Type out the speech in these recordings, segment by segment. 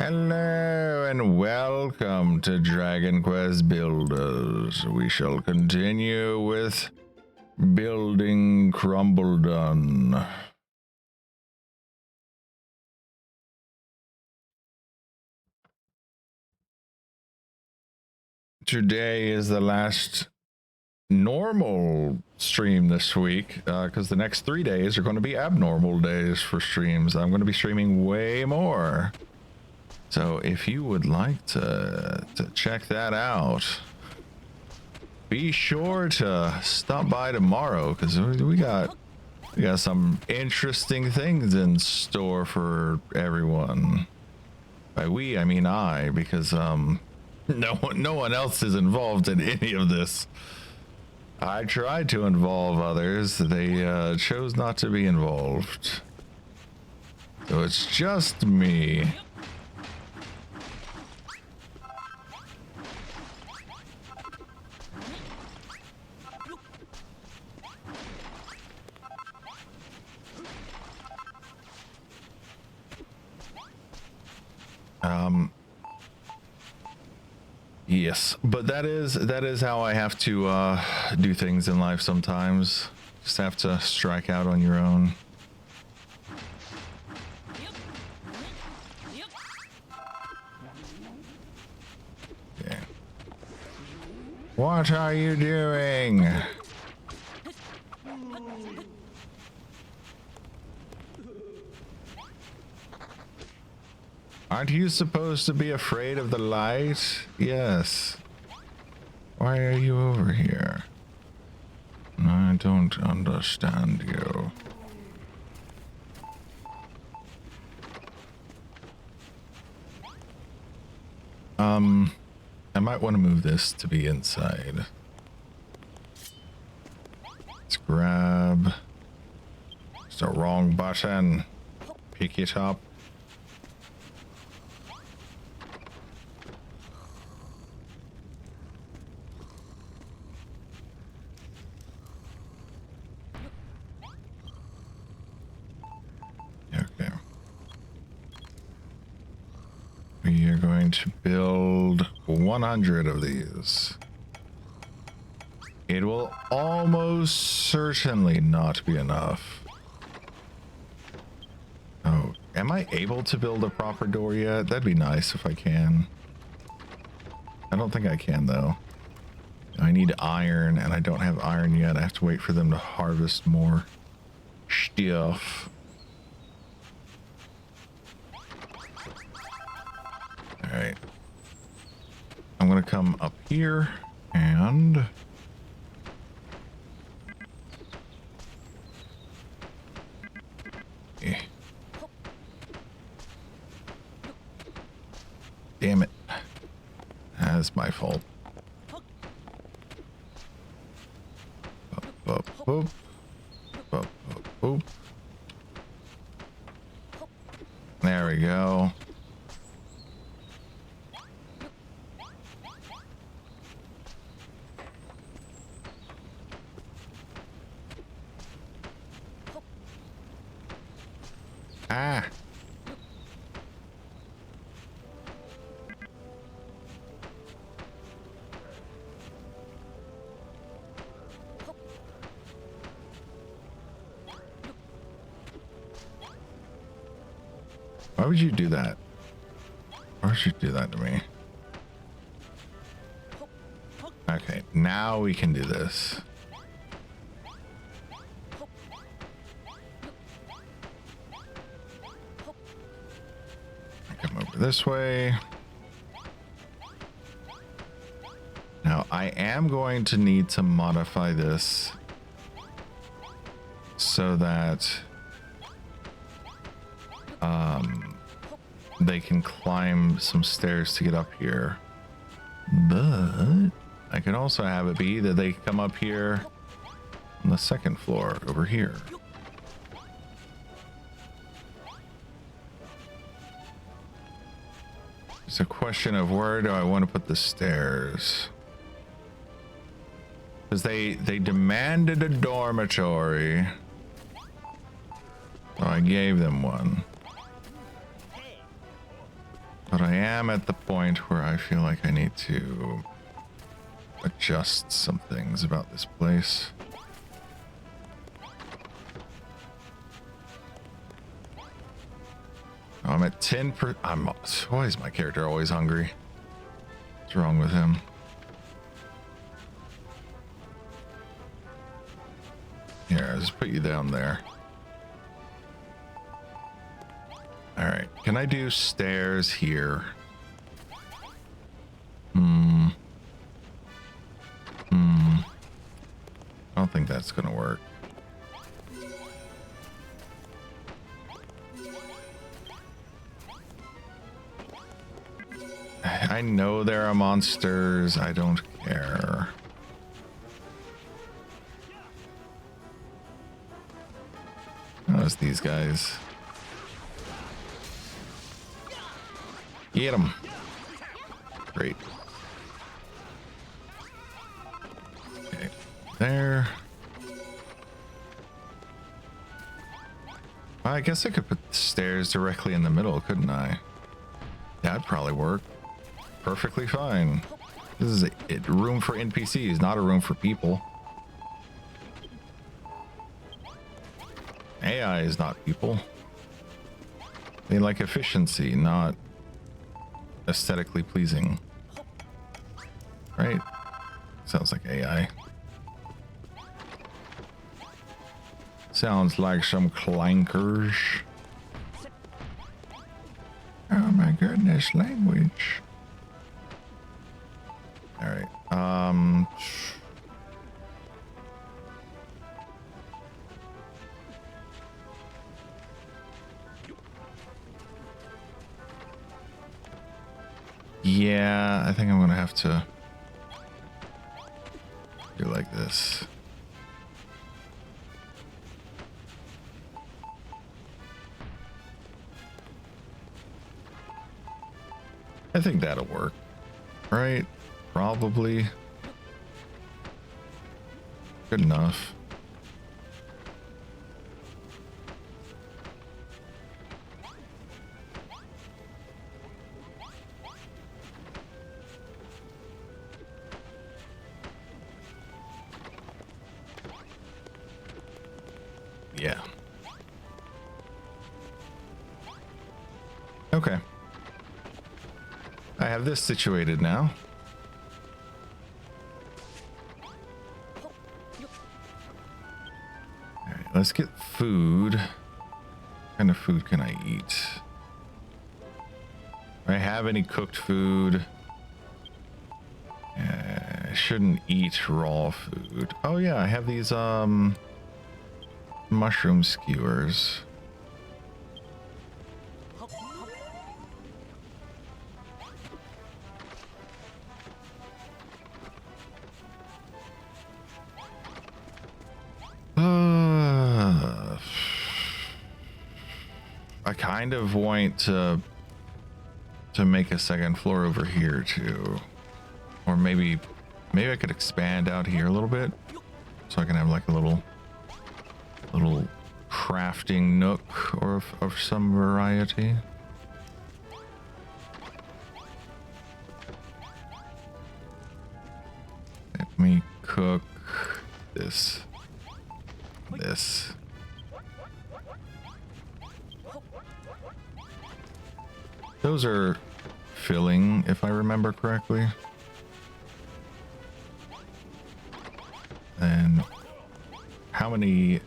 Hello and welcome to Dragon Quest Builders. We shall continue with building Crumbledon. Today is the last normal stream this week because the next 3 days are going to be abnormal days for streams. I'm going to be streaming way more. So if you would like to check that out, be sure to stop by tomorrow because we got some interesting things in store for everyone. By we, I mean I, because no one else is involved in any of this. I tried to involve others. They chose not to be involved. So it's just me. Yes, but that is how I have to do things in life sometimes. Just have to strike out on your own. Okay. What are you doing? Aren't you supposed to be afraid of the light? Yes. Why are you over here? I don't understand you. I might want to move this to be inside. Let's grab. It's the wrong button. Pick it up. Okay. We are going to build 100 of these. It will almost certainly not be enough. Oh, am I able to build a proper door yet? That'd be nice if I can. I don't think I can though. I need iron and I don't have iron yet. I have to wait for them to harvest more stuff. All right. I'm gonna come up here and damn it. That's my fault. Boop, boop, boop, boop, boop. There we go. Ah. Why would you do that? Why would you do that to me? Okay, now we can do this. Come over this way. Now I am going to need to modify this so that they can climb some stairs to get up here, but I can also have it be that they come up here on the second floor over here. It's a question of where do I want to put the stairs, because they demanded a dormitory, so I gave them one. But I am at the point where I feel like I need to adjust some things about this place. I'm at 10 why is my character always hungry? What's wrong with him? Here, I'll just put you down there. Alright, can I do stairs here? I don't think that's gonna work. I know there are monsters. I don't care. How's these guys? Get them. Great. Okay, there. I guess I could put the stairs directly in the middle, couldn't I? That'd probably work perfectly fine. This is a room for NPCs, not a room for people. AI is not people. They like efficiency, not aesthetically pleasing. Right? Sounds like AI. Sounds like some clankers. Oh my goodness, language. All right. Yeah, I think I'm gonna have to do like this. I think that'll work, right? Probably. Good enough. Yeah. Okay. I have this situated now. All right, let's get food. What kind of food can I eat? Do I have any cooked food? I shouldn't eat raw food. Oh yeah, I have these mushroom skewers. I kind of want to make a second floor over here too, or maybe I could expand out here a little bit, so I can have like a little crafting nook or of some variety. Let me cook this. Those are filling, if I remember correctly. And how many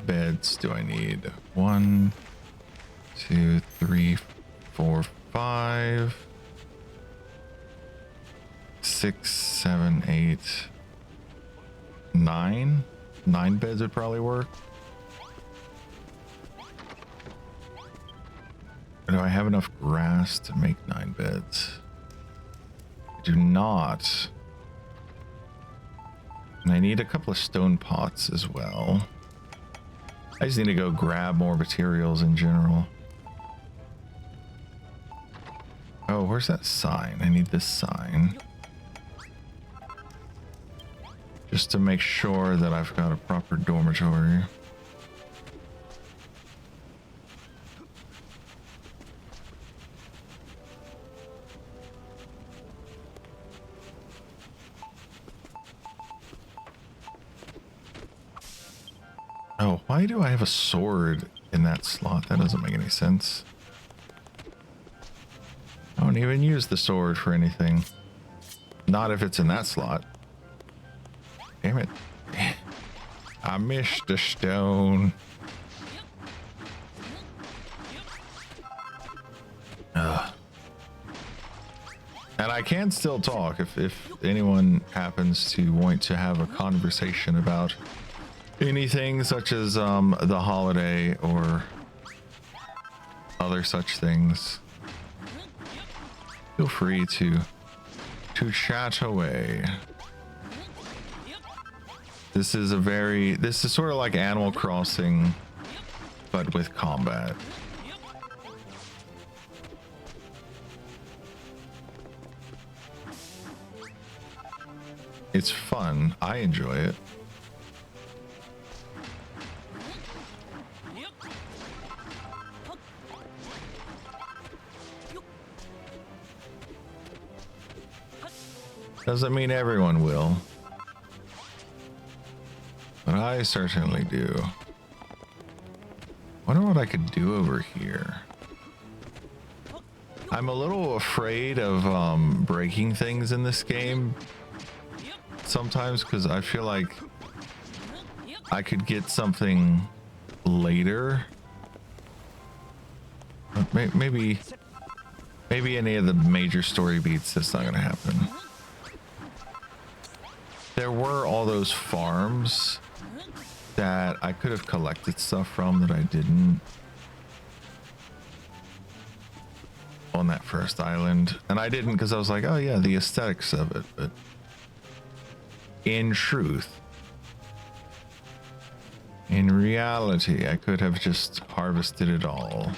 beds do I need? 1, 2, 3, 4, 5, 6, 7, 8, 9. 9 beds would probably work. Do I have enough grass to make 9 beds? I do not. And I need a couple of stone pots as well. I just need to go grab more materials in general. Oh, where's that sign? I need this sign. Just to make sure that I've got a proper dormitory. Oh, why do I have a sword in that slot? That doesn't make any sense. I don't even use the sword for anything. Not if it's in that slot. Damn it. I missed the stone. Ugh. And I can still talk if anyone happens to want to have a conversation about anything such as the holiday or other such things. Feel free to chat away. This is sort of like Animal Crossing, but with combat. It's fun. I enjoy it. Doesn't mean everyone will. But I certainly do. Wonder what I could do over here. I'm a little afraid of breaking things in this game sometimes, because I feel like I could get something later. Maybe any of the major story beats, that's not gonna happen. There were all those farms that I could have collected stuff from that I didn't on that first island, and I didn't because I was like, oh yeah, the aesthetics of it. But in truth, in reality, I could have just harvested it all.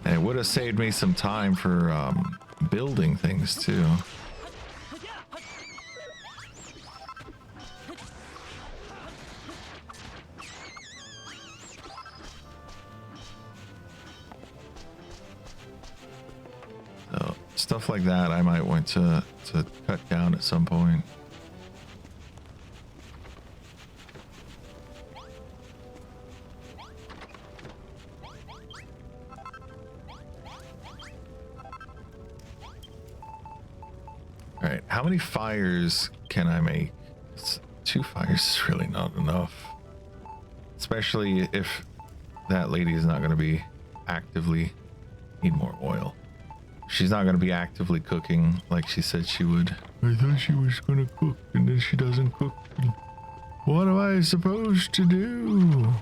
And it would have saved me some time for building things too. So stuff like that I might want to cut down at some point. All right, how many fires can I make? 2 fires is really not enough, especially if that lady is not going to be actively need more oil. She's not going to be actively cooking like she said she would. I thought she was going to cook, and then she doesn't cook. What am I supposed to do?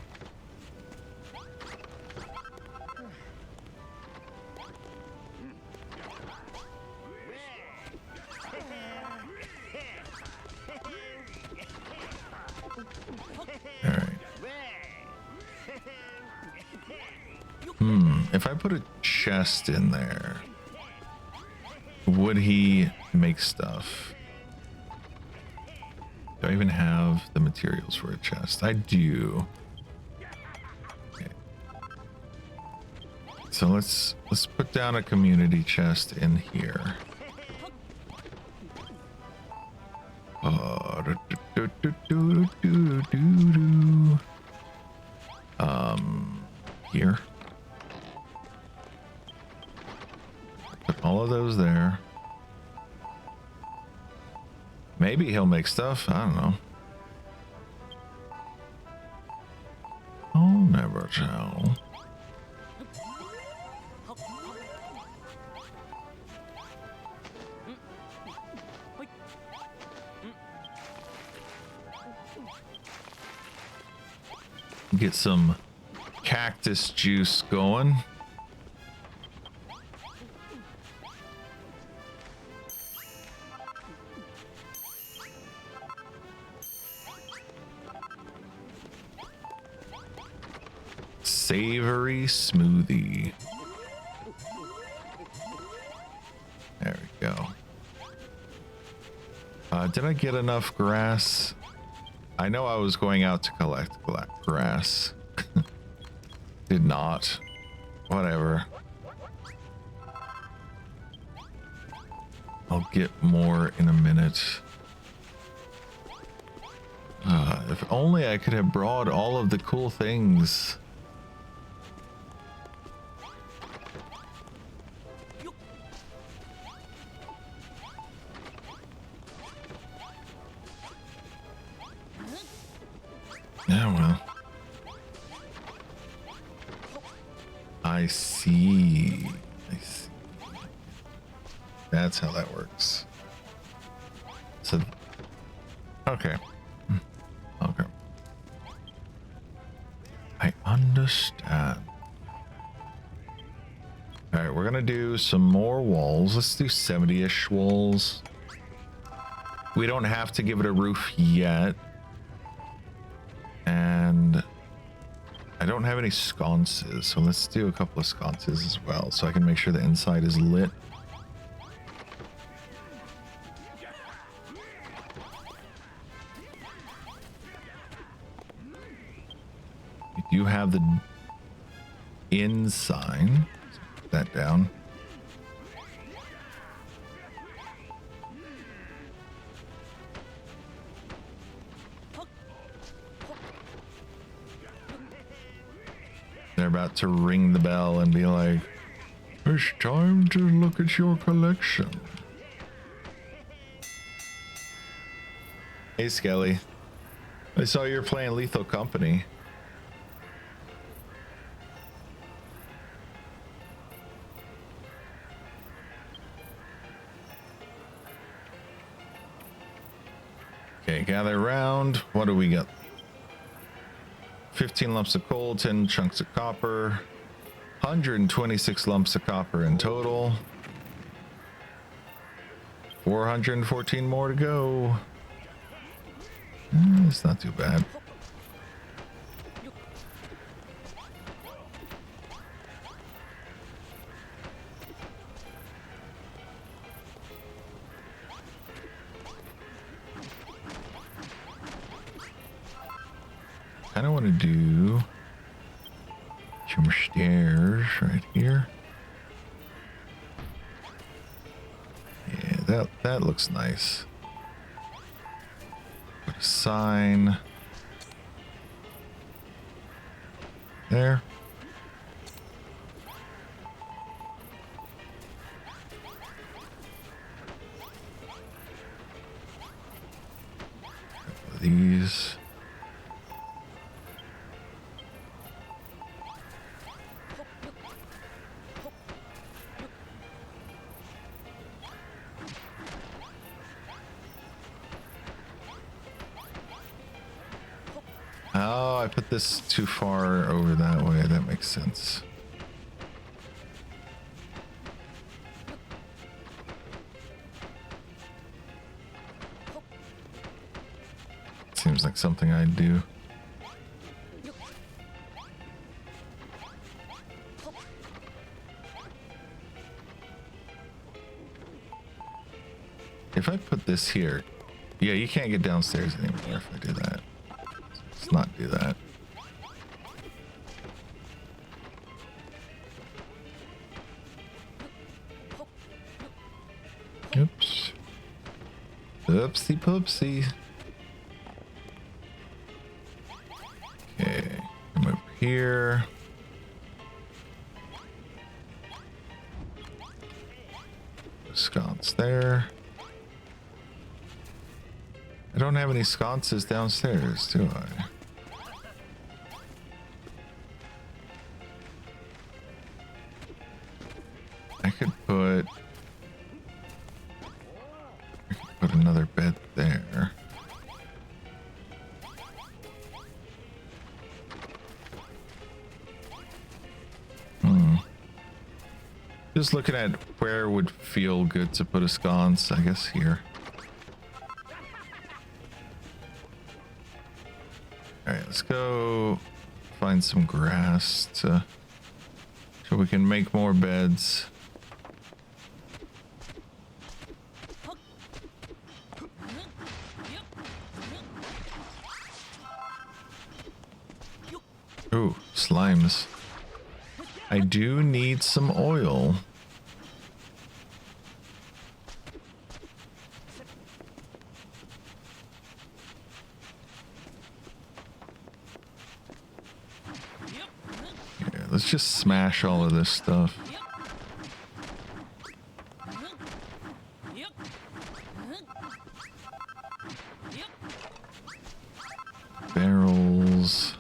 If I put a chest in there, would he make stuff? Do I even have the materials for a chest? I do. Okay. So let's put down a community chest in here. Here. Put all of those there. Maybe he'll make stuff. I don't know. I'll never tell. Get some cactus juice going. Savory smoothie. There we go. Did I get enough grass? I know I was going out to collect grass. Did not. Whatever. I'll get more in a minute. If only I could have brought all of the cool things. Yeah, well. I see. I see. That's how that works. So, okay. Okay. I understand. All right, we're gonna do some more walls. Let's do 70-ish walls. We don't have to give it a roof yet. And I don't have any sconces, so let's do a couple of sconces as well, so I can make sure the inside is lit. We do have the inn sign. Let's put that down. They're about to ring the bell and be like, it's time to look at your collection. Hey, Skelly. I saw you were playing Lethal Company. Okay, gather around. What do we got? 15 lumps of coal, 10 chunks of copper, 126 lumps of copper in total. 414 more to go. It's not too bad. I don't want to do some stairs right here. Yeah, that looks nice. Put a sign there. These. Oh, I put this too far over that way. That makes sense. Seems like something I'd do. If I put this here, yeah, you can't get downstairs anymore if I do that. Let's not do that. Oops. Oopsie poopsie. Okay, come up here. Sconce there. I don't have any sconces downstairs, do I? I could put another bed there. Just looking at where would feel good to put a sconce, I guess here. Alright, let's go find some grass so we can make more beds. Ooh, slimes. I do need some oil. let's just smash all of this stuff. Barrels.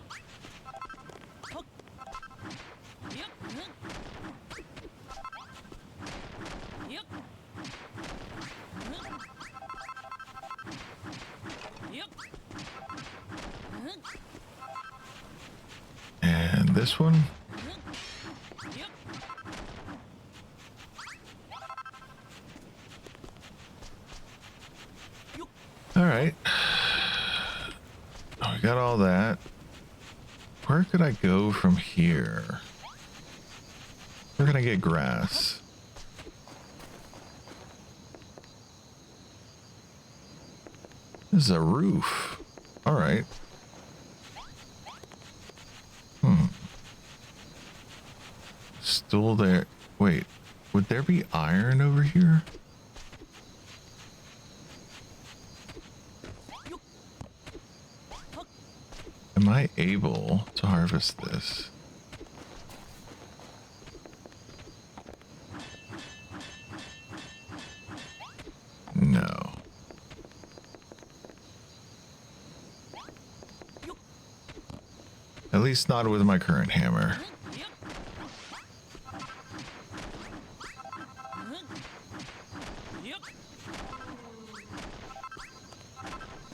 And this one. All right. Oh, we got all that. Where could I go from here? We're gonna get grass. This is a roof. All right. Still there. Wait, would there be iron over here? Am I able to harvest this? No. At least not with my current hammer.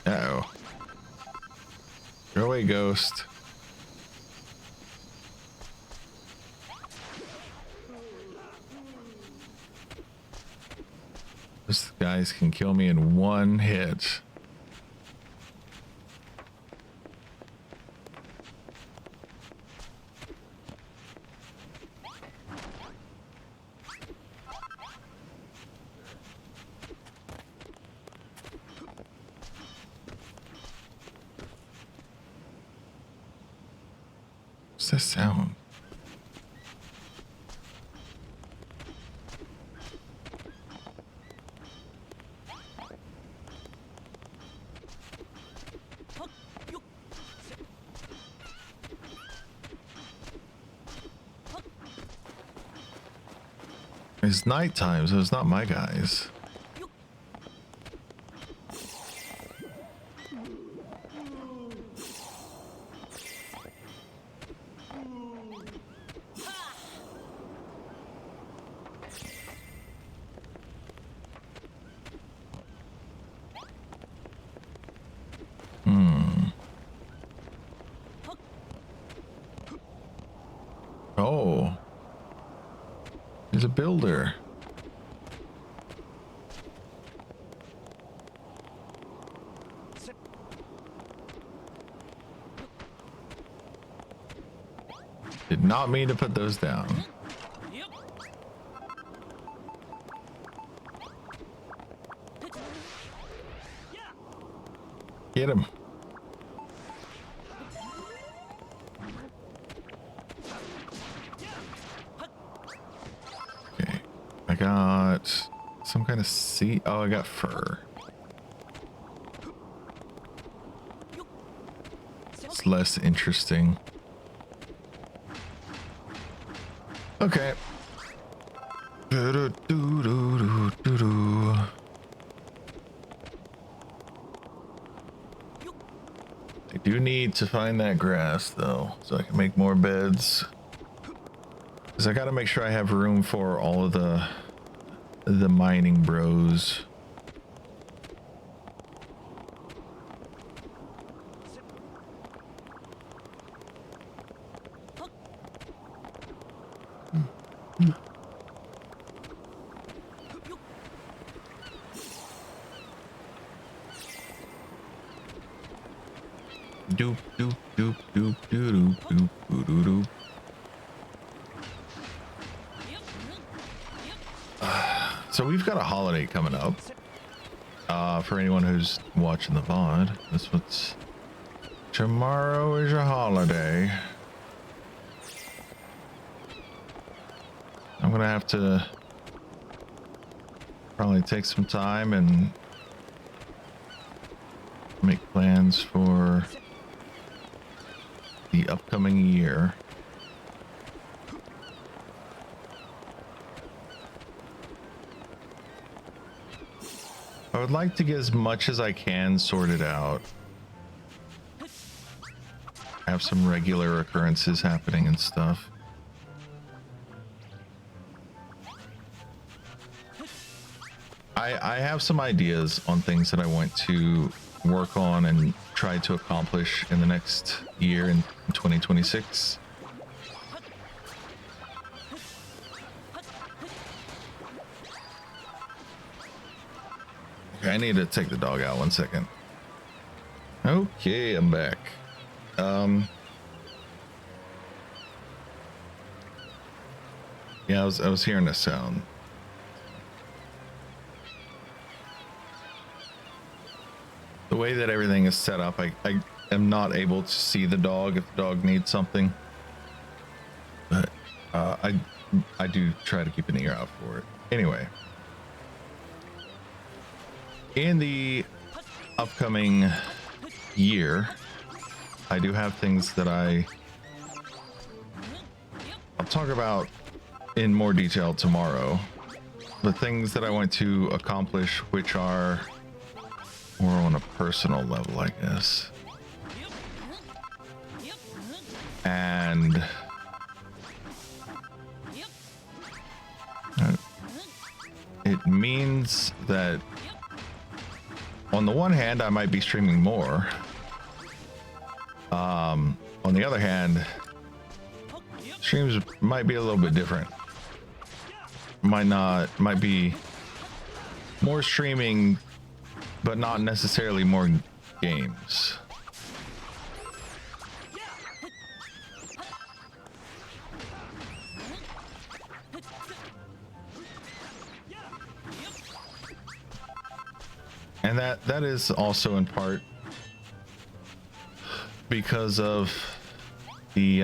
Uh-oh. Go away, ghost. Those guys can kill me in one hit. What's that sound? It's nighttime, so it's not my guys. Oh. He's a builder. Did not mean to put those down. Get him. Okay. I got some kind of seed. Oh, I got fur. It's less interesting. Okay. I do need to find that grass though, so I can make more beds. Because I gotta make sure I have room for all of the mining bros. Doop doop doop doop doop doop doop doop. So we've got a holiday coming up. For anyone who's watching the VOD, that's what's tomorrow is a holiday. I'm gonna have to probably take some time and make plans for the upcoming year. would like to get as much as I can sorted out. Have some regular occurrences happening and stuff. I have some ideas on things that I want to work on and try to accomplish in the next year in 2026. Okay, I need to take the dog out 1 second. Okay, I'm back. Yeah, I was hearing a sound. The way that everything is set up, I am not able to see the dog if the dog needs something. But I do try to keep an ear out for it. Anyway. In the upcoming year, I do have things that I'll talk about in more detail tomorrow. The things that I want to accomplish, which are more on a personal level, I guess. And it means that on the one hand, I might be streaming more. On the other hand, streams might be a little bit different. Might be more streaming, but not necessarily more games. And that is also in part because of the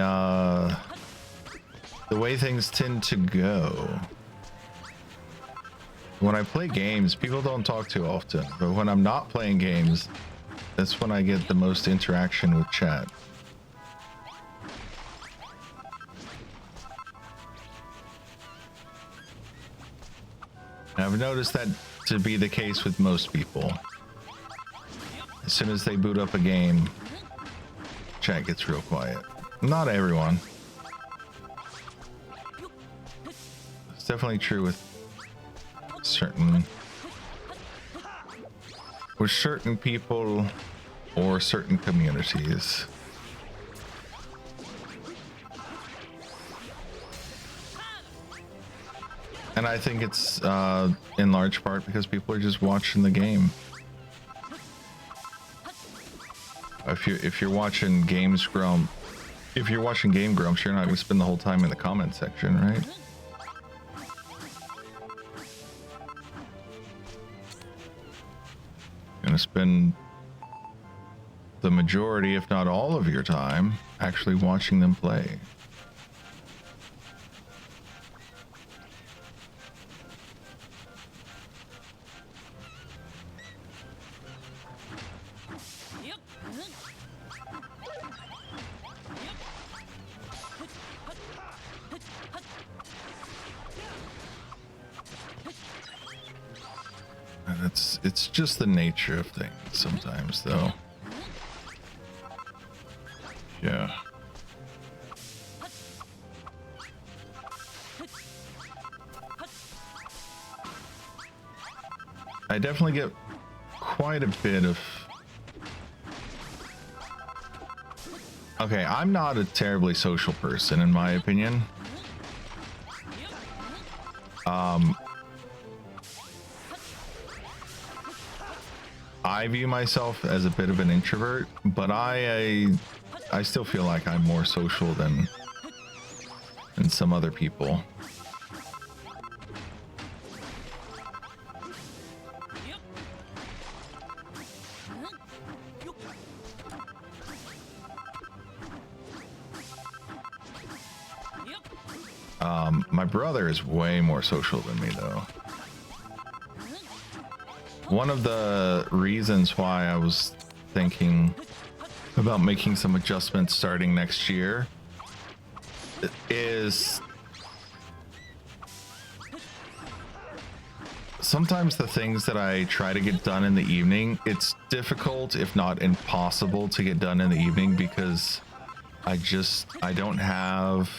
way things tend to go. When I play games, people don't talk too often, but when I'm not playing games, that's when I get the most interaction with chat. And I've noticed that to be the case with most people. As soon as they boot up a game, chat gets real quiet. Not everyone. It's definitely true with certain people or certain communities. And I think it's in large part because people are just watching the game. If you're watching Game Grumps, you're not going to spend the whole time in the comment section, right? Going to spend the majority, if not all of your time, actually watching them play. It's just the nature of things sometimes, though. Yeah. I definitely get quite a bit of... Okay, I'm not a terribly social person, in my opinion. I view myself as a bit of an introvert, but I still feel like I'm more social than some other people. My brother is way more social than me, though. One of the reasons why I was thinking about making some adjustments starting next year is sometimes the things that I try to get done in the evening, it's difficult, if not impossible, to get done in the evening because I don't have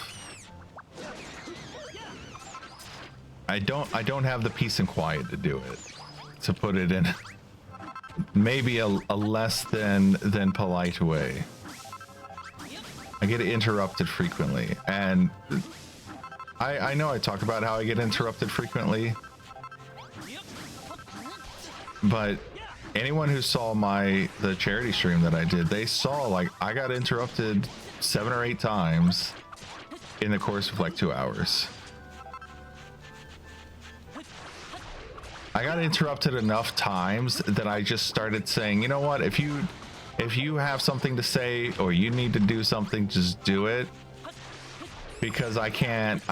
the peace and quiet to do it, to put it in maybe a less than polite way. I get interrupted frequently, and I know I talk about how I get interrupted frequently, but anyone who saw the charity stream that I did, they saw like I got interrupted 7 or 8 times in the course of like 2 hours. I got interrupted enough times that I just started saying, you know what, if you have something to say or you need to do something, just do it, because I can't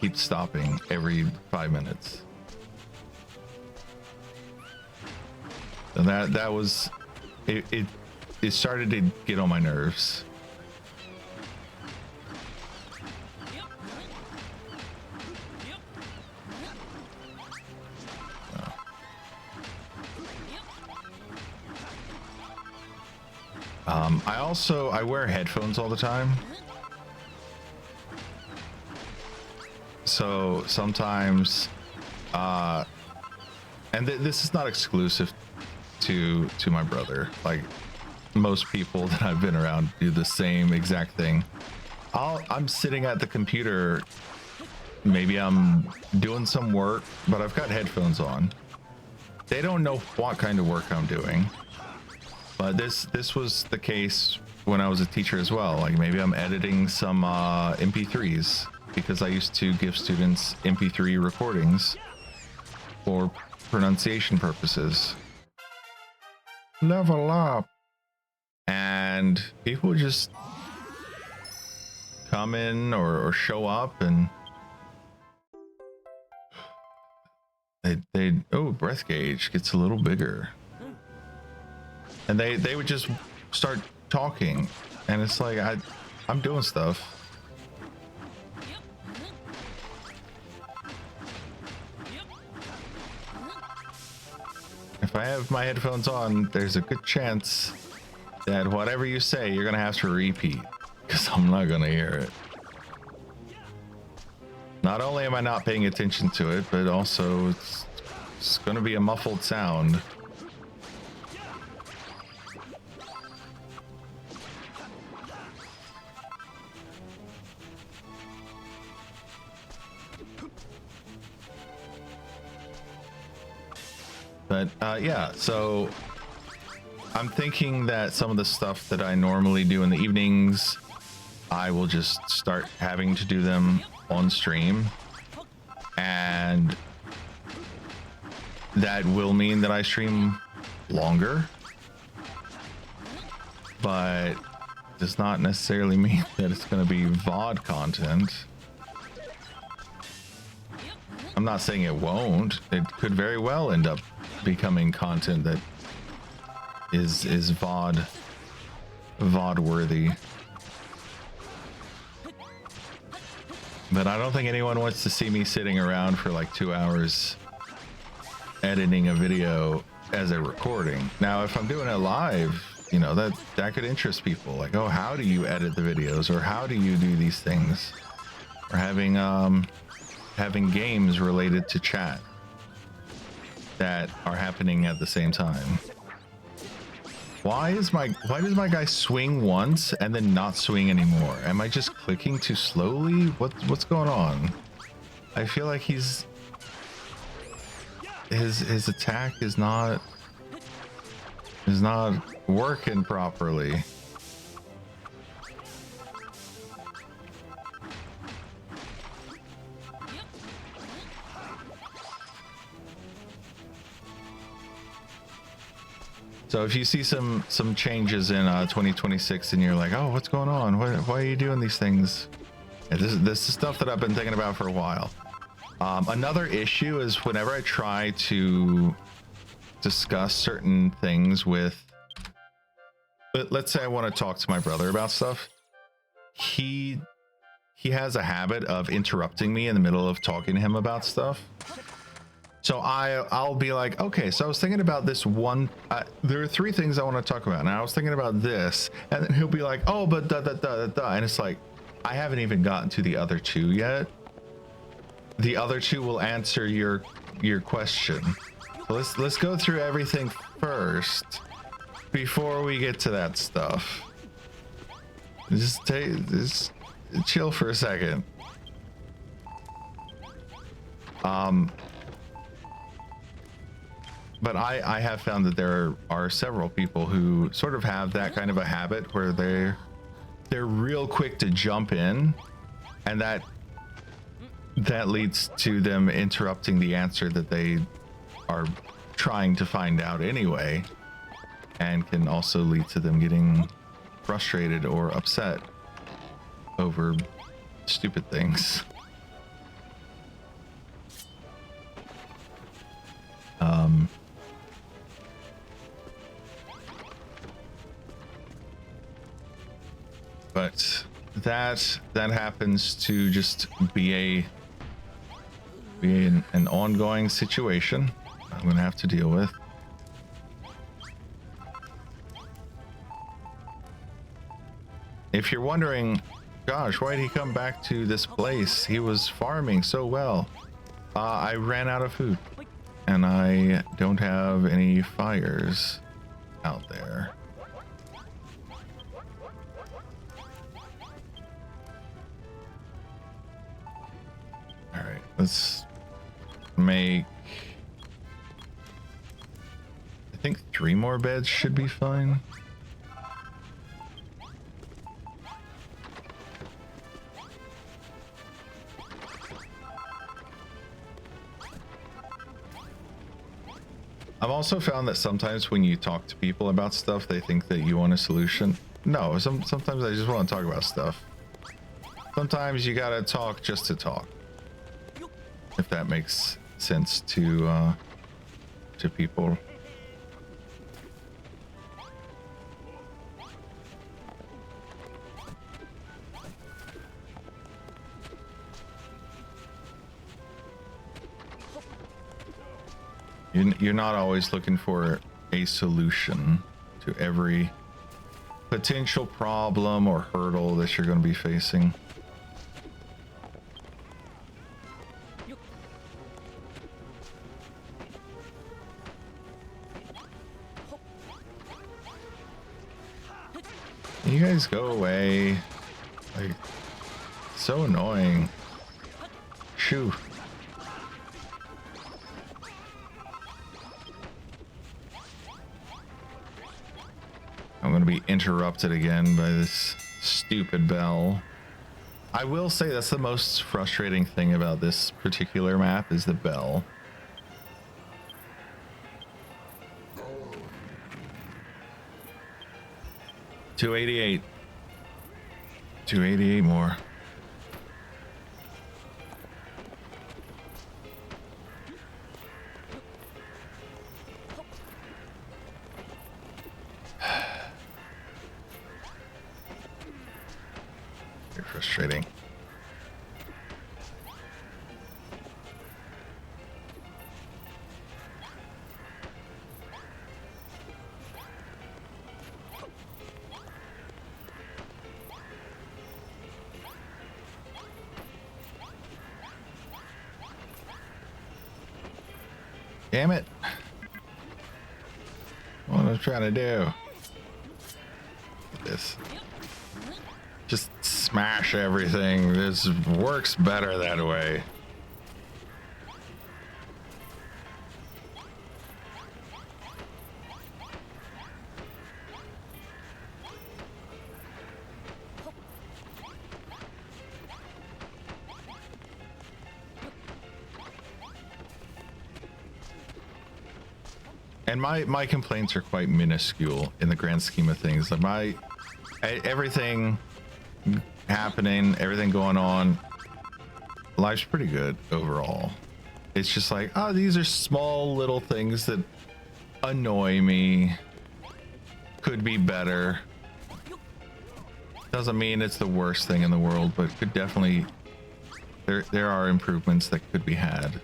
keep stopping every 5 minutes. And that was it started to get on my nerves. I wear headphones all the time, so sometimes and this is not exclusive to my brother. Like, most people that I've been around do the same exact thing. I'm sitting at the computer, maybe I'm doing some work, but I've got headphones on. They don't know what kind of work I'm doing. But this was the case when I was a teacher as well. Like, maybe I'm editing some MP3s, because I used to give students MP3 recordings for pronunciation purposes. Level up. And people just come in or show up, and they oh, breath gauge gets a little bigger. And they would just start talking, and it's like I'm doing stuff. If I have my headphones on, there's a good chance that whatever you say, you're gonna have to repeat, because I'm not gonna hear it. Not only am I not paying attention to it, but also it's gonna be a muffled sound. But yeah, so I'm thinking that some of the stuff that I normally do in the evenings, I will just start having to do them on stream, and that will mean that I stream longer, but does not necessarily mean that it's going to be VOD content. I'm not saying it won't. It could very well end up becoming content that is VOD worthy. But I don't think anyone wants to see me sitting around for like 2 hours editing a video as a recording. Now, if I'm doing it live, you know, that could interest people. Like, oh, how do you edit the videos, or how do you do these things? Or having games related to chat that are happening at the same time. Why does my guy swing once and then not swing anymore? Am I just clicking too slowly? What's going on? I feel like his attack is not working properly. So if you see some changes in 2026 and you're like, oh, what's going on? Why are you doing these things? Yeah, this is stuff that I've been thinking about for a while. Another issue is whenever I try to discuss certain things with, let's say I want to talk to my brother about stuff. He has a habit of interrupting me in the middle of talking to him about stuff. So I'll be like, okay, so I was thinking about this one. There are three things I want to talk about, and I was thinking about this, and then he'll be like, oh, but da da da da da, and it's like, I haven't even gotten to the other two yet. The other two will answer your question. So let's go through everything first before we get to that stuff. Just chill for a second. But I have found that there are several people who sort of have that kind of a habit where they're real quick to jump in, and that leads to them interrupting the answer that they are trying to find out anyway, and can also lead to them getting frustrated or upset over stupid things. But that happens to just be an ongoing situation I'm gonna have to deal with. If you're wondering, gosh, why did he come back to this place? He was farming so well. I ran out of food, and I don't have any fires out there. All right, let's make, I think 3 more beds should be fine. I've also found that sometimes when you talk to people about stuff, they think that you want a solution. No, sometimes I just want to talk about stuff. Sometimes you gotta talk just to talk, if that makes sense to people. You're not always looking for a solution to every potential problem or hurdle that you're going to be facing. You guys go away. Like, so annoying. Shoo. I'm going to be interrupted again by this stupid bell. I will say that's the most frustrating thing about this particular map is the bell. $288. 288 more. Frustrating. Damn it. What am I trying to do? This. Just smash everything. This works better that way. And my complaints are quite minuscule in the grand scheme of things. Like everything happening, everything going on, life's pretty good overall. It's just like, oh, these are small little things that annoy me, could be better. Doesn't mean it's the worst thing in the world, but could definitely, there are improvements that could be had.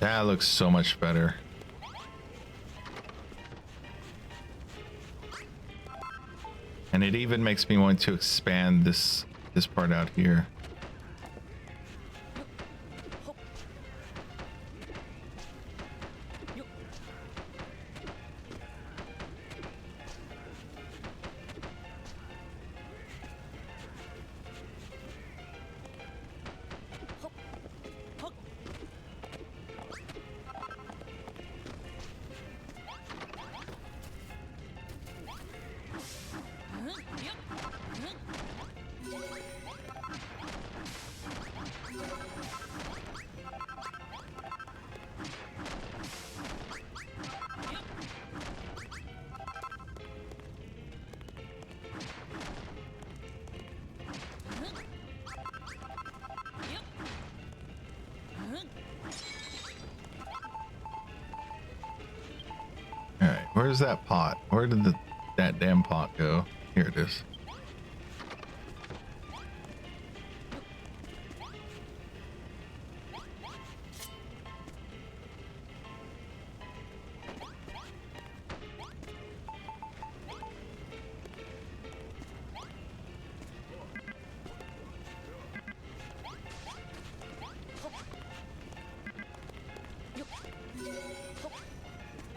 That looks so much better. And it even makes me want to expand this part out here. Where's that pot? Where did that damn pot go? Here it is.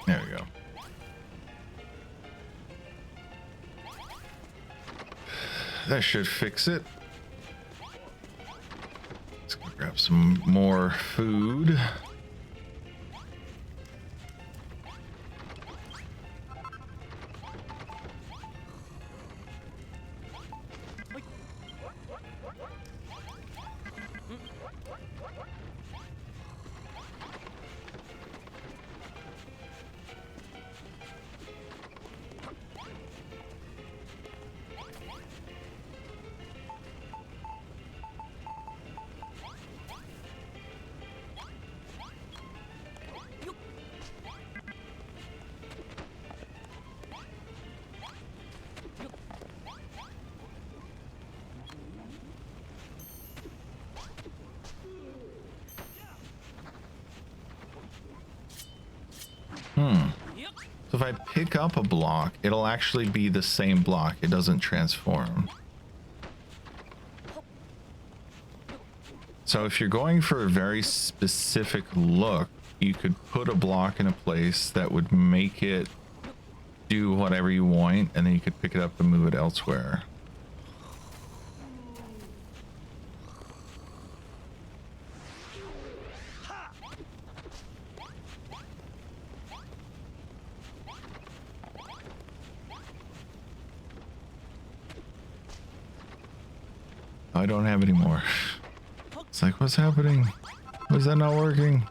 There we go. That should fix it. Let's go grab some more food. So if I pick up a block, it'll actually be the same block. It doesn't transform. So if you're going for a very specific look, you could put a block in a place that would make it do whatever you want, and then you could pick it up and move it elsewhere. I don't have any more. It's like, what's happening? Was that not working?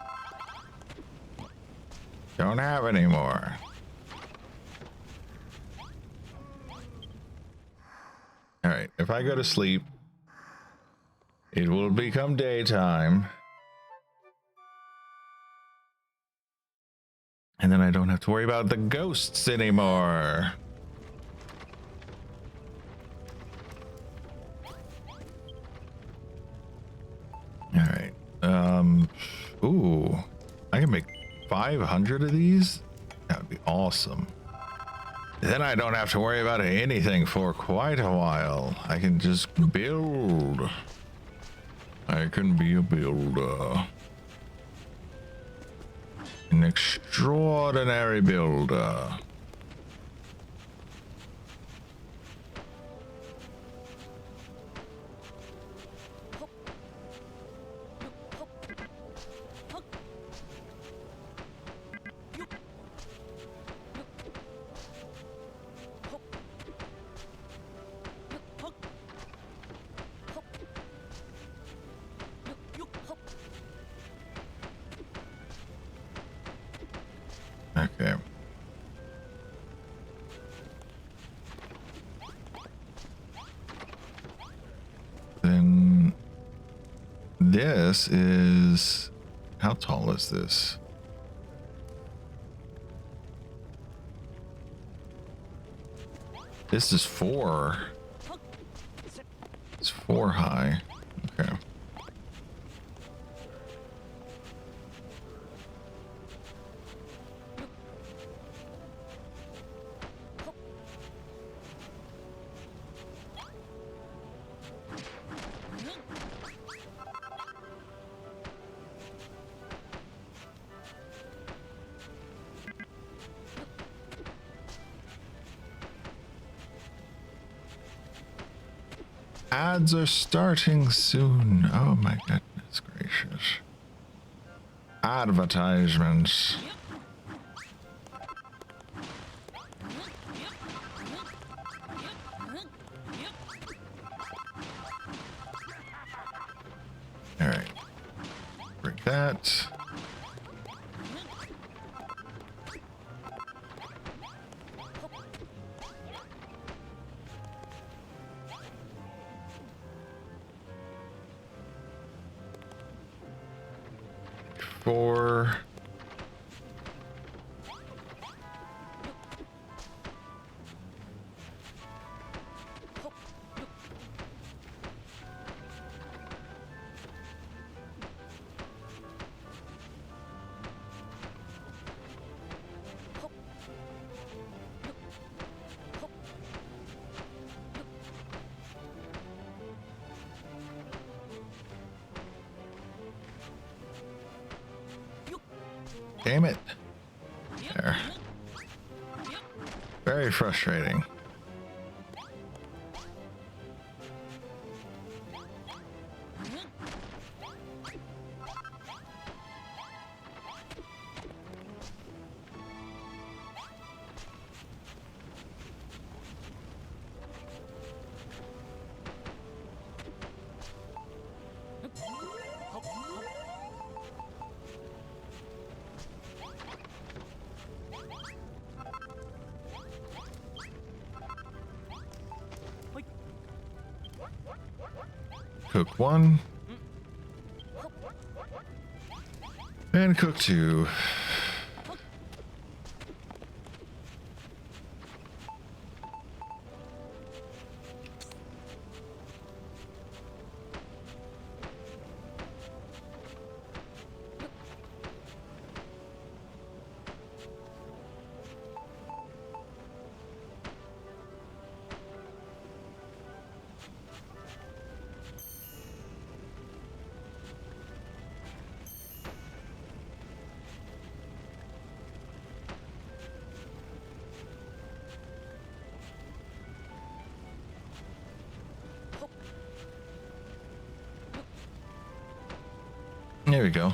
Don't have any more. All right, if I go to sleep, it will become daytime. And then I don't have to worry about the ghosts anymore. All right. Ooh, I can make 500 of these. That would be awesome. Then I don't have to worry about anything for quite a while. I can just build. I can be a builder. An extraordinary builder. Okay. Then this is, how tall is this? This is 4. It's 4 high. Okay. Ads are starting soon. Oh my goodness gracious. Advertisements. All right. Break that. Four. Damn it. There. Very frustrating. Cook one. And cook two. There we go.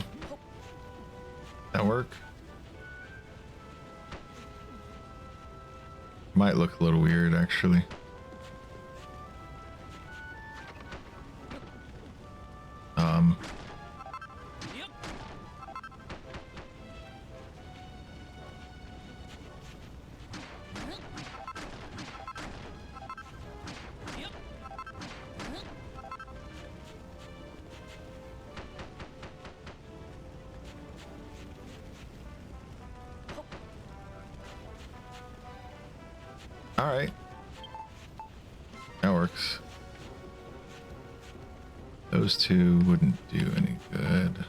That work? Might look a little weird, actually. All right. That works. Those two wouldn't do any good.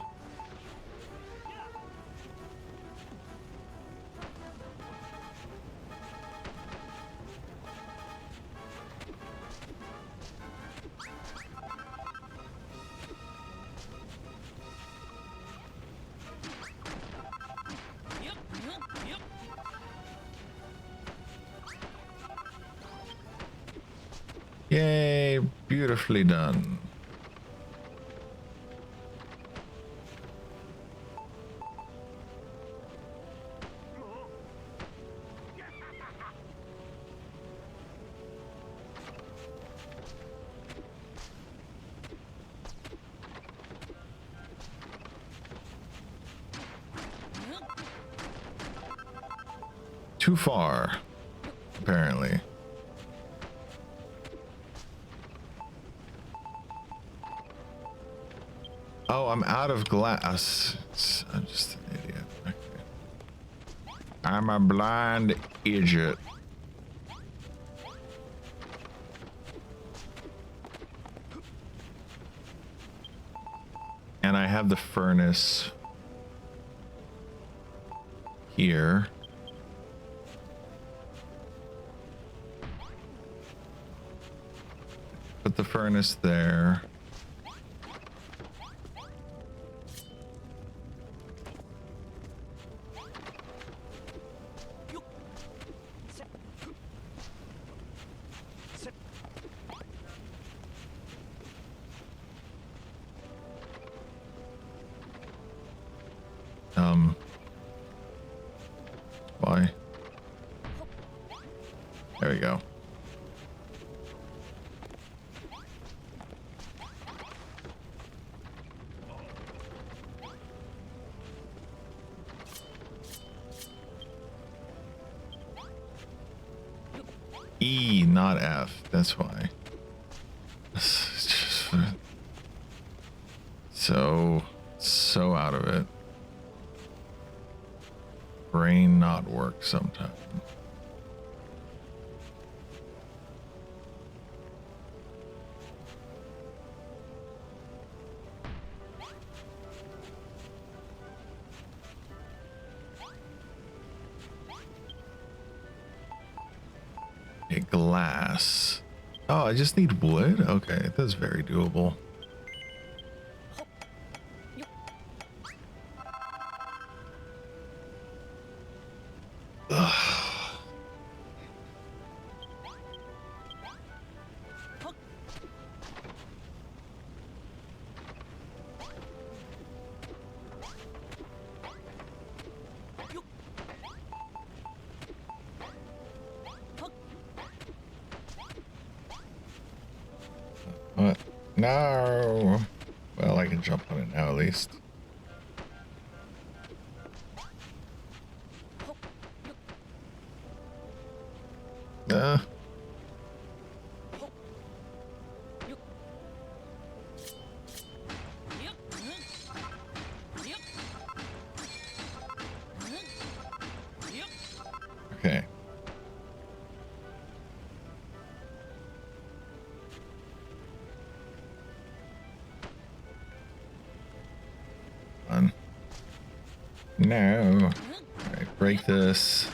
Yay, beautifully done. Too far, apparently. Oh, I'm out of glass. I'm just an idiot. Okay. I'm a blind idiot. And I have the furnace here. Put the furnace there. Why? There we go. E, not F. That's why. It's just so out of it. Brain not work sometimes. A glass. Oh, I just need wood? Okay, that's very doable. What? No. Well, I can jump on it now at least. Okay. No. Alright, break this.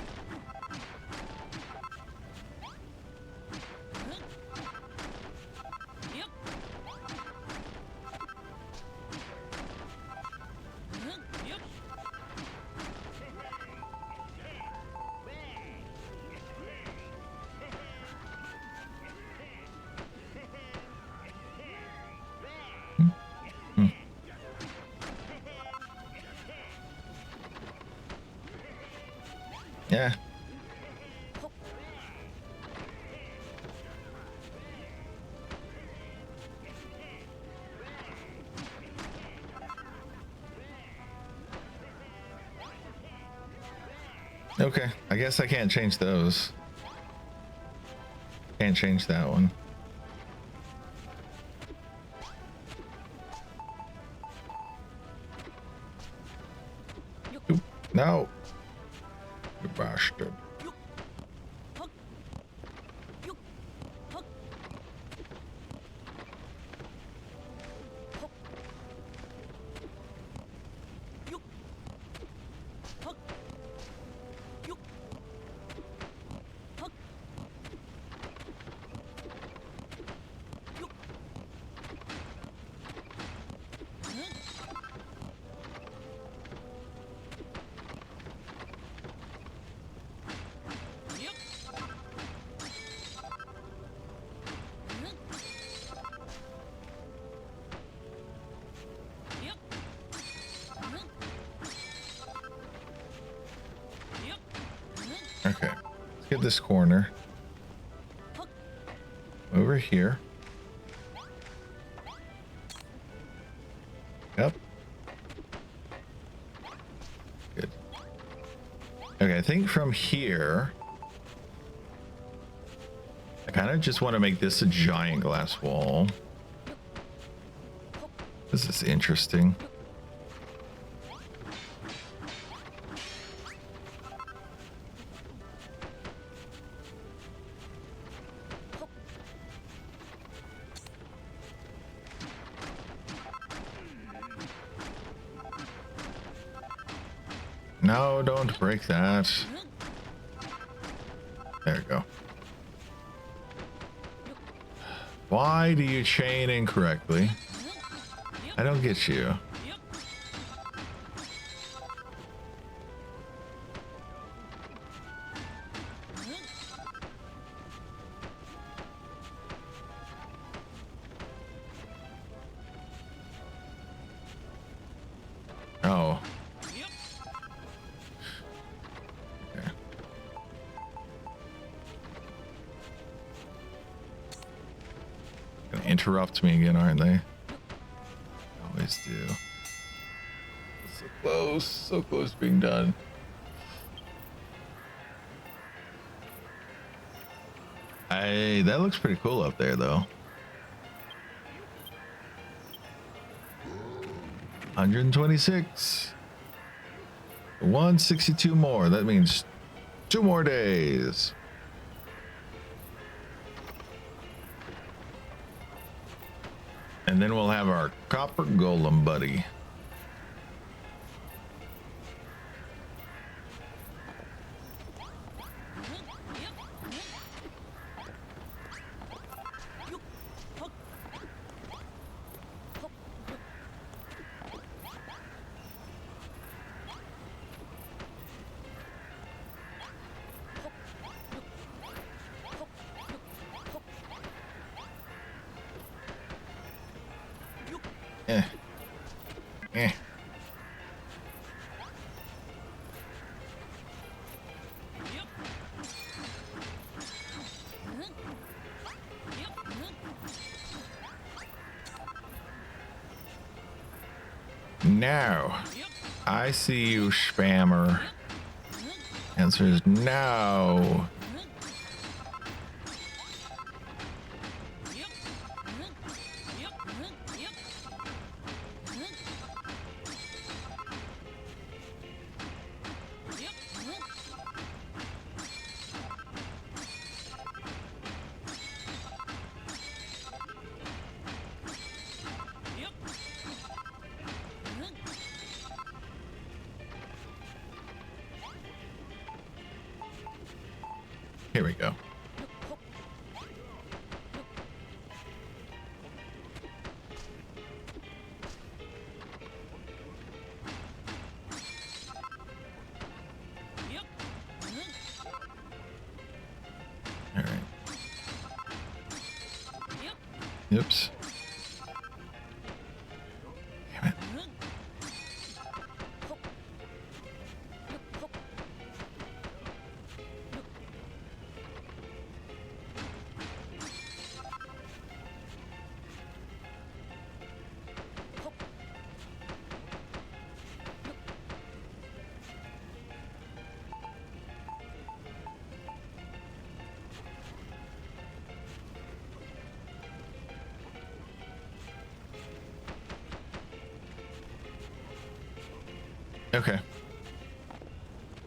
Yeah. Okay, I guess I can't change those. Can't change that one. Oop, no. You bastard. Okay, let's get this corner over here. Yep. Good. Okay, I think from here, I kind of just want to make this a giant glass wall. This is interesting. No, don't break that. There we go. Why do you chain incorrectly? I don't get you. Oh. interrupt me again, aren't they? Always do. So close to being done. That looks pretty cool up there, though. 126. 162 more. That means 2 more days. And then we'll have our copper golem buddy. No. I see you, spammer. Answer is no. Here we go. All right. Oops. Damn it. Okay.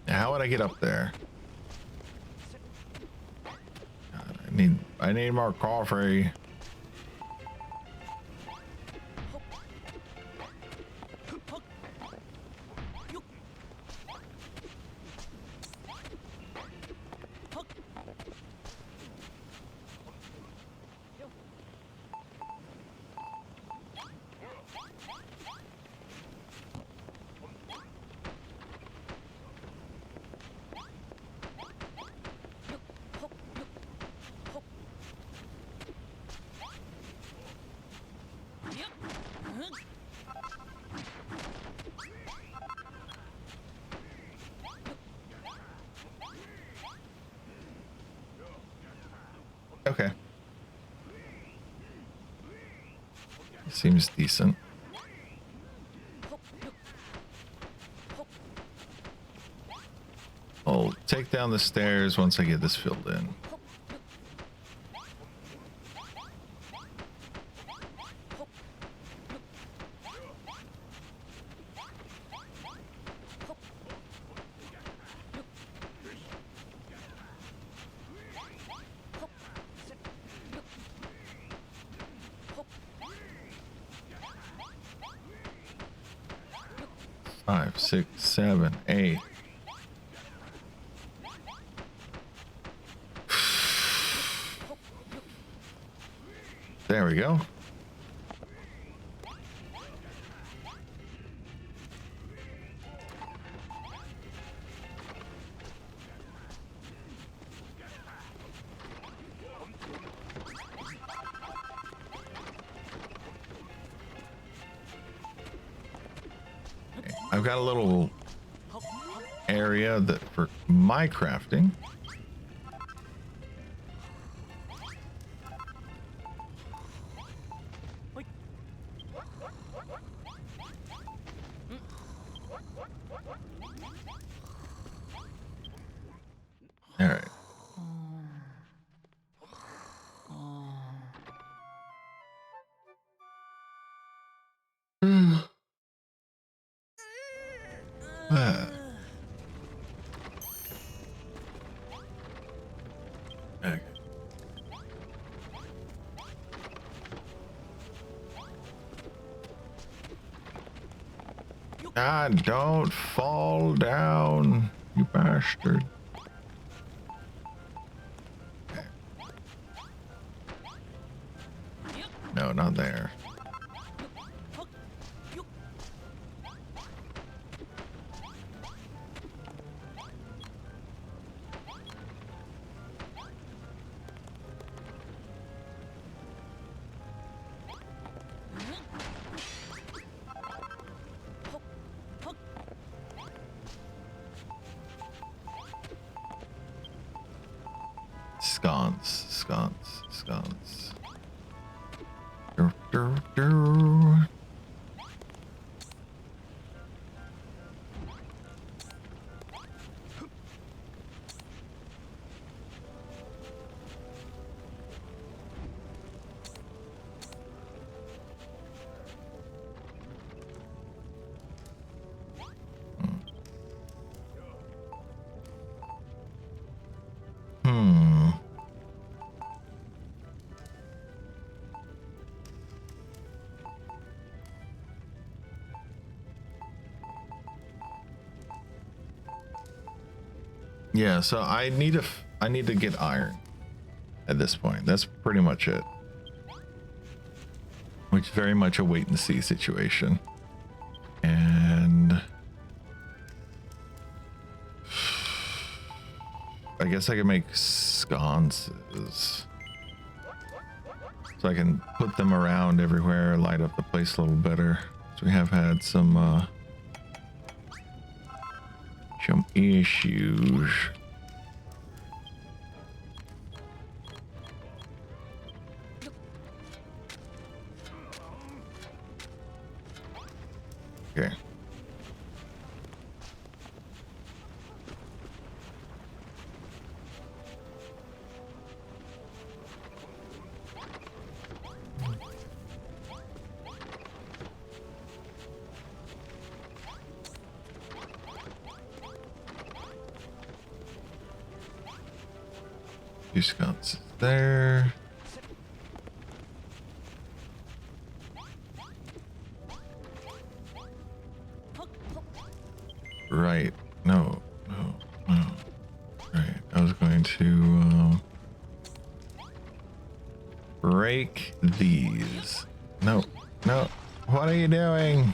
Now, how would I get up there? God, I need more coffee. Okay. Seems decent. I'll take down the stairs once I get this filled in. Five, 6, 7, 8. There we go. I've got a little area that for my crafting. Okay. God, don't fall down, you bastard. Okay. No, not there. Sconce, sconce, sconce. Dur, dur, dur. Hmm. Yeah, so I need to get iron at this point. That's pretty much it. Which is very much a wait and see situation. And I guess I can make sconces. So I can put them around everywhere, light up the place a little better. So we have had some issues. Okay. Two sconces there. Right. No. No. No. Right. I was going to break these. No. No. What are you doing?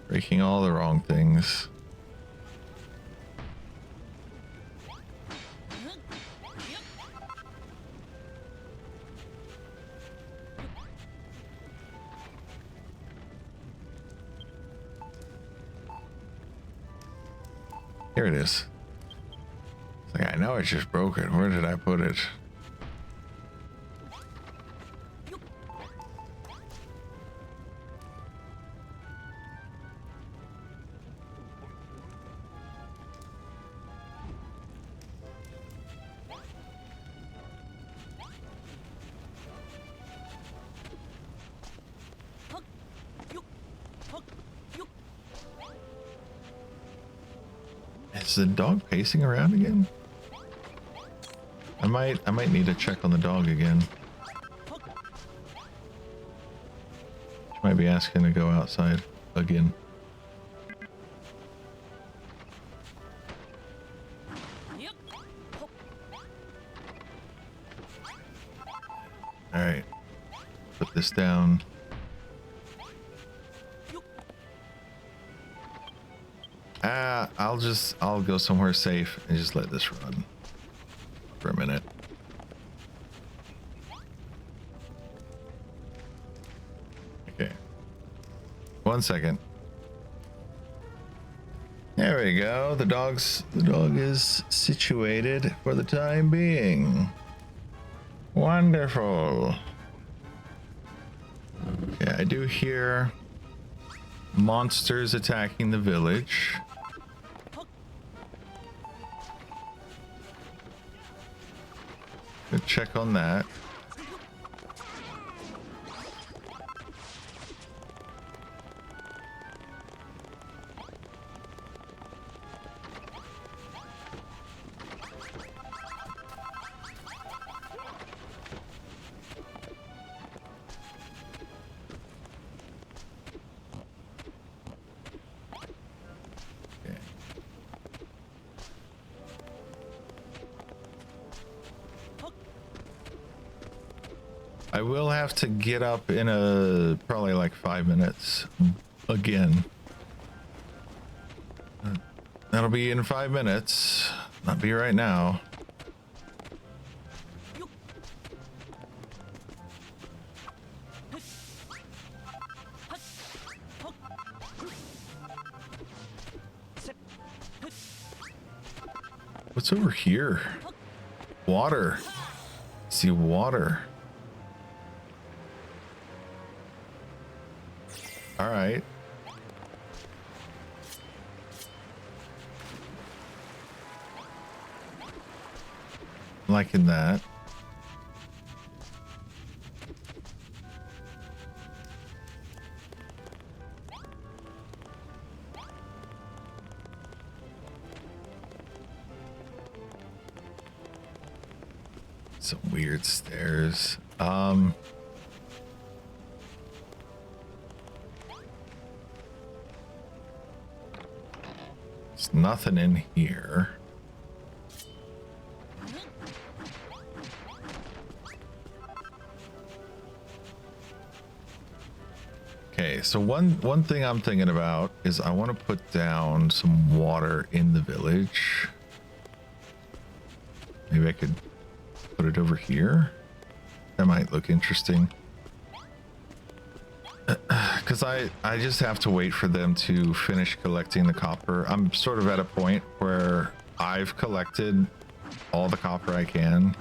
Breaking all the wrong things. Here it is. It's like, I know I just broke it. Where did I put it? Is the dog pacing around again? I might need to check on the dog again. She might be asking to go outside again. All right, put this down. I'll go somewhere safe and just let this run for a minute. Okay. 1 second. There we go. The dog is situated for the time being. Wonderful. Okay, I do hear monsters attacking the village. Go check on that. I will have to get up in a probably like 5 minutes again. That'll be in 5 minutes. Not be right now. What's over here? Water. See water. All right. Liking that. Some weird stairs. There's nothing in here. Okay, so one thing I'm thinking about is I want to put down some water in the village. Maybe I could put it over here. That might look interesting. Because I just have to wait for them to finish collecting the copper. I'm sort of at a point where I've collected all the copper I can.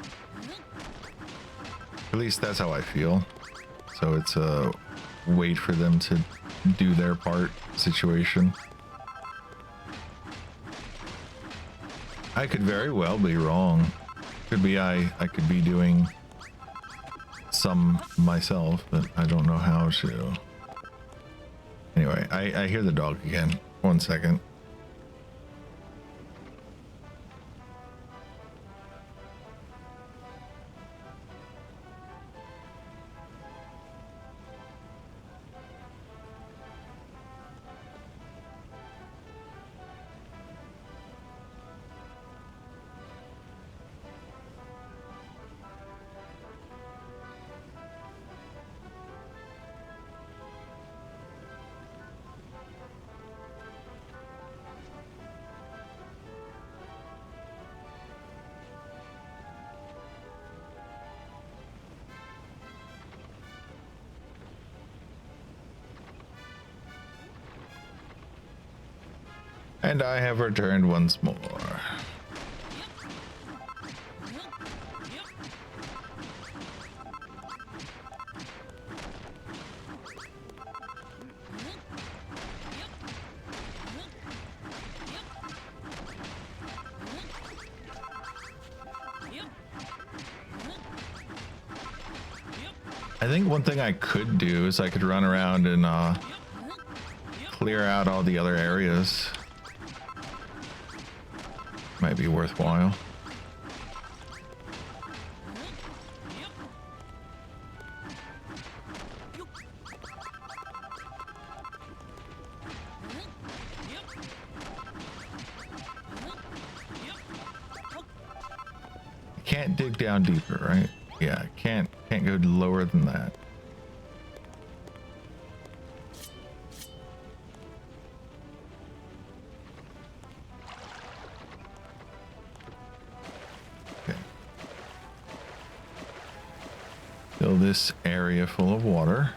At least that's how I feel. So it's a wait for them to do their part situation. I could very well be wrong. Could be I could be doing some myself, but I don't know how to. Anyway, I hear the dog again. 1 second. And I have returned once more. I think one thing I could do is I could run around and clear out all the other areas. Might be worthwhile. Can't dig down deeper, right? Yeah, can't go lower than that. Fill this area full of water.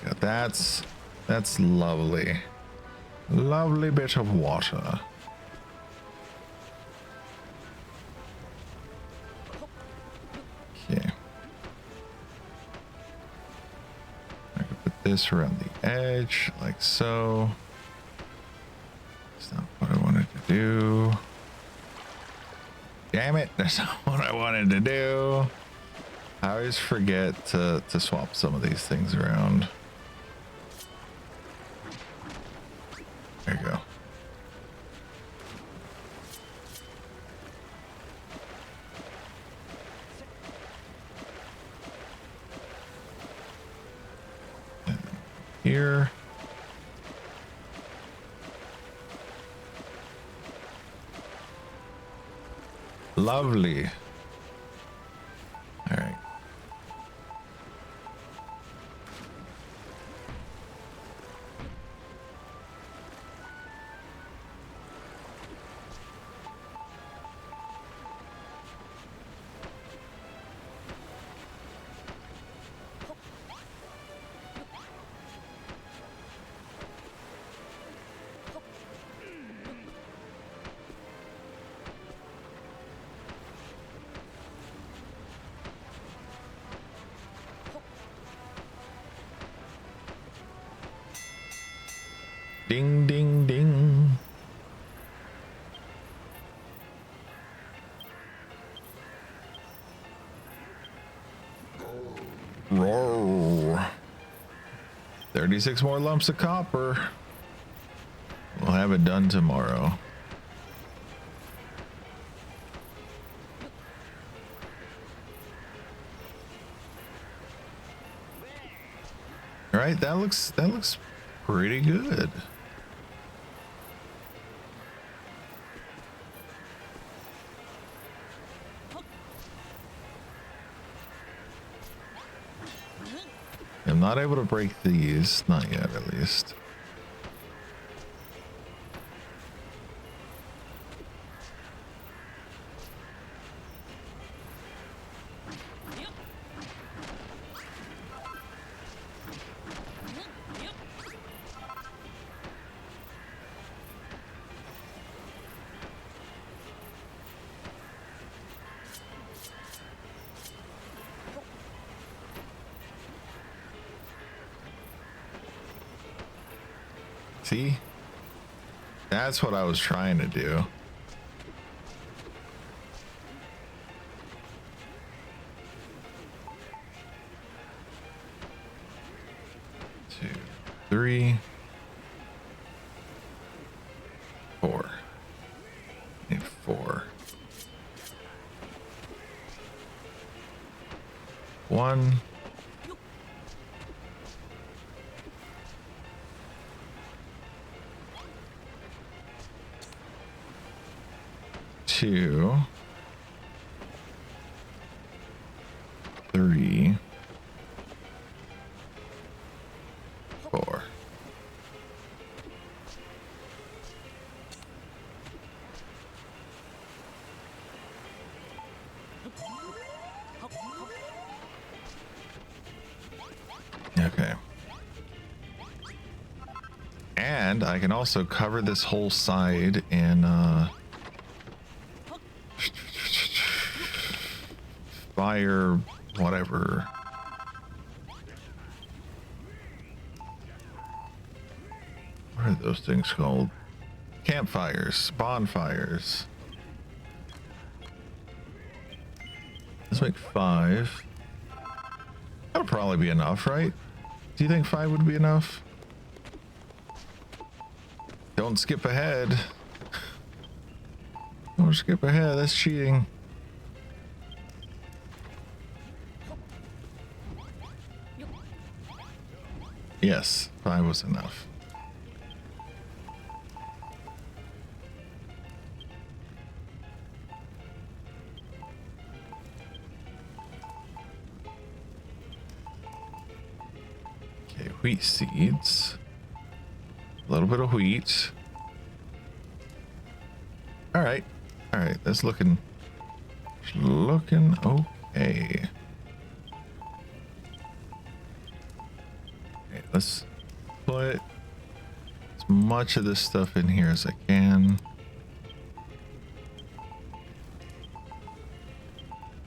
Yeah, that's lovely. Lovely bit of water. Okay. I can put this around the edge like so. That's not what I wanted to do. Damn it, that's not what I wanted to do. I always forget to swap some of these things around. There you go. And here. Lovely. All right. Ding, ding, ding. Roar. 36 more lumps of copper. We'll have it done tomorrow. All right, that looks pretty good. I'm not able to break these, not yet at least. See? That's what I was trying to do. Two, three, four. Need four. One. Two, three, four. Okay. And I can also cover this whole side in fire, whatever. What are those things called? Campfires, bonfires. Let's make 5. That'll probably be enough, right? Do you think 5 would be enough? Don't skip ahead. Don't skip ahead, that's cheating. Yes, 5 was enough. Okay, wheat seeds. A little bit of wheat. All right, that's looking okay. Let's put as much of this stuff in here as I can.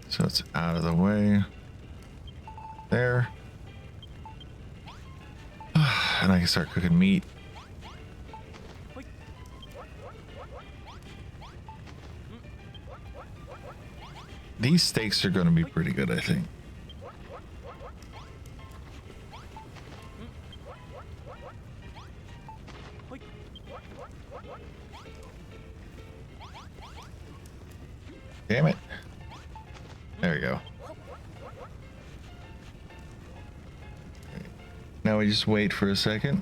So it's out of the way. There. And I can start cooking meat. These steaks are going to be pretty good, I think. Damn it. There we go. Now we just wait for a second.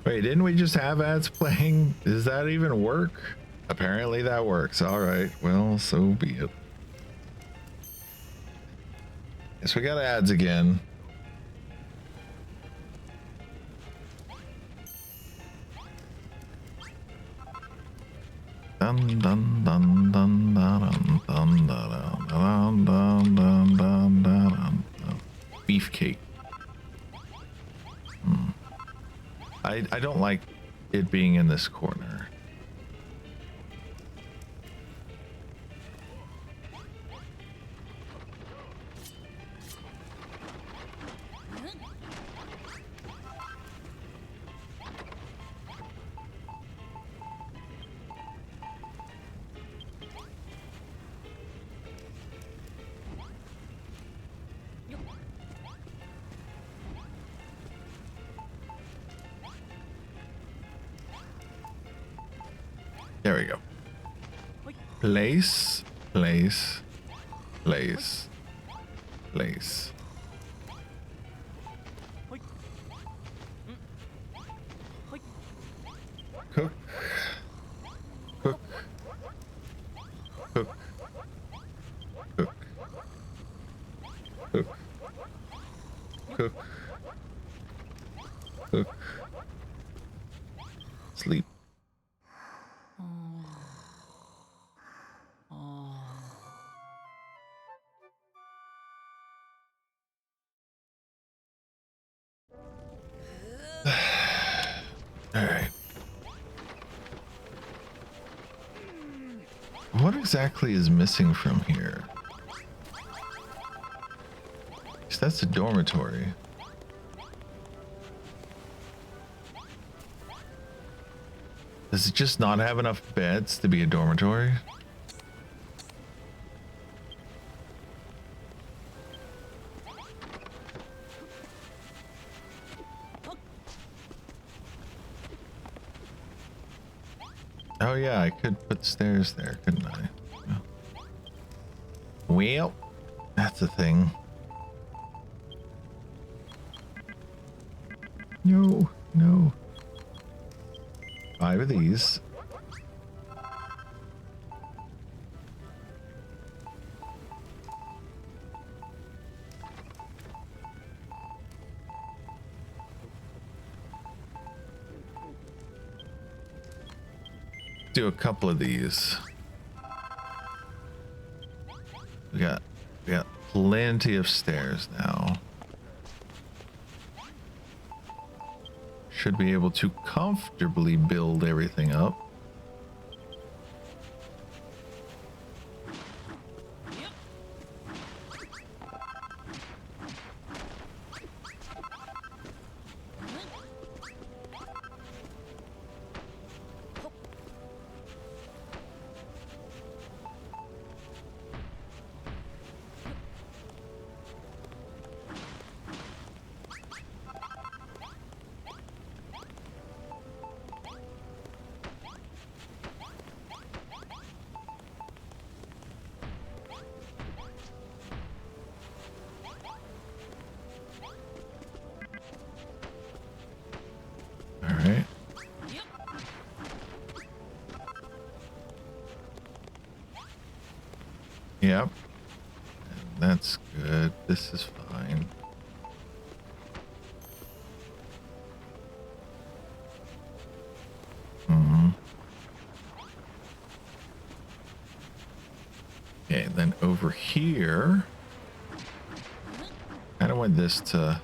Wait, didn't we just have ads playing? Does that even work? Apparently that works. All right, well, so be it. Guess we got ads again. Dun dun dun dun dun dun dun dun dun dun dun dun. Beefcake. I don't like it being in this corner. There we go. Place, place, place, place. Cook, cook, cook, cook, cook, cook, cook, sleep. All right. What exactly is missing from here? 'Cause that's a dormitory. Does it just not have enough beds to be a dormitory? Oh yeah, I could put stairs there, couldn't I? Well, that's a thing. No, no. 5 of these. Do a couple of these. We got plenty of stairs now. Should be able to comfortably build everything up. Alright. Yep. And that's good. This is fine. Okay, then over here, I don't want this to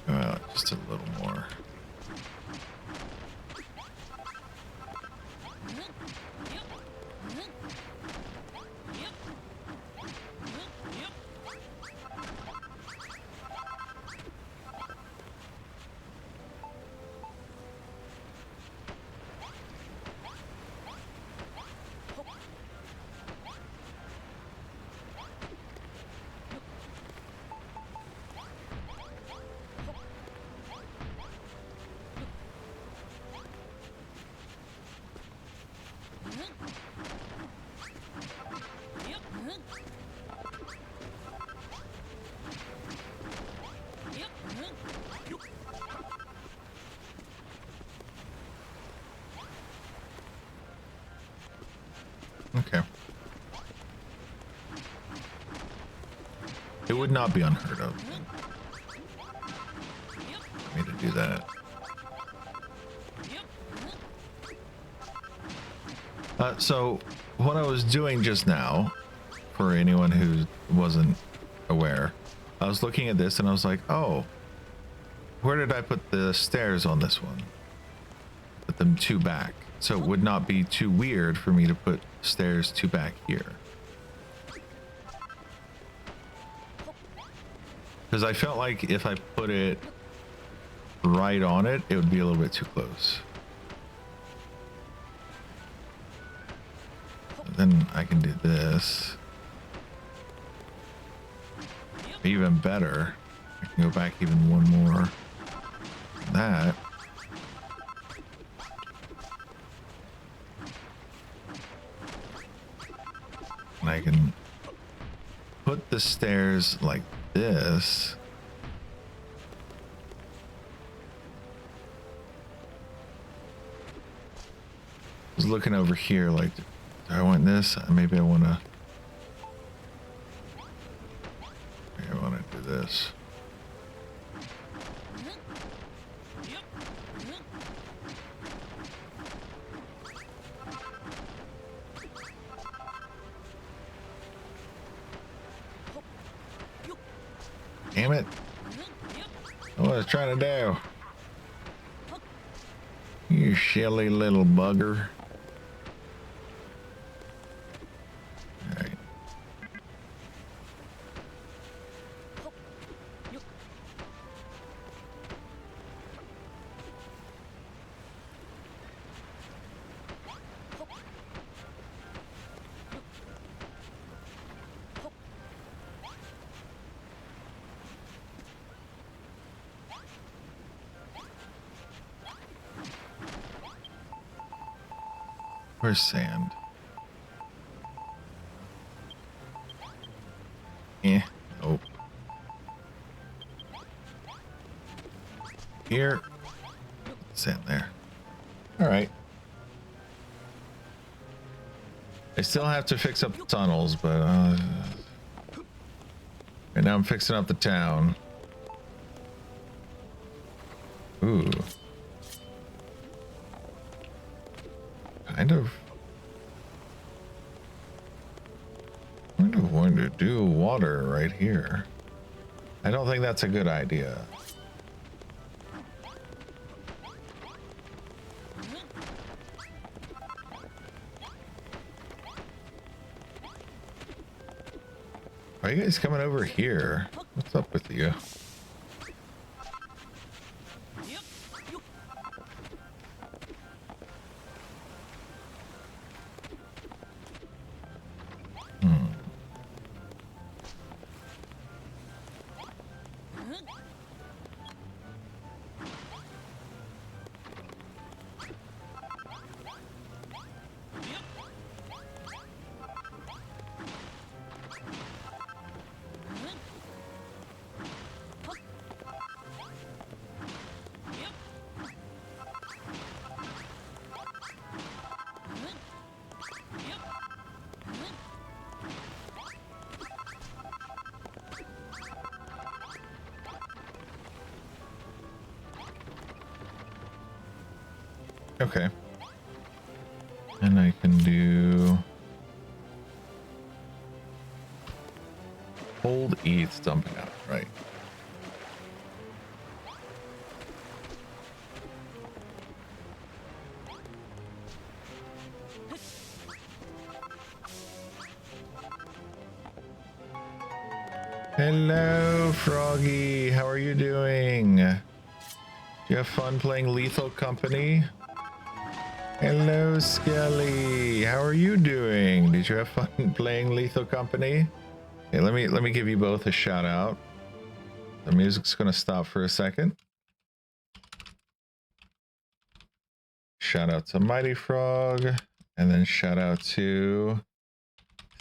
go out just a little more. Okay. It would not be unheard of for me to do that. So what I was doing just now, for anyone who wasn't aware, I was looking at this and I was like, oh, where did I put the stairs on this one? Put them 2 back. So it would not be too weird for me to put stairs 2 back here. Because I felt like if I put it right on it, it would be a little bit too close. Then I can do this. Even better, I can go back even one more. That. And I can put the stairs like this. I was looking over here like, do I want this? Maybe I want to do this. Damn it. What was I trying to do? You silly little bugger. Alright. Where's sand? Nope. Here. Sand there. Alright. I still have to fix up the tunnels, but right now I'm fixing up the town. Ooh. Kind of going to do water right here. I don't think that's a good idea. Why are you guys coming over here? What's up with you? Okay. And I can do hold ETH dumping out, right? Hello, Froggy. How are you doing? Do you have fun playing Lethal Company? Hello, Skelly. How are you doing? Did you have fun playing Lethal Company? Okay, let me give you both a shout out. The music's gonna stop for a second. Shout out to Mighty Frog, and then shout out to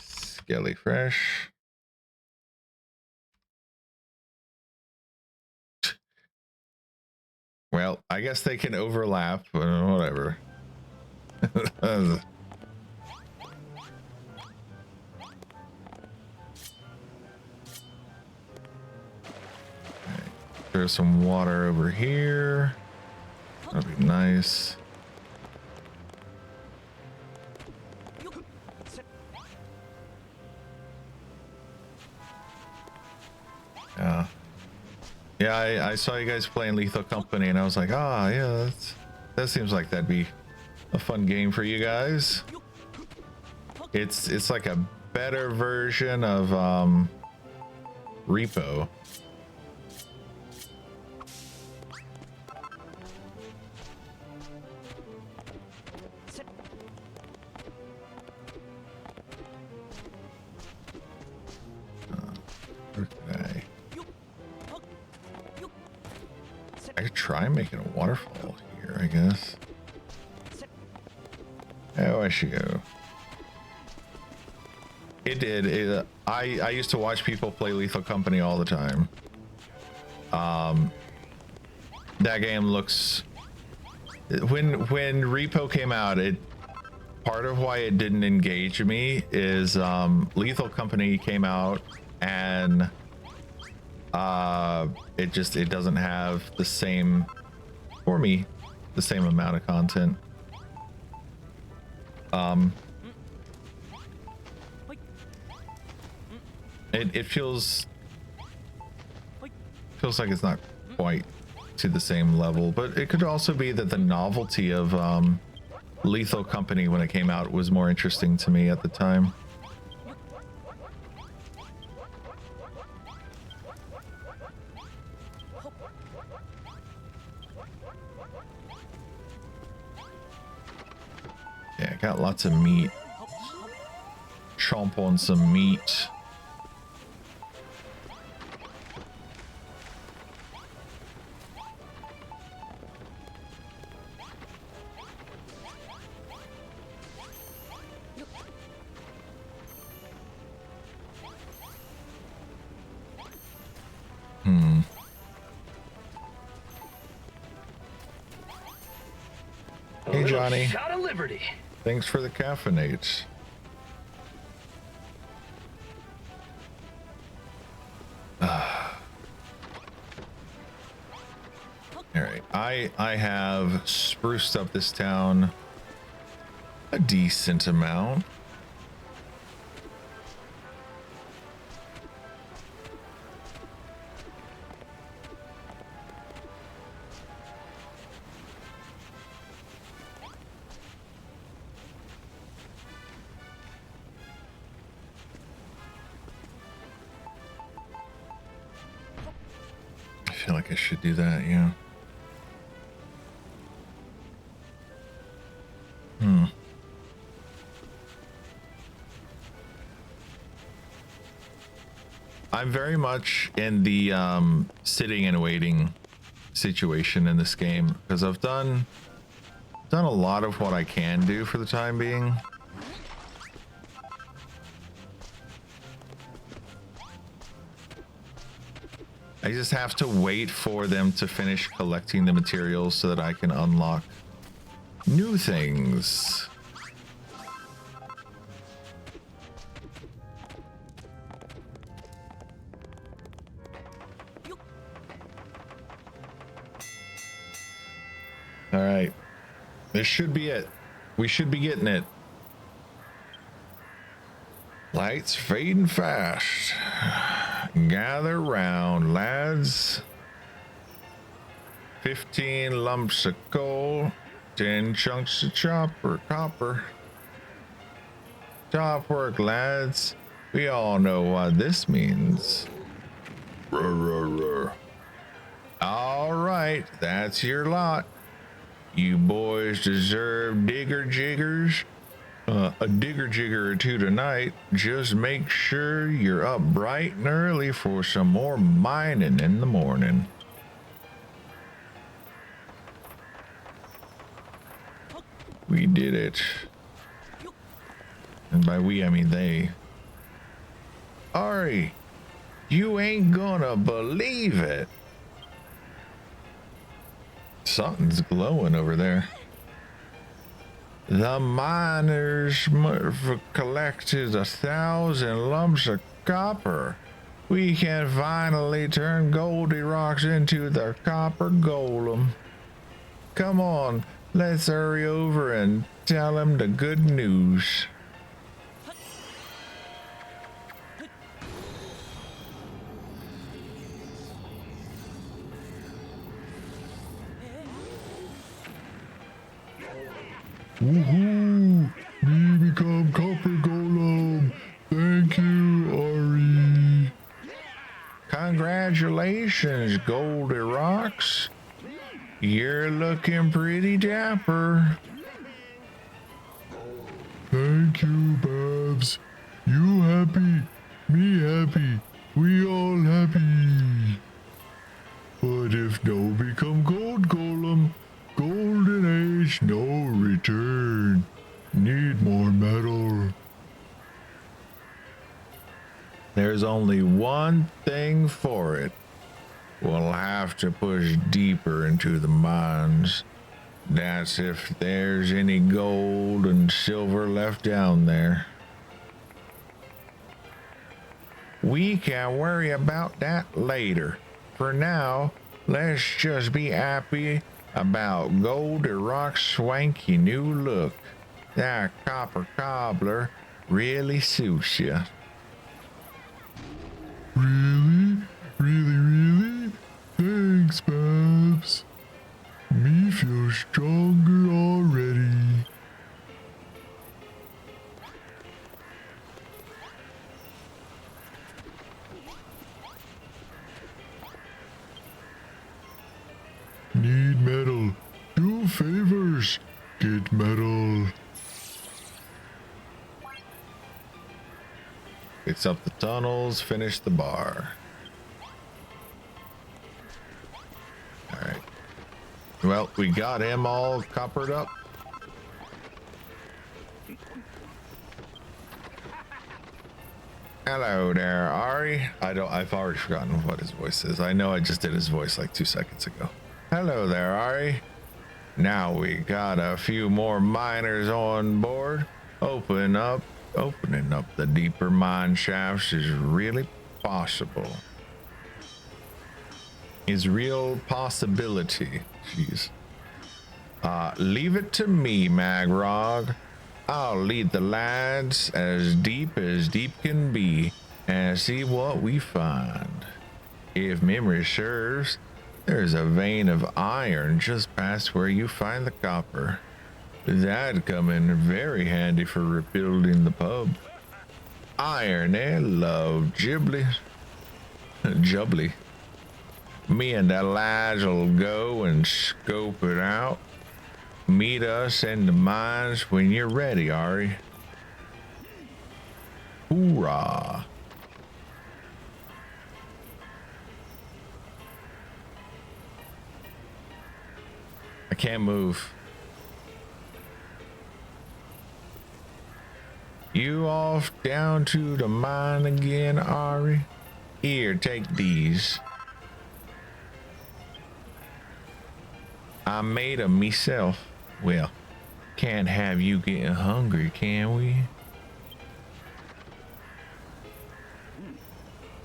Skelly Fresh. Well, I guess they can overlap, but whatever. There's some water over here. That'd be nice. Yeah. Yeah, I saw you guys playing Lethal Company and I was like, ah, yeah, that seems like that'd be a fun game for you guys. It's like a better version of Repo. Okay. I could try making a waterfall here, I guess. Oh, I should go. It did. I used to watch people play Lethal Company all the time. That game looks. When Repo came out, part of why it didn't engage me is Lethal Company came out and it doesn't have the same, for me, the same amount of content. It feels like it's not quite to the same level, but it could also be that the novelty of Lethal Company when it came out was more interesting to me at the time. Yeah, got lots of meat. Chomp on some meat. Hey Johnny, shot of liberty. Thanks for the caffeinates. All right, I have spruced up this town a decent amount. I feel like I should do that, yeah. I'm very much in the sitting and waiting situation in this game because I've done a lot of what I can do for the time being. I just have to wait for them to finish collecting the materials so that I can unlock new things. All right, this should be it. We should be getting it. Lights fading fast. Gather round, lads. 15 lumps of coal, 10 chunks of copper. Top work, lads. We all know what this means. Ruh, ruh, ruh. All right, that's your lot. You boys deserve digger jiggers. A digger jigger or two tonight. Just make sure you're up bright and early for some more mining in the morning. We did it. And by we, I mean they. Ari, you ain't gonna believe it. Something's glowing over there. The miners collected 1,000 lumps of copper. We can finally turn Goldirox into the copper golem. Come on, let's hurry over and tell him the good news. Woohoo! We become copper golem. Thank you, Ari. Congratulations, Goldirox. You're looking pretty dapper. Thank you, Babs. You happy, me happy, we all happy. But if no become gold golem, golden age no return. Need more metal. There's only one thing for it. We'll have to push deeper into the mines. That's if there's any gold and silver left down there. We can worry about that later. For now, let's just be happy about Goldirox's swanky new look. That copper cobbler really suits you. Really? Really? Thanks, Babs. Me feels stronger already. Need metal. Do favors. Get metal. Fix up the tunnels, finish the bar. Alright. Well, we got him all coppered up. Hello there, Ari. I've already forgotten what his voice is. I know I just did his voice like 2 seconds ago. Hello there, Ari. Now we got a few more miners on board. Opening up the deeper mine shafts is really possible. Is real possibility. Jeez. Leave it to me, Magrog. I'll lead the lads as deep can be and see what we find. If memory serves, there's a vein of iron just past where you find the copper. That'd come in very handy for rebuilding the pub. Iron, love, Jubbly. Me and the lads will go and scope it out. Meet us in the mines when you're ready, Ari. Hoorah. I can't move. You off down to the mine again, Ari? Here, take these. I made them myself. Well, can't have you getting hungry, can we?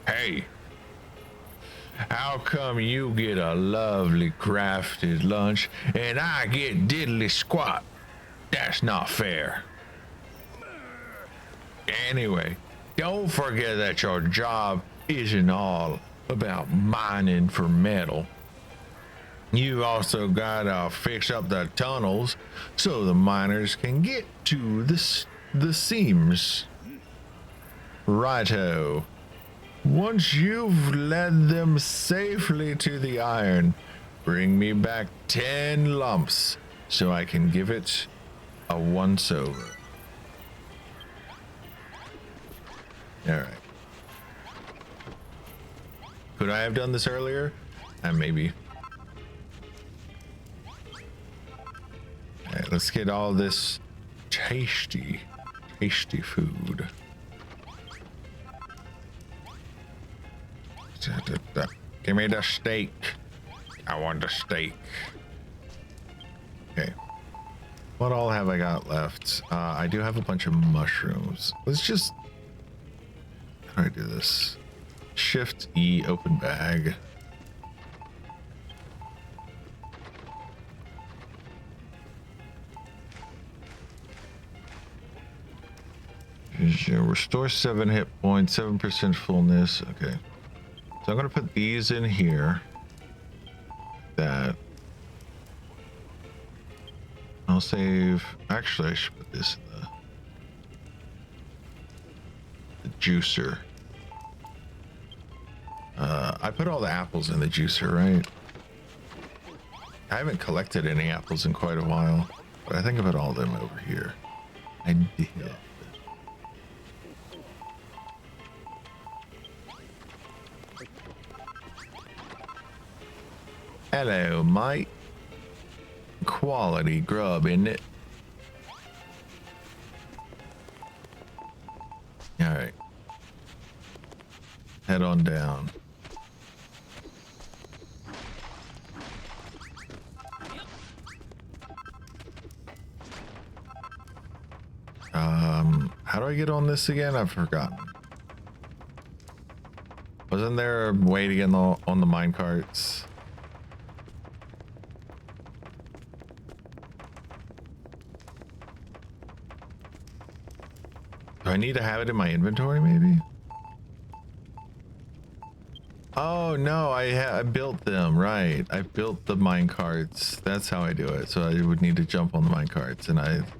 Hey, how come you get a lovely crafted lunch and I get diddly squat? That's not fair. Anyway, don't forget that your job isn't all about mining for metal. You also gotta fix up the tunnels so the miners can get to the seams. Righto. Once you've led them safely to the iron, bring me back 10 lumps so I can give it a once over. All right. Could I have done this earlier? Maybe. All right, let's get all this tasty food. Give me the steak. I want the steak. Okay. What all have I got left? I do have a bunch of mushrooms. Let's just... How do I do this? Shift E, open bag. Restore 7 hit points, 7% fullness. Okay. So I'm going to put these in here. That. I'll save. Actually, I should put this in the juicer. I put all the apples in the juicer, right? I haven't collected any apples in quite a while, but I think I put all of them over here. I did. Hello, mate. Quality grub, isn't it? All right. Head on down. How do I get on this again? I've forgotten. Wasn't there a way to get on the mine carts? Do I need to have it in my inventory, maybe? Oh no, I built them, right? I built the mine carts. That's how I do it. So I would need to jump on the mine carts, and I've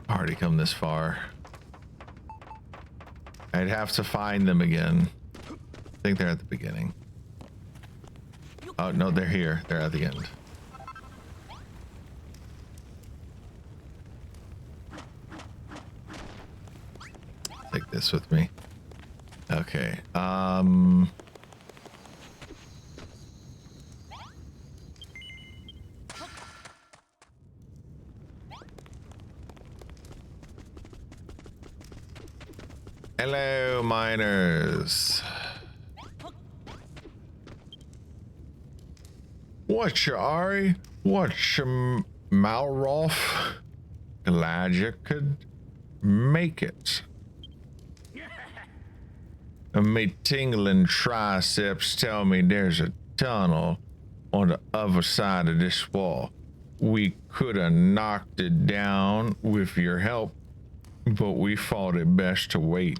already come this far. I'd have to find them again. I think they're at the beginning. Oh no, they're here. They're at the end. Take this with me. Okay. Hello, miners. What's your Ari? What's your Malroth? Elijah could make it. Me tingling triceps tell me there's a tunnel on the other side of this wall. We could have knocked it down with your help, but we thought it best to wait.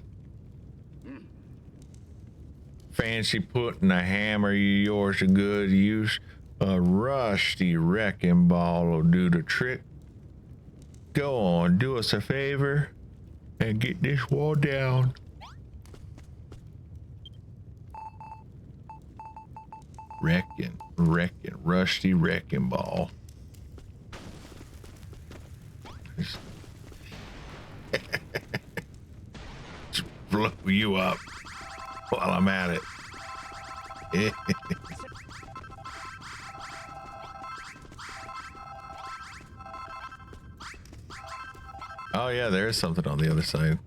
Fancy putting a hammer of yours to good use? A rusty wrecking ball will do the trick. Go on, do us a favor and get this wall down. Rusty wrecking ball. Just blow you up while I'm at it. Oh yeah, there is something on the other side.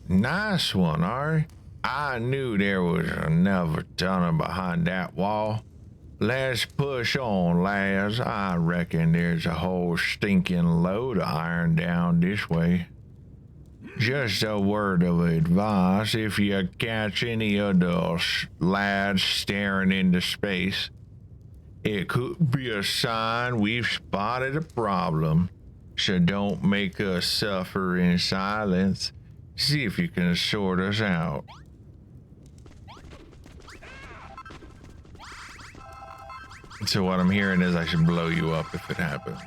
Nice one, Ari. I knew there was another tunnel behind that wall. Let's push on, lads. I reckon there's a whole stinking load of iron down this way. Just a word of advice, if you catch any of those lads staring into space, it could be a sign we've spotted a problem. So don't make us suffer in silence. See if you can sort us out. So what I'm hearing is I should blow you up if it happens.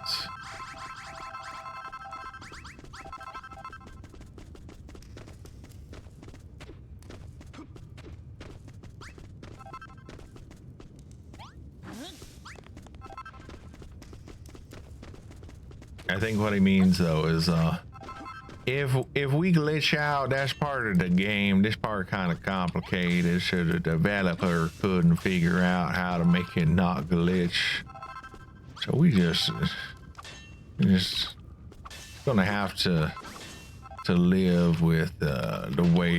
I think what he means though is if we glitch out, that's part of the game. This part kind of complicated, so the developer couldn't figure out how to make it not glitch. So we just gonna have to live with the way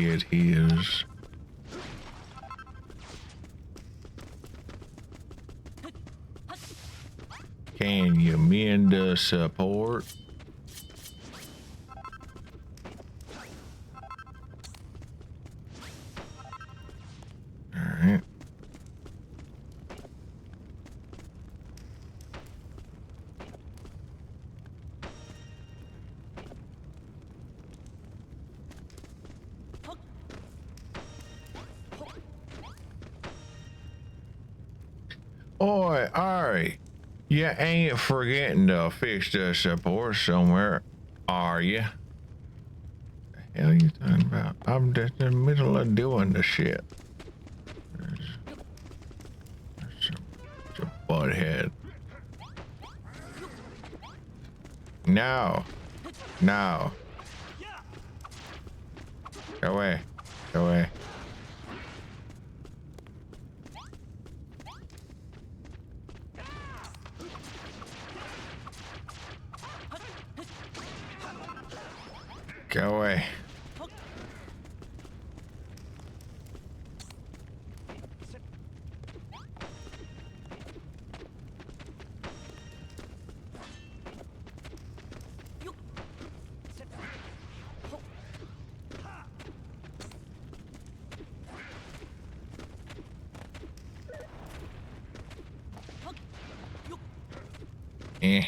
it is. Can you mend the support? Alright. Oi, Ari, you ain't forgetting to fix the support somewhere, are you? The hell you talking about? I'm just in the middle of doing the shit. There's a butthead. No. No. Go away. Go away. Go away. Eh.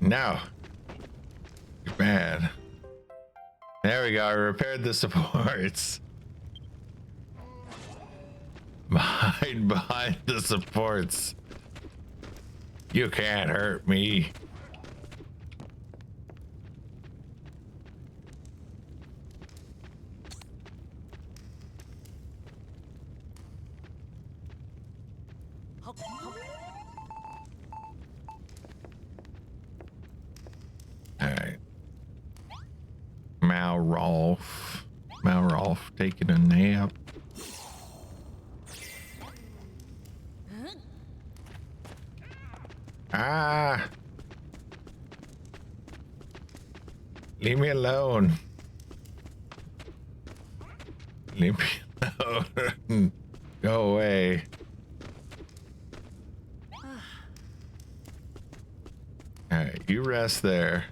No. You're bad. There we go. I repaired the supports. Hide behind the supports. You can't hurt me. Alright. Malrolf taking a nap. Ah! Leave me alone. Leave me alone. Go away. Alright, you rest there.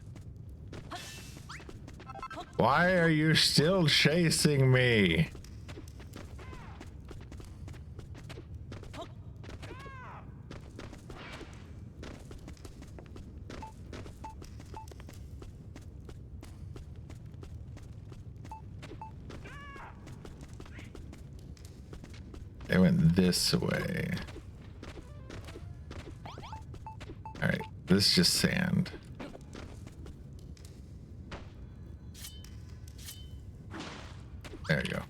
Why are you still chasing me? They went this way. Alright, this is just sand. There you go.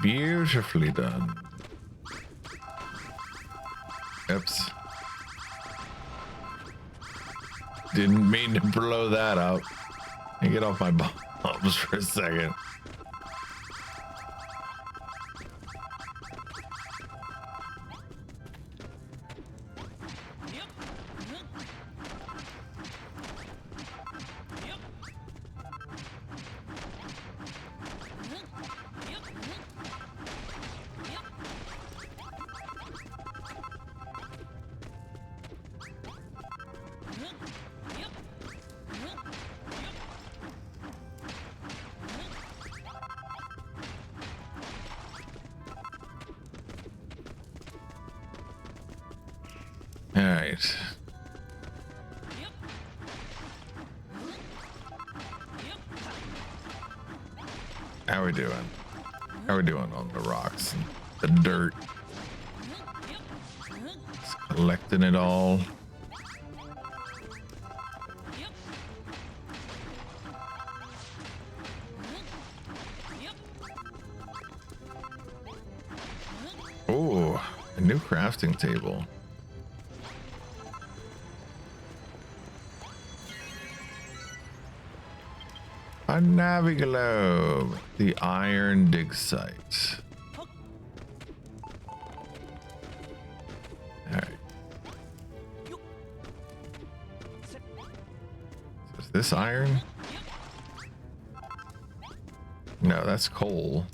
Beautifully done. Oops. Didn't mean to blow that up. Let me get off my bombs for a second. All right. How we doing? How we doing on the rocks and the dirt? Just collecting it all. Oh, a new crafting table. A naviglobe. The iron dig site. Alright. Is this iron? No, that's coal.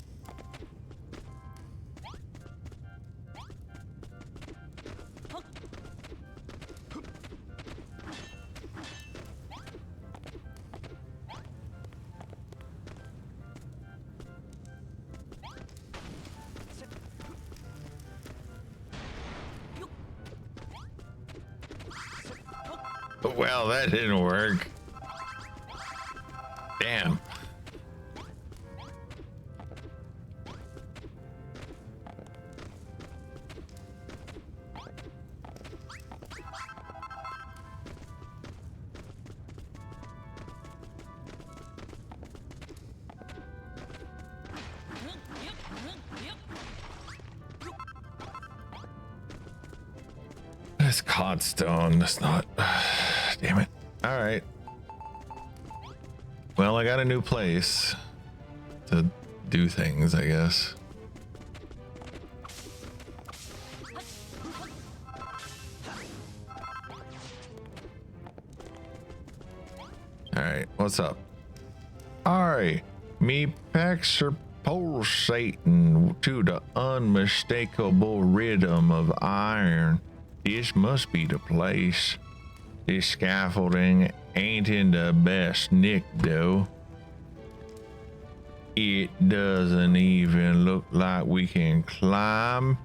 Well, that didn't work. Damn. That's codstone. That's not. Damn it. All right. Well, I got a new place to do things, I guess. All right. What's up? All right. Me pecs are pulsating to the unmistakable rhythm of iron. This must be the place. This scaffolding ain't in the best nick though. It doesn't even look like we can climb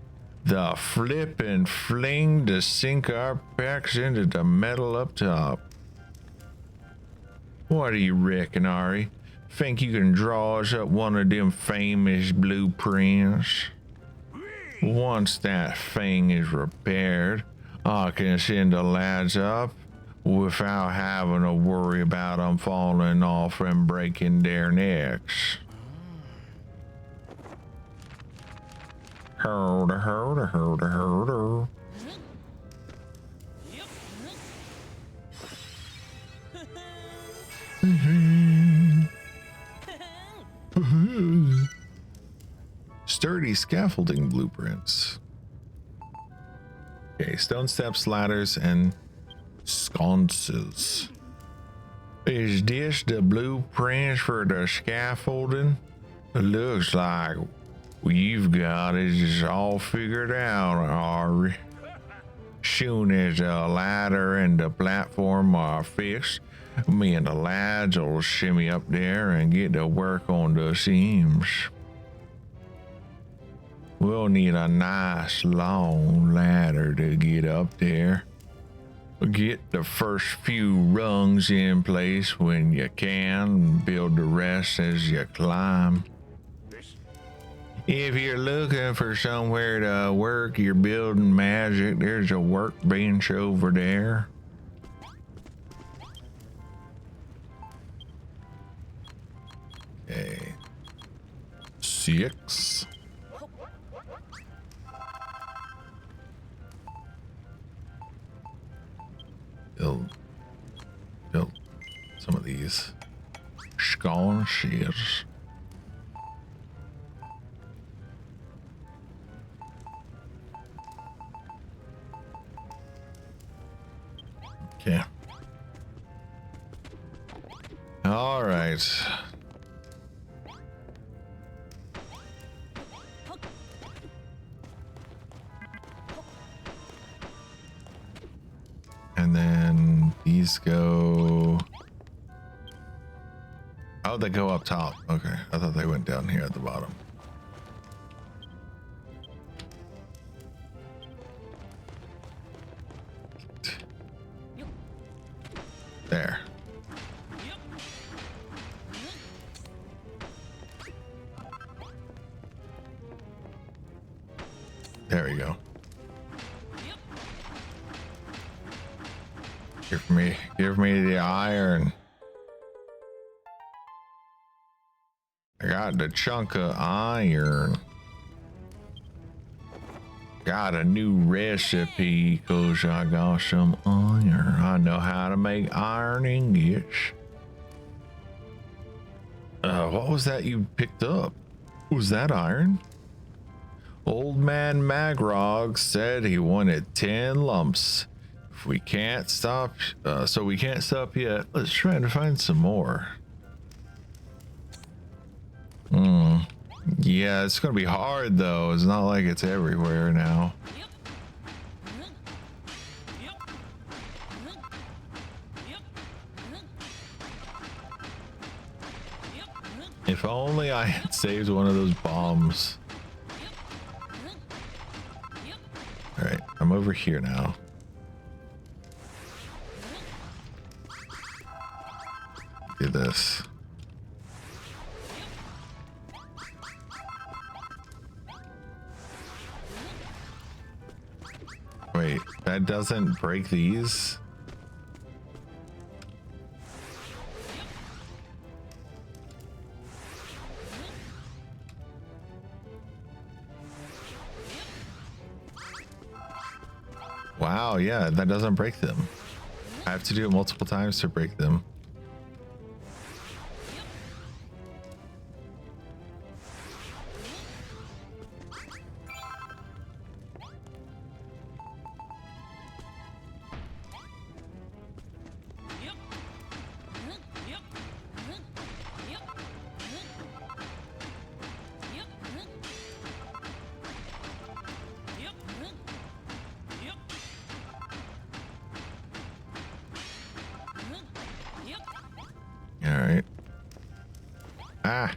the flip and fling to sink our pecs into the metal up top. What do you reckon, Ari? Think you can draw us up one of them famous blueprints? Once that thing is repaired, I can send the lads up without having to worry about them falling off and breaking their necks. Herder, herder, herder, herder. Sturdy scaffolding blueprints. Okay, stone steps, ladders, and sconces. Is this the blueprints for the scaffolding? It looks like you've got it just all figured out, Ari. Soon as the ladder and the platform are fixed, me and the lads will shimmy up there and get to work on the seams. We'll need a nice long ladder to get up there. Get the first few rungs in place when you can, build the rest as you climb. If you're looking for somewhere to work your building magic, there's a workbench over there. Okay. 6. Build some of these sconces. Okay. All right. And then these go. Oh, they go up top. Okay. I thought they went down here at the bottom. There. There we go. Give me the iron. I got the chunk of iron. Got a new recipe cause I got some iron. I know how to make iron ingots. What was that you picked up? Was that iron? Old man Magrog said he wanted 10 lumps. If we can't stop, so we can't stop yet. Let's try to find some more. Yeah, it's gonna be hard though. It's not like it's everywhere now. If only I had saved one of those bombs. All right, I'm over here now. Do this. Wait, that doesn't break these? Wow, yeah, that doesn't break them. I have to do it multiple times to break them. All right. Ah.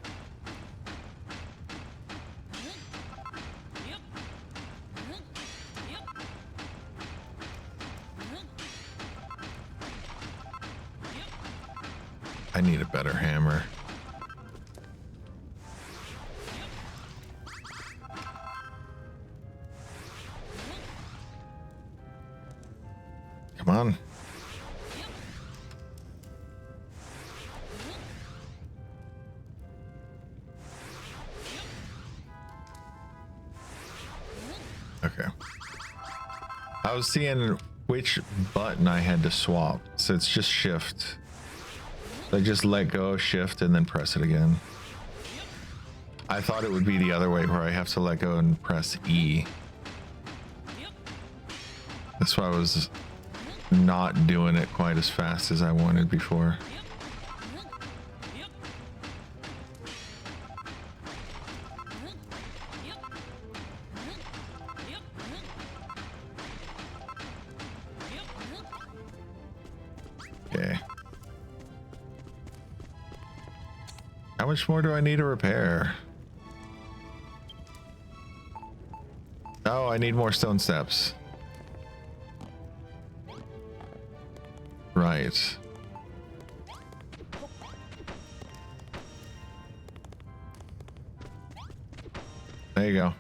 I need a better hammer. Come on. Okay. I was seeing which button I had to swap. So it's just shift. I just let go, shift, and then press it again. I thought it would be the other way where I have to let go and press E. That's why I was not doing it quite as fast as I wanted before. Okay. How much more do I need to repair? Oh, I need more stone steps. Right. There you go.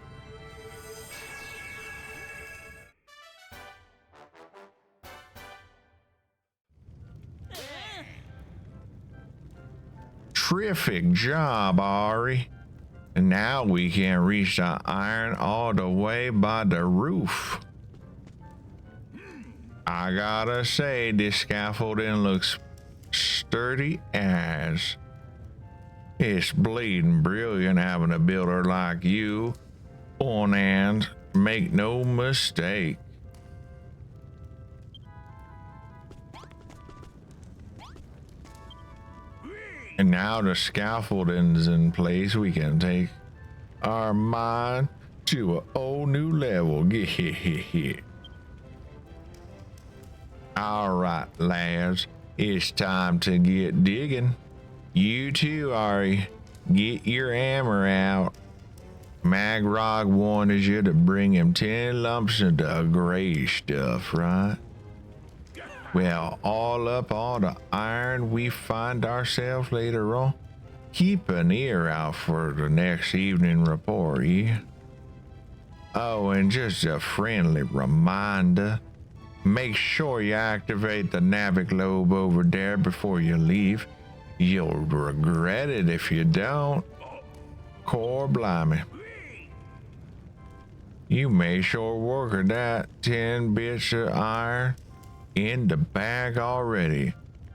Terrific job, Ari. And now we can reach the iron all the way by the roof. I gotta say, this scaffolding looks sturdy as. It's bleeding brilliant having a builder like you on hand. Make no mistake. And now the scaffolding's in place, we can take our mine to a whole new level. All right, lads, it's time to get digging. You too, Ari. Get your hammer out. Magrog wanted you to bring him 10 lumps of the gray stuff, right? Well, all up all the iron we find ourselves later on. Keep an ear out for the next evening report, yeah? Oh, and just a friendly reminder. Make sure you activate the Navic lobe over there before you leave. You'll regret it if you don't. Core blimey. You made short work of that 10 bits of iron in the bag already.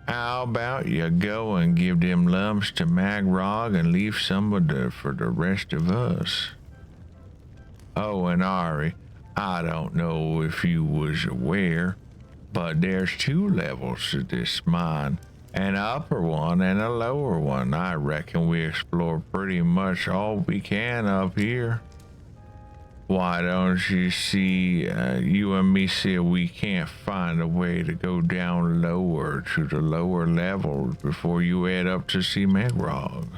How about you go and give them lumps to Magrog and leave some of for the rest of us? Oh, and Ari, I don't know if you was aware, but there's 2 levels to this mine. An upper one and a lower one. I reckon we explore pretty much all we can up here. Why don't you see, you and me see if we can't find a way to go down lower to the lower levels before you head up to see Megrog.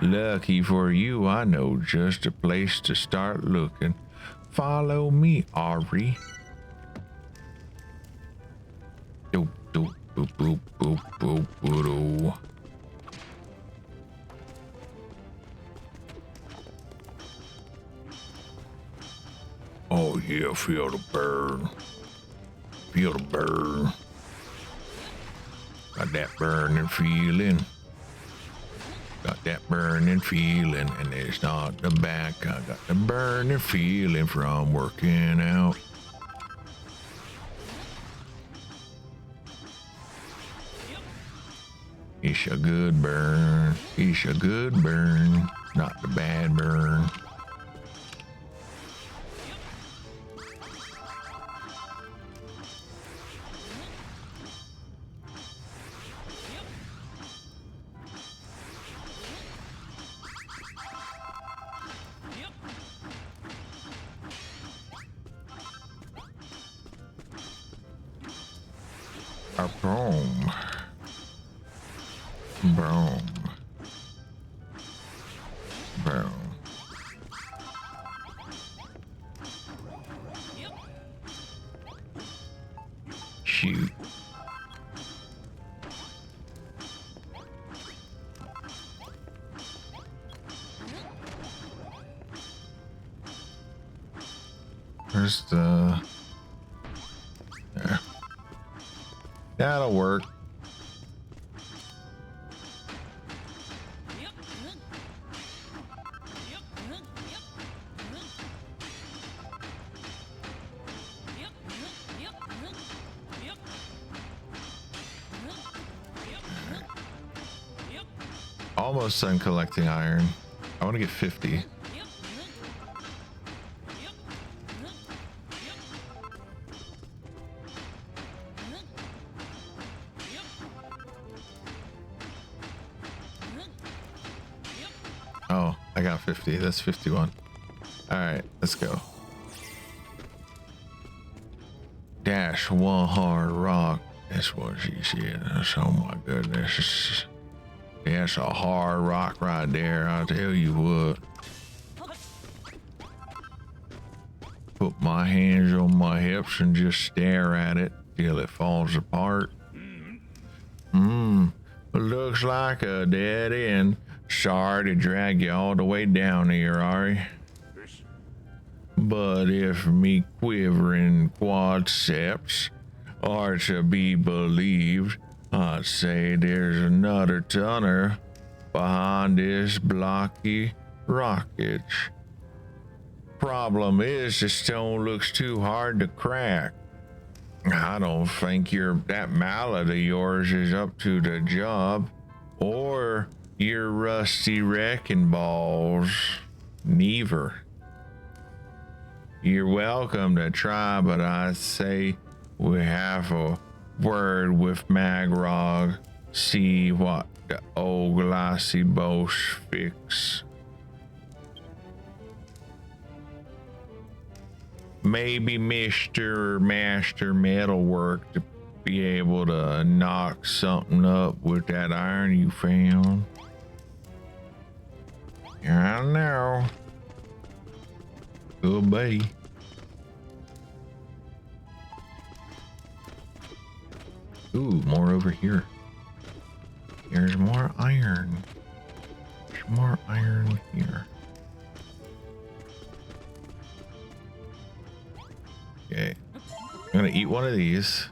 Lucky for you, I know just a place to start looking. Follow me, Ari. Doop, doop, boop, boop, boop, boop, boop. Oh yeah, feel the burn. Feel the burn. Got that burning feeling. Got that burning feeling, and it's not the back. I got the burning feeling from working out. It's a good burn. It's a good burn, not the bad burn. A boom. Boom. Boom. Shoot. Where's the... There. That'll work. Almost done collecting iron. I want to get 50. Oh, I got 50. That's 51. All right, let's go. Dash 1 hard rock. That's what she said. Oh my goodness. That's a hard rock right there. I'll tell you what. Put my hands on my hips and just stare at it till it falls apart. Looks like a dead end. Sorry to drag you all the way down here, Ari. But if me quivering quadriceps are to be believed, I'd say there's another tunnel behind this blocky rockage. Problem is, the stone looks too hard to crack. I don't think that mallet of yours is up to the job, or your rusty wrecking balls. Neither. You're welcome to try, but I say we have a word with Magrog. See what the old glassy boss fix. Maybe Mr. Master Metalwork to be able to knock something up with that iron you found. I know. Good buddy. Ooh, more over here. There's more iron. There's more iron here. Okay. I'm gonna eat one of these.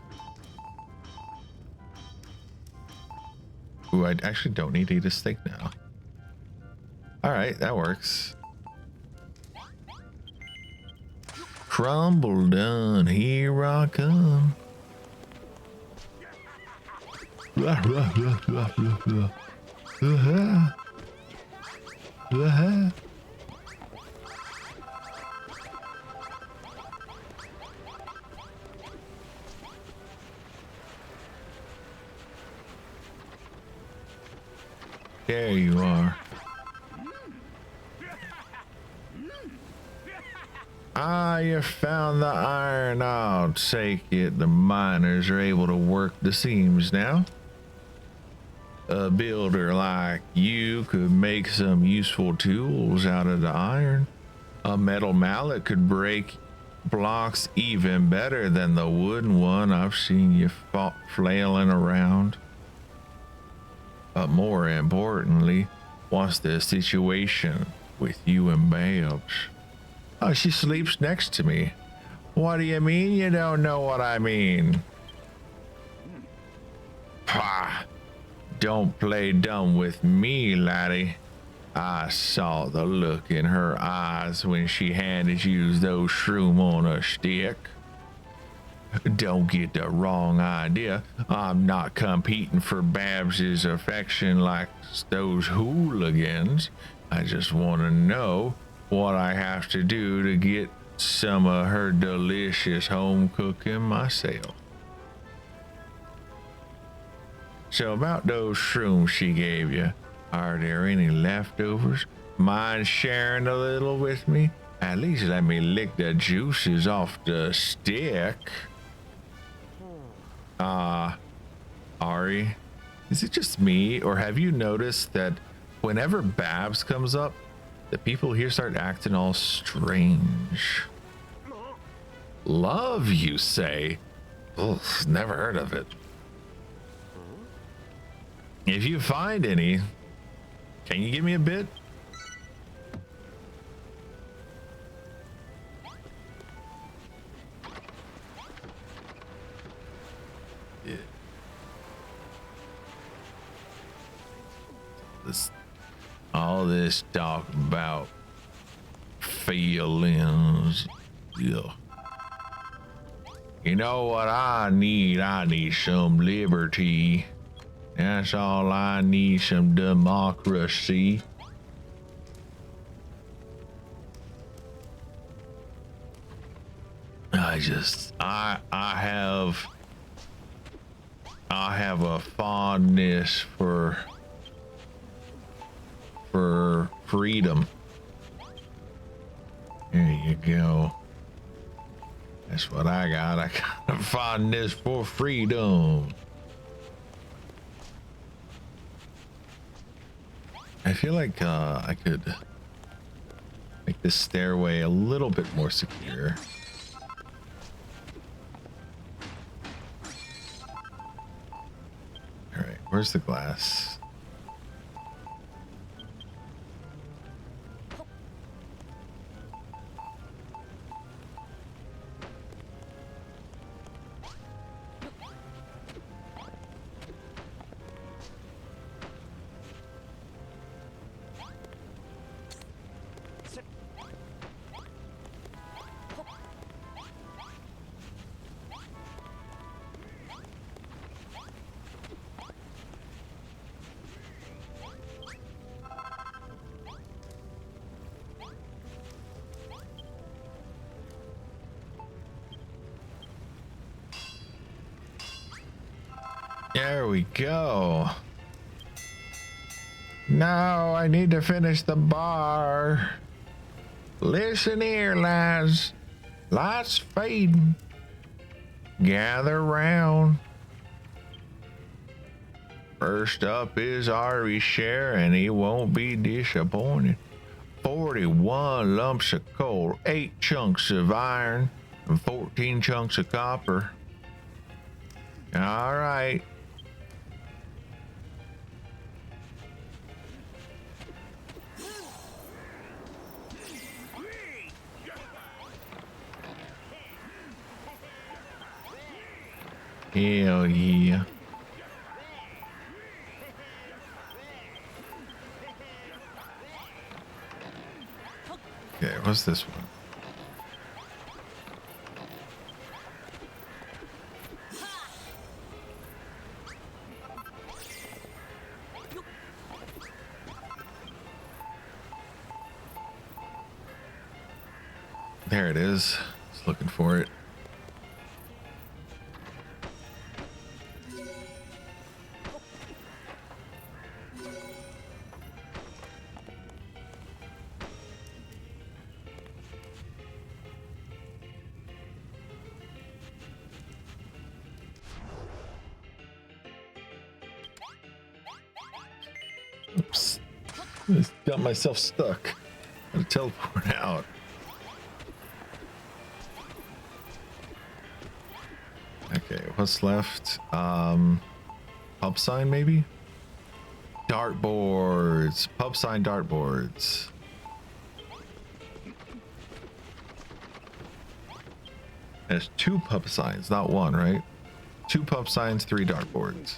Ooh, I actually don't need to eat a steak now. Alright, that works. Crumble done, here I come. There you are. Ah, you found the iron. I'll take it. The miners are able to work the seams now. A builder like you could make some useful tools out of the iron. A metal mallet could break blocks even better than the wooden one I've seen you flailing around. But more importantly, what's the situation with you and Babs? Oh, she sleeps next to me. What do you mean you don't know what I mean? Pah! Don't play dumb with me, laddie. I saw the look in her eyes when she handed you those shroom on a stick. Don't get the wrong idea. I'm not competing for Babs's affection like those hooligans. I just want to know what I have to do to get some of her delicious home cooking myself. So about those shrooms she gave you, are there any leftovers? Mind sharing a little with me? At least let me lick the juices off the stick. Ari, is it just me, or have you noticed that whenever Babs comes up, the people here start acting all strange? Love, you say? Ugh, never heard of it. If you find any, can you give me a bit? Yeah. All this talk about feelings. Yeah. You know what I need? I need some liberty. That's all I need, some democracy. I have a fondness for freedom. There you go. That's what I got. I got a fondness for freedom. I feel like I could make this stairway a little bit more secure. All right, where's the glass? There we go. Now I need to finish the bar. Listen here, lads. Lights fading. Gather round. First up is Ari's share, and he won't be disappointed. 41 lumps of coal, 8 chunks of iron, and 14 chunks of copper. All right. Hell yeah. Okay, what's this one? There it is. Just looking for it. Oops. I got myself stuck. Gotta teleport out. Okay, what's left? Pub sign maybe? Dartboards. Pub sign dartboards. There's 2 pub signs, not 1, right? 2 pub signs, 3 dartboards.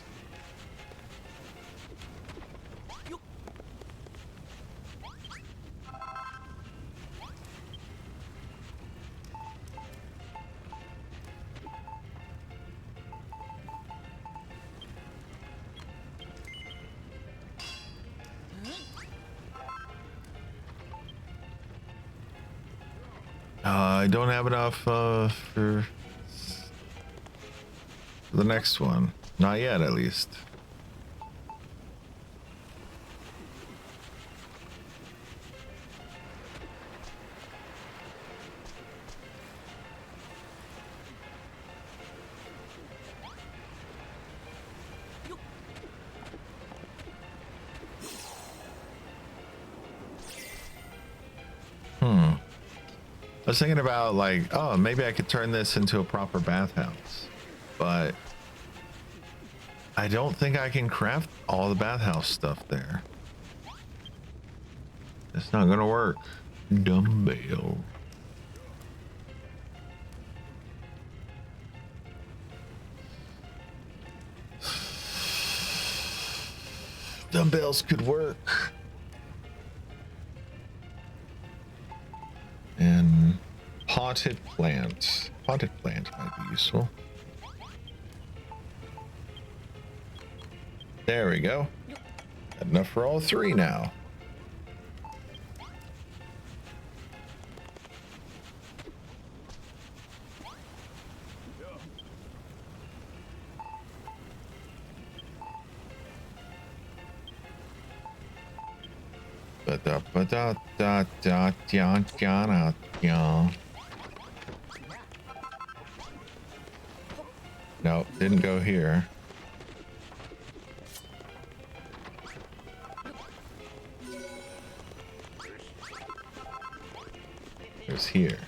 I don't have enough for the next one. Not yet, at least. I was thinking about like, oh, maybe I could turn this into a proper bathhouse, but I don't think I can craft all the bathhouse stuff there. It's not gonna work. Dumbbell. Dumbbells could work. And potted plant. Potted plant might be useful. There we go. Got enough for all 3 now. No, didn't go here. It was here.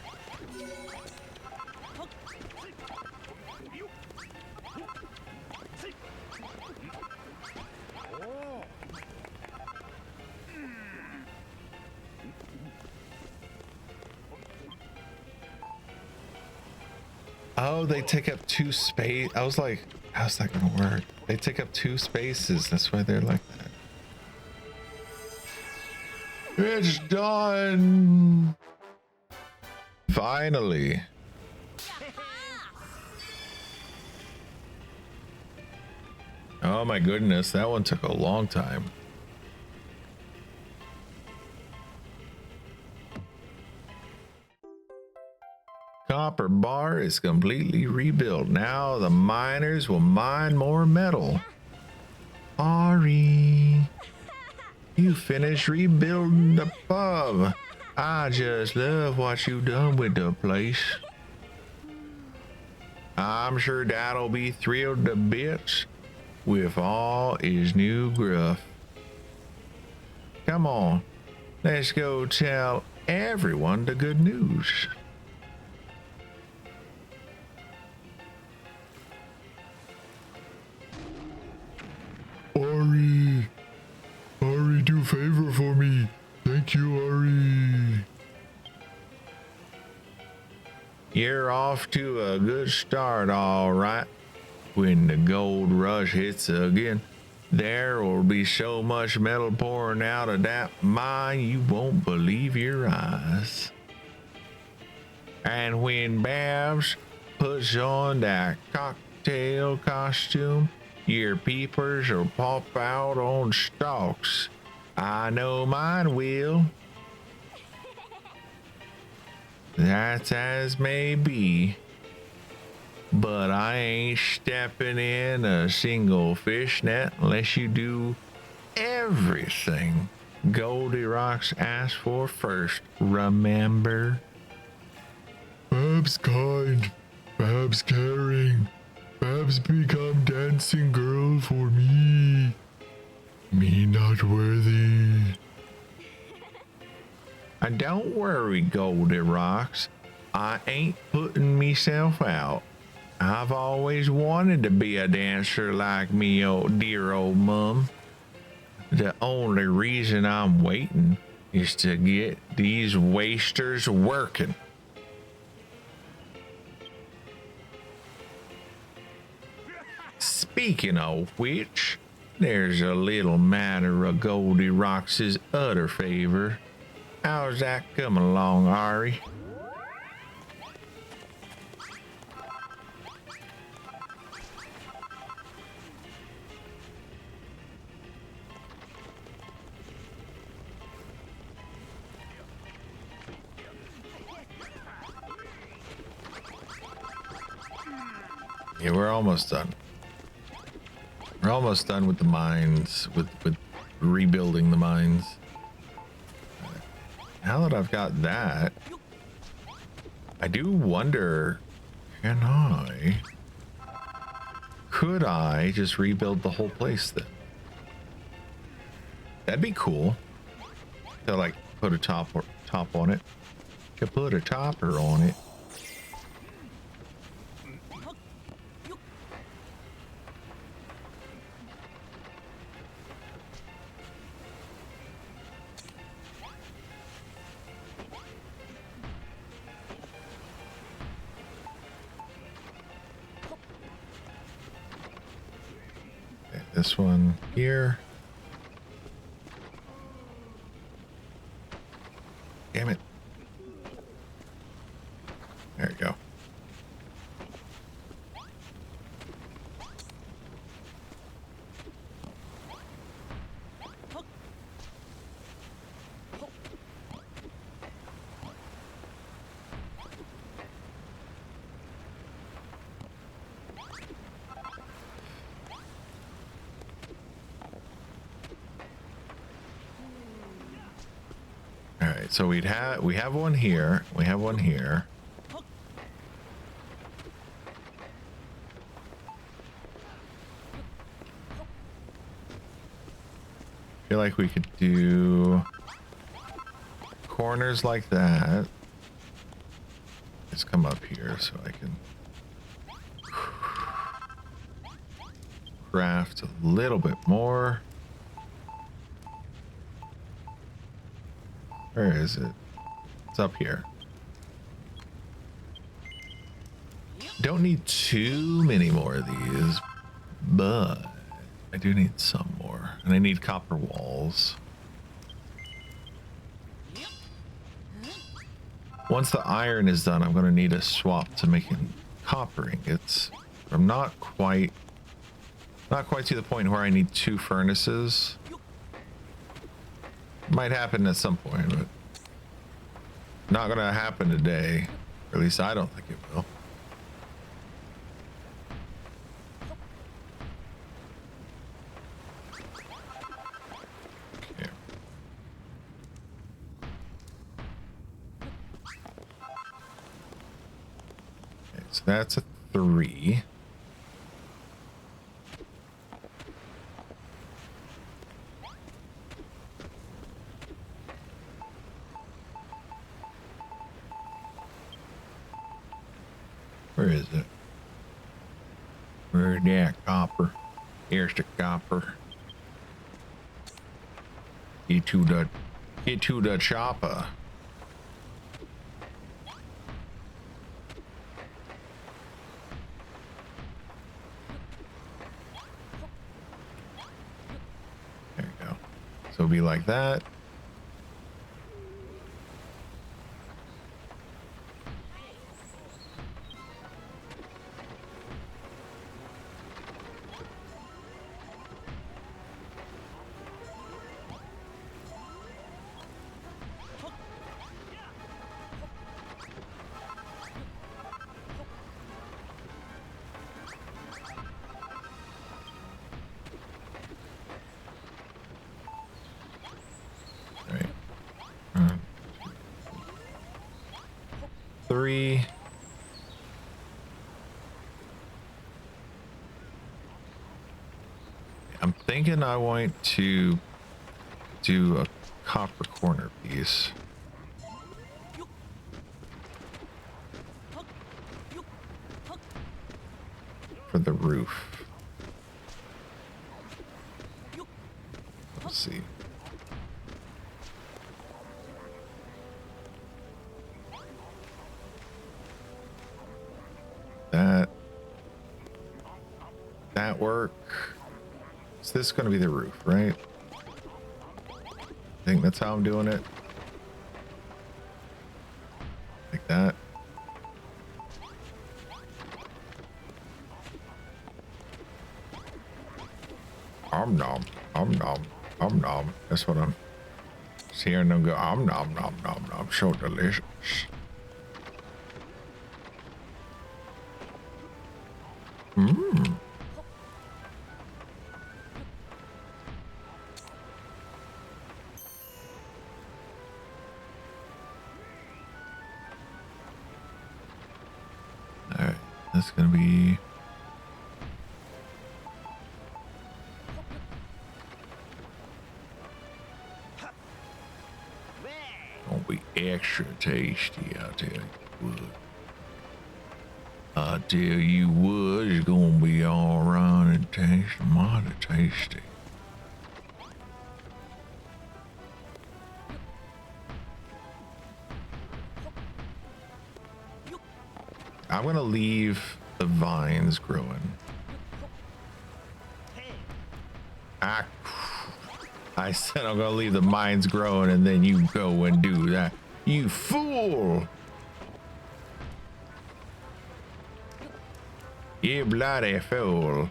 Oh, they take up 2 space. I was like, how's that gonna work? They take up 2 spaces. That's why they're like that. It's done. Finally. Oh my goodness, that one took a long time. Copper bar is completely rebuilt. Now the miners will mine more metal. Ari, you finished rebuilding the pub. I just love what you done with the place. I'm sure Dad'll be thrilled to bits with all his new gruff. Come on, let's go tell everyone the good news. Ari, do a favor for me. Thank you, Ari. You're off to a good start, all right. When the gold rush hits again, there will be so much metal pouring out of that mine you won't believe your eyes. And when Babs puts on that cocktail costume, your peepers will pop out on stalks. I know mine will. That's as may be. But I ain't stepping in a single fish net unless you do everything Goldirox asked for first. Remember? Babs kind, Babs caring, Babs become dancing girl for me. Me not worthy. And don't worry, Goldirox. I ain't putting myself out. I've always wanted to be a dancer like me, dear old mum. The only reason I'm waiting is to get these wasters working. Speaking of which, there's a little matter of Goldirox's utter favor. How's that coming along, Ari? Yeah, we're almost done. We're almost done with the mines, with rebuilding the mines. Now that I've got that, I do wonder, could I just rebuild the whole place then? That'd be cool. To like put a top on it. Could put a topper on it. This one here. Damn it. There we go. So we have one here. We have one here. I feel like we could do corners like that. Let's come up here so I can craft a little bit more. Where is it? It's up here. Don't need too many more of these, but I do need some more. And I need copper walls. Once the iron is done, I'm going to need a swap to making copper ingots. I'm not quite to the point where I need 2 furnaces. Might happen at some point, but not gonna happen today. Or at least I don't think it will. Okay. Okay, so that's a 3. Where is it? Where's that copper? Here's the copper. Get to the chopper. There you go. So it'll be like that. 3. I'm thinking I want to do a copper corner piece for the roof. Let's see. That work. Is this going to be the roof, right? I think that's how I'm doing it. Like that. Om nom, om nom, om nom. That's what I'm hearing them go. Om nom nom nom nom. So delicious. Mmm. All right, that's gonna be. Gonna be extra tasty, I tell you what. I tell you what, it's gonna be all around and taste mighty tasty. I'm gonna leave the vines growing. I said I'm gonna leave the vines growing and then you go and do that. You fool! You bloody fool.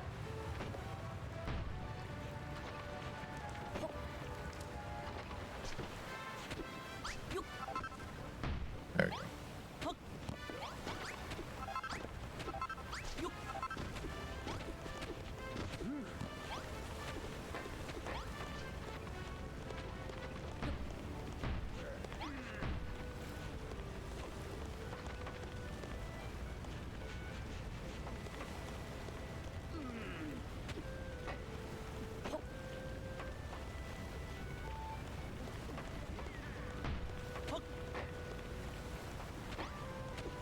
There we go.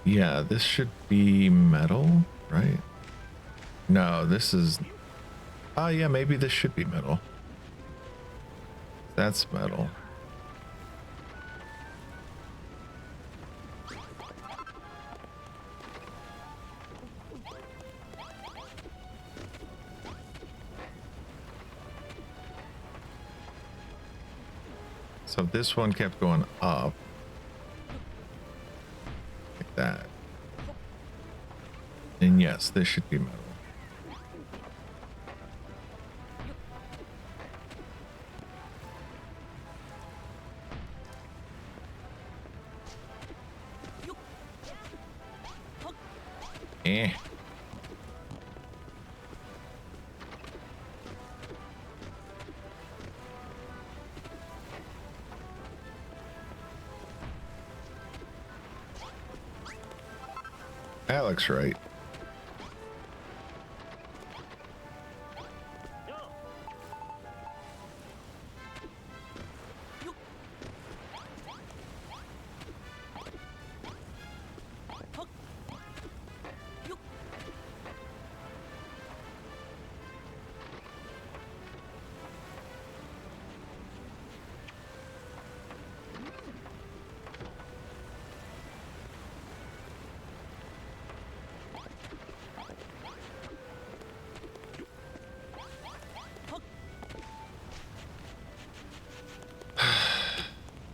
Yeah, this should be metal, right? No, this is... Oh, yeah, maybe this should be metal. That's metal. So this one kept going up. Like that. And yes, this should be metal. Eh. That looks right.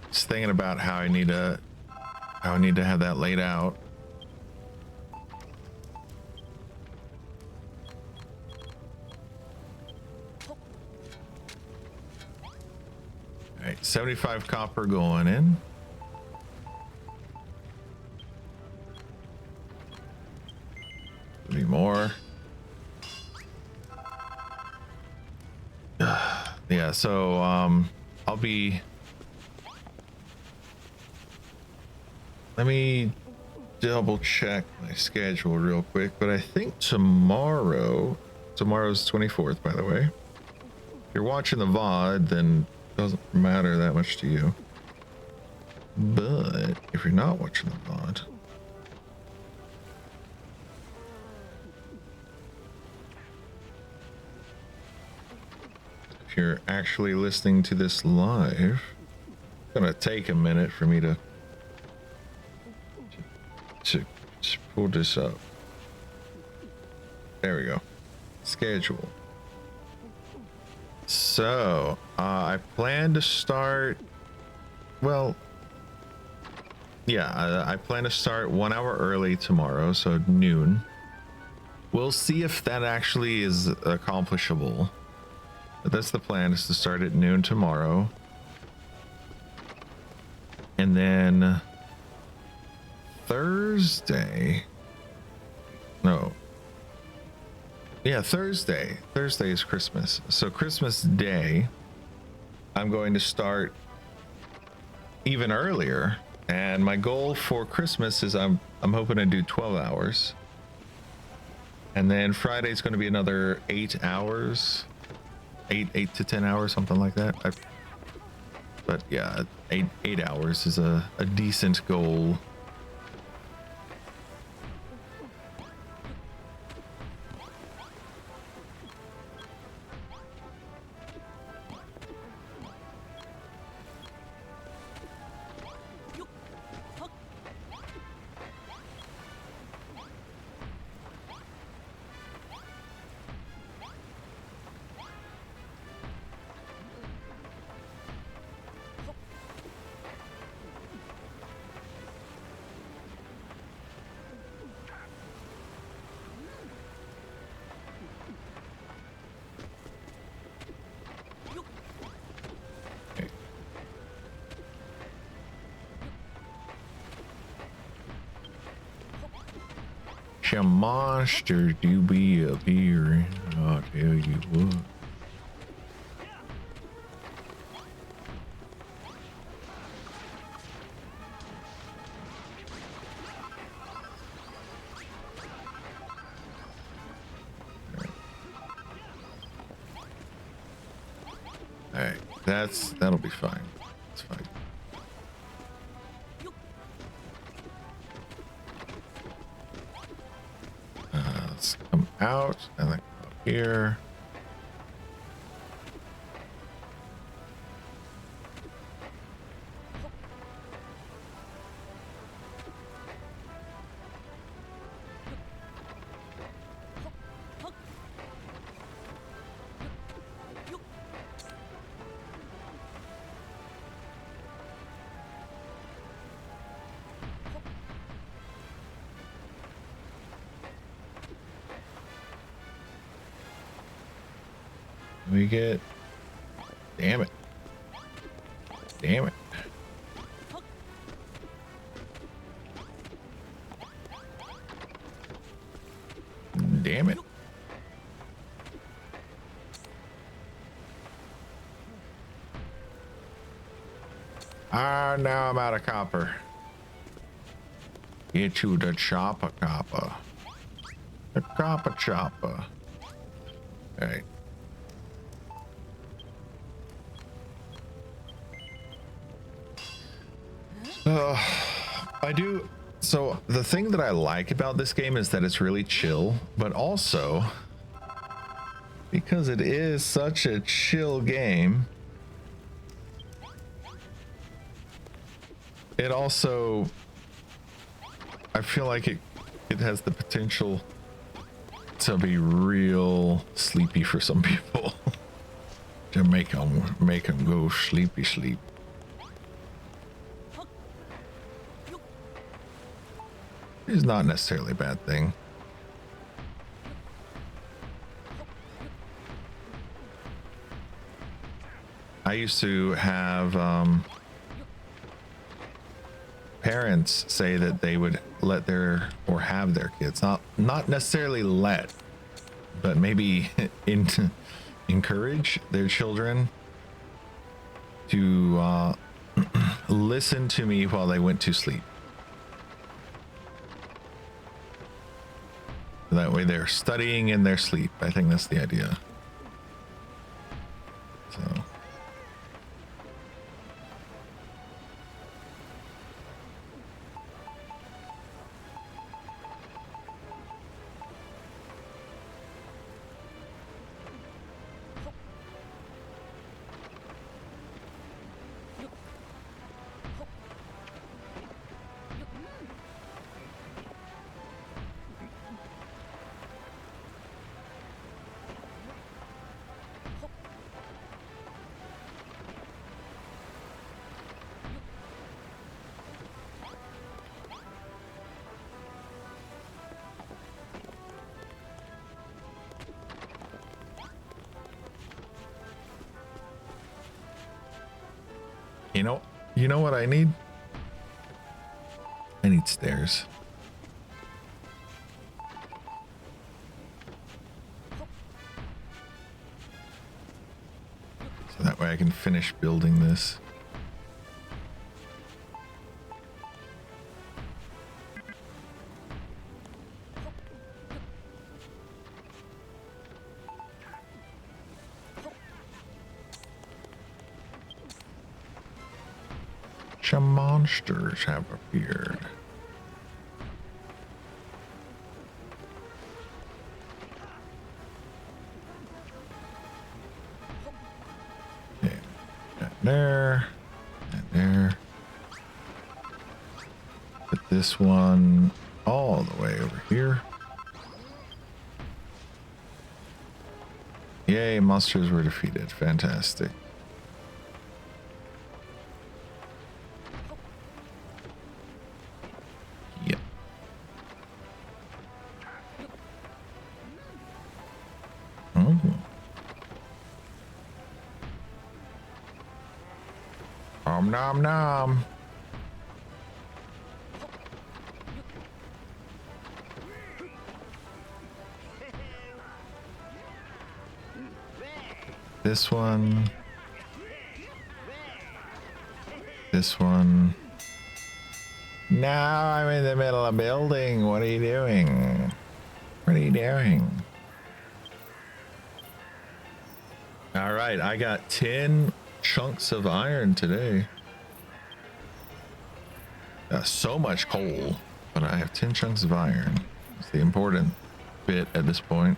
Just thinking about how I need to have that laid out. All right, 75 copper going in. Any more? Yeah, so I'll be... Let me double check my schedule real quick, but I think tomorrow's 24th, by the way. If you're watching the VOD, then it doesn't matter that much to you. But if you're not watching the VOD, if you're actually listening to this live, it's gonna take a minute for me to pull this up. There we go. Schedule. So I plan to start, well, yeah, I plan to start 1 hour early tomorrow, so noon. We'll see if that actually is accomplishable, but that's the plan, is to start at noon tomorrow. And then Thursday is Christmas, so Christmas Day I'm going to start even earlier, and my goal for Christmas is I'm hoping to do 12 hours, and then Friday is going to be another 8 hours, 8 to 10 hours, something like that. But yeah, 8 hours is a decent goal. A monster to be appearing, I'll tell you what. All right, that'll be fine. It's fine. Let's come out and then come up here. We get, damn it, damn it. Damn it. Ah, now I'm out of copper. Get you the chopper copper. The copper chopper. All right. I do. So the thing that I like about this game is that it's really chill, but also because it is such a chill game, it also, I feel like it has the potential to be real sleepy for some people. To make them go sleepy sleep. It's not necessarily a bad thing. I used to have parents say that they would let their, or have their kids, not necessarily let, but maybe encourage their children to listen to me while they went to sleep. That way they're studying in their sleep. I think that's the idea. So. You know what I need? I need stairs. So that way I can finish building this. Some monsters have appeared. Okay, that there, and there. Put this one all the way over here. Yay, monsters were defeated. Fantastic. Nom nom. This one. This one. Now I'm in the middle of building. What are you doing? What are you doing? All right, I got 10 chunks of iron today. So much coal, but I have 10 chunks of iron. It's the important bit at this point.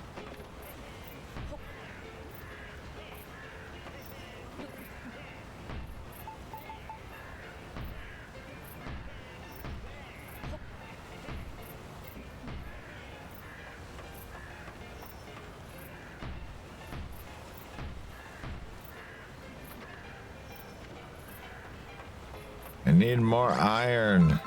I need more iron.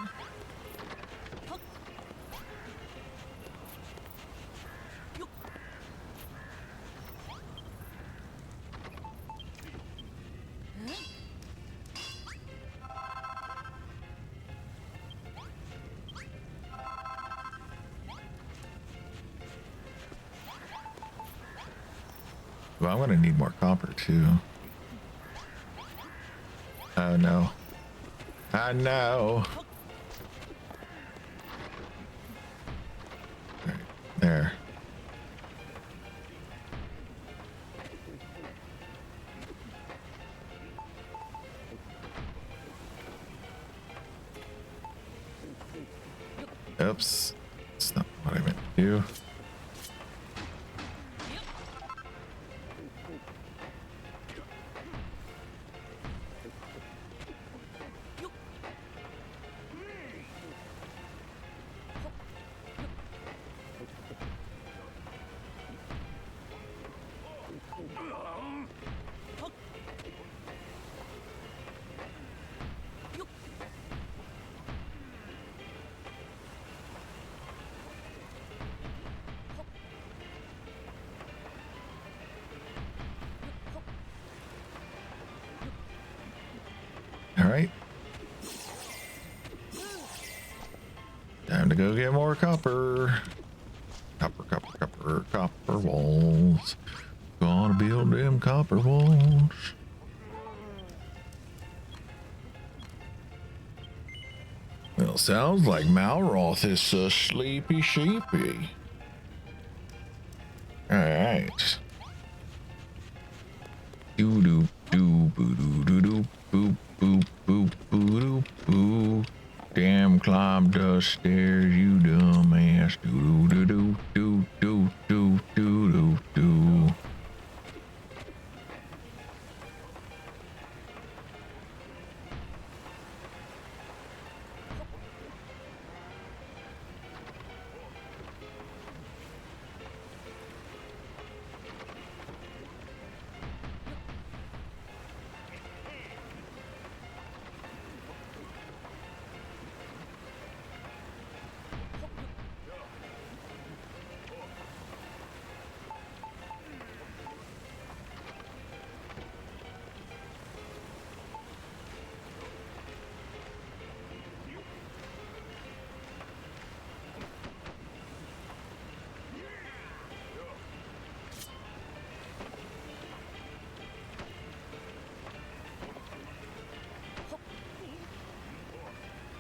Well, I'm gonna need more copper too. Oh no. I know. Right there. Oops. That's not what I meant to do. All right. Time to go get more copper. Copper walls. Gonna build them copper walls. Well, sounds like Malroth is so sleepy sheepy. All right. Doo doo doo boo doo doo doo boo boo boo boo doo boo. Damn, climb the stairs, you dumbass. Doo doo doo doo doo doo doo doo doo.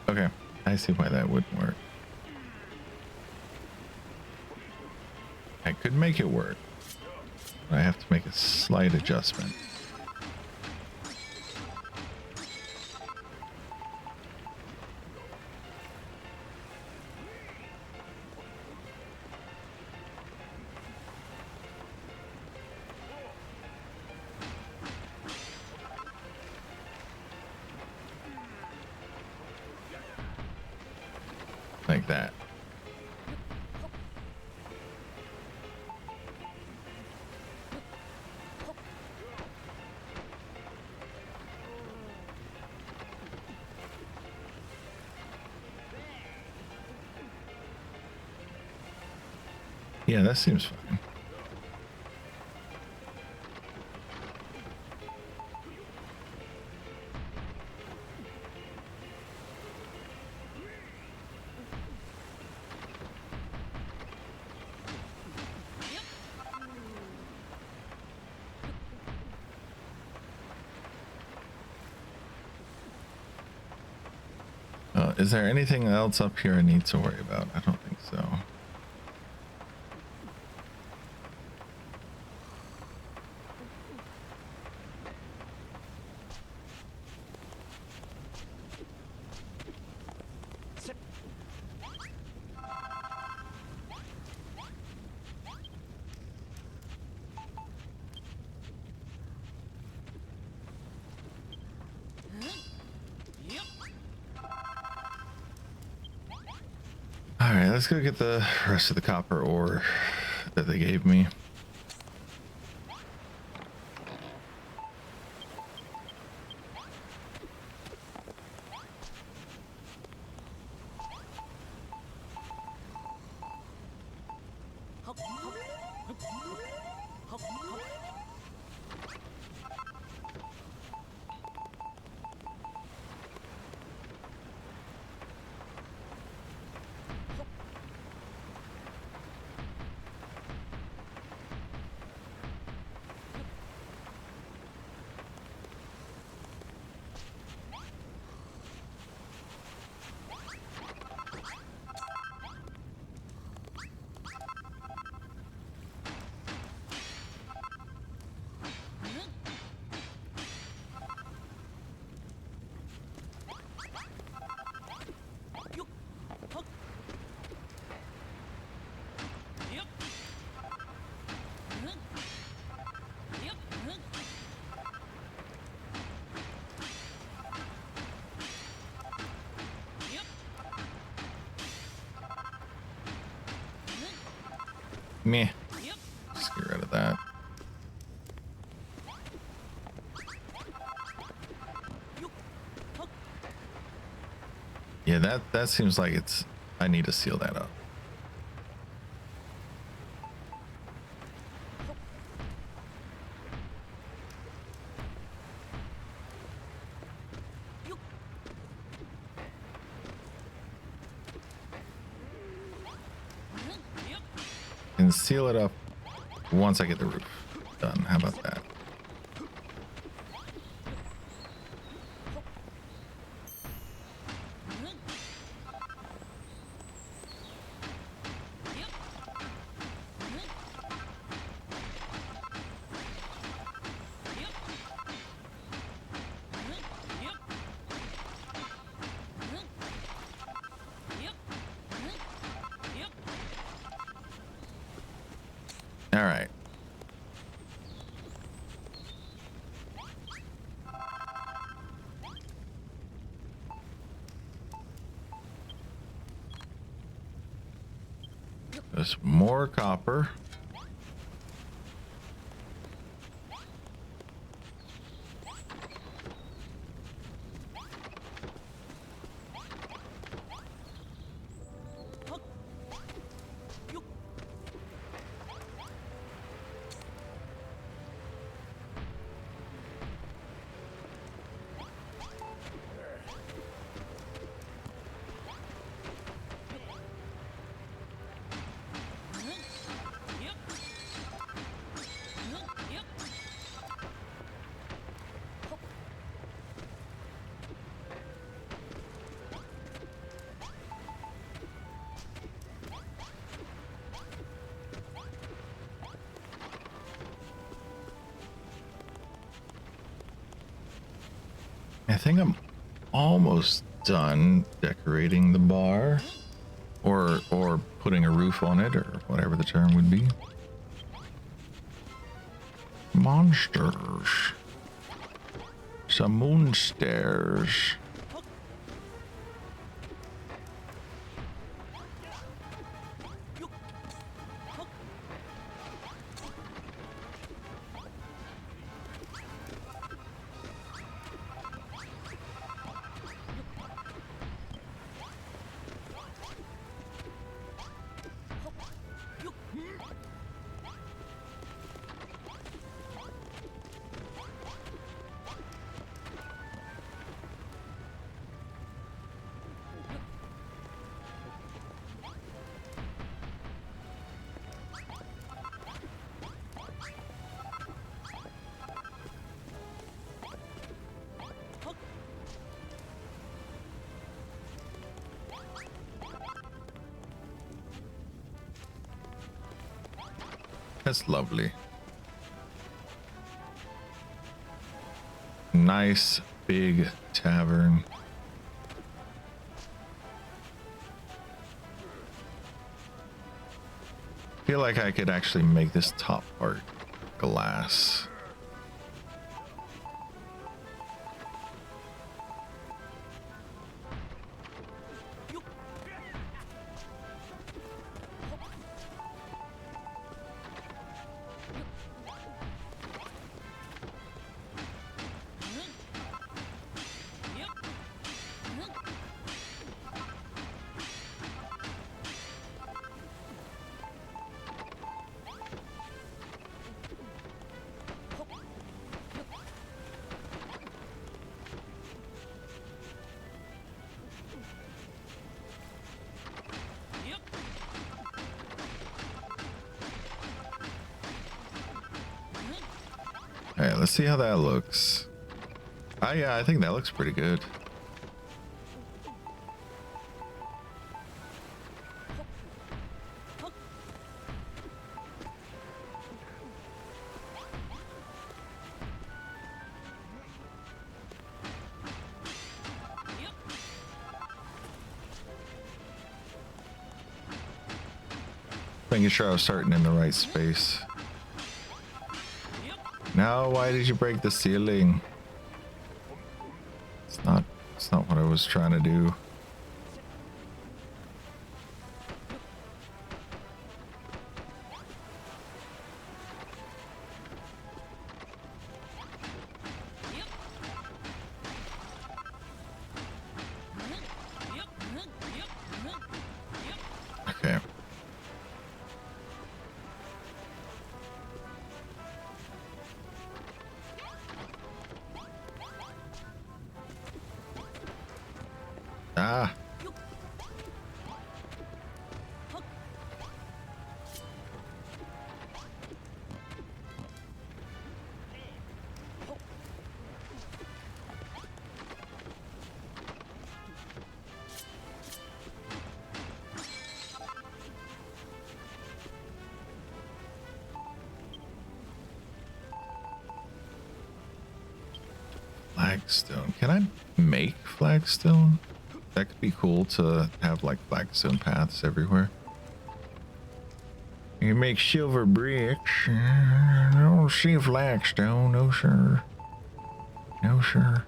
Okay, I see why that wouldn't work. I could make it work, but I have to make a slight adjustment. Like that. Yeah, that seems fine. Is there anything else up here I need to worry about? I don't think so. Alright, let's go get the rest of the copper ore that they gave me. Meh. Just get rid of that. Yeah, that seems like it's... I need to seal that up. And seal it up once I get the roof done. How about that? All right. There's more copper. I think I'm almost done decorating the bar, or putting a roof on it, or whatever the term would be. Monsters. Some moonstairs. That's lovely. Nice big tavern. Feel like I could actually make this top part glass. All right, let's see how that looks. Yeah, I think that looks pretty good. Making sure I was starting in the right space. Now, why did you break the ceiling? It's not what I was trying to do. Okay. Ah. Flagstone. Can I make flagstone? That could be cool to have like flagstone paths everywhere. You make silver bricks. I don't see flagstone. No, sir. No, sir.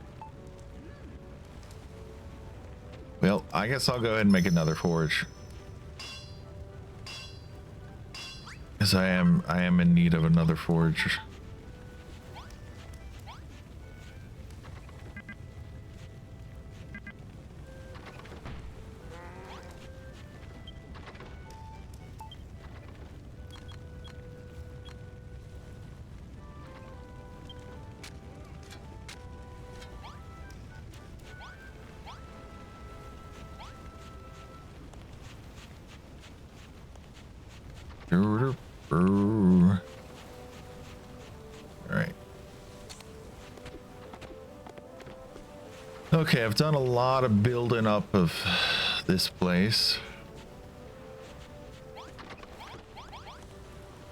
Well, I guess I'll go ahead and make another forge. Because I am in need of another forge. Alright. Okay, I've done a lot of building up of this place.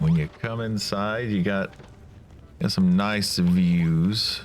When you come inside, you got some nice views.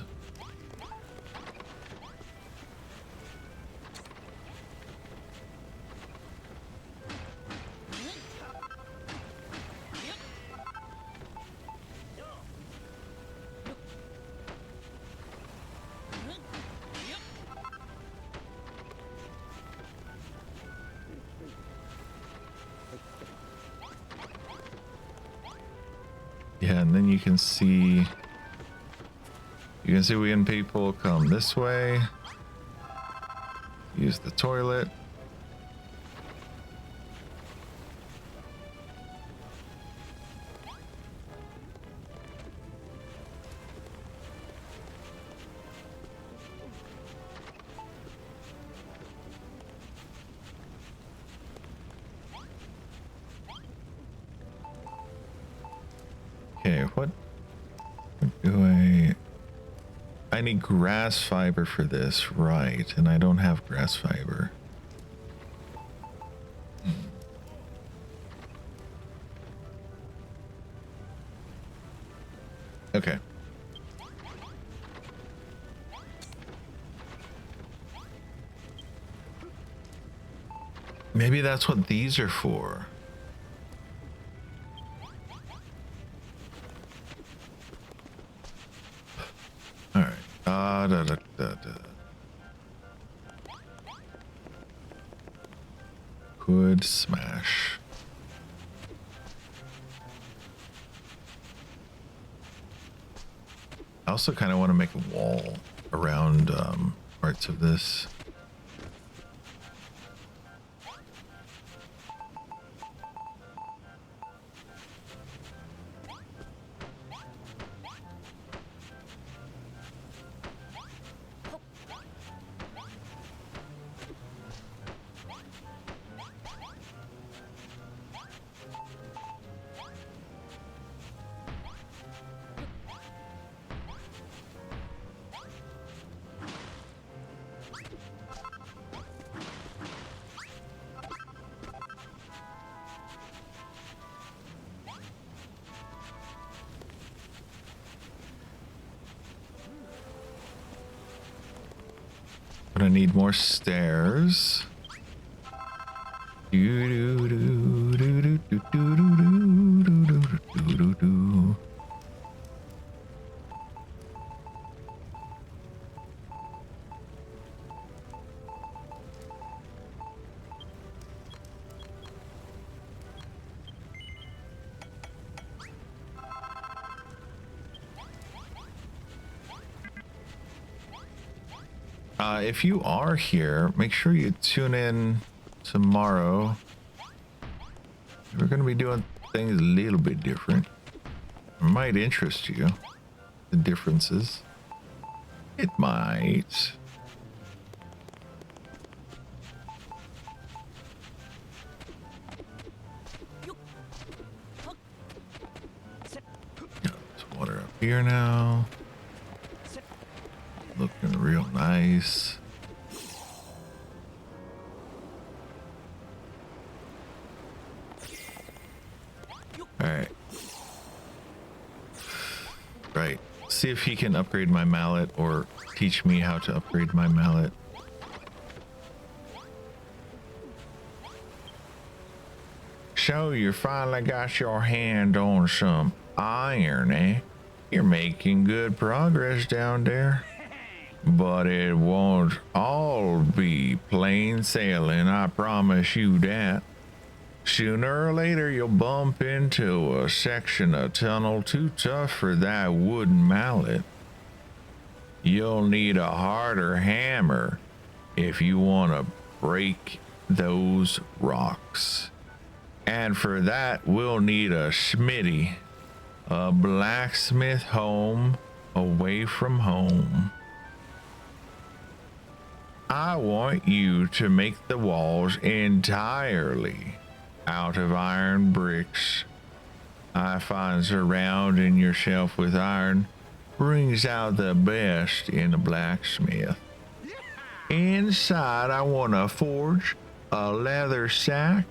Yeah, and then you can see when people come this way, use the toilet. Okay, what do I need grass fiber for this, right? And I don't have grass fiber. Okay. Maybe that's what these are for. Could smash. I also kind of want to make a wall around parts of this. But I need more stairs. If you are here, make sure you tune in tomorrow. We're going to be doing things a little bit different. It might interest you, the differences. It might. There's water up here now. Looking real nice. Alright. Right. See if he can upgrade my mallet or teach me how to upgrade my mallet. So you finally got your hand on some iron, eh? You're making good progress down there. But it won't all be plain sailing, I promise you that. Sooner or later, you'll bump into a section of tunnel too tough for that wooden mallet. You'll need a harder hammer if you want to break those rocks. And for that, we'll need a smithy, a blacksmith home away from home. I want you to make the walls entirely out of iron bricks. I find surrounding yourself with iron brings out the best in a blacksmith. Inside, I want to forge a leather sack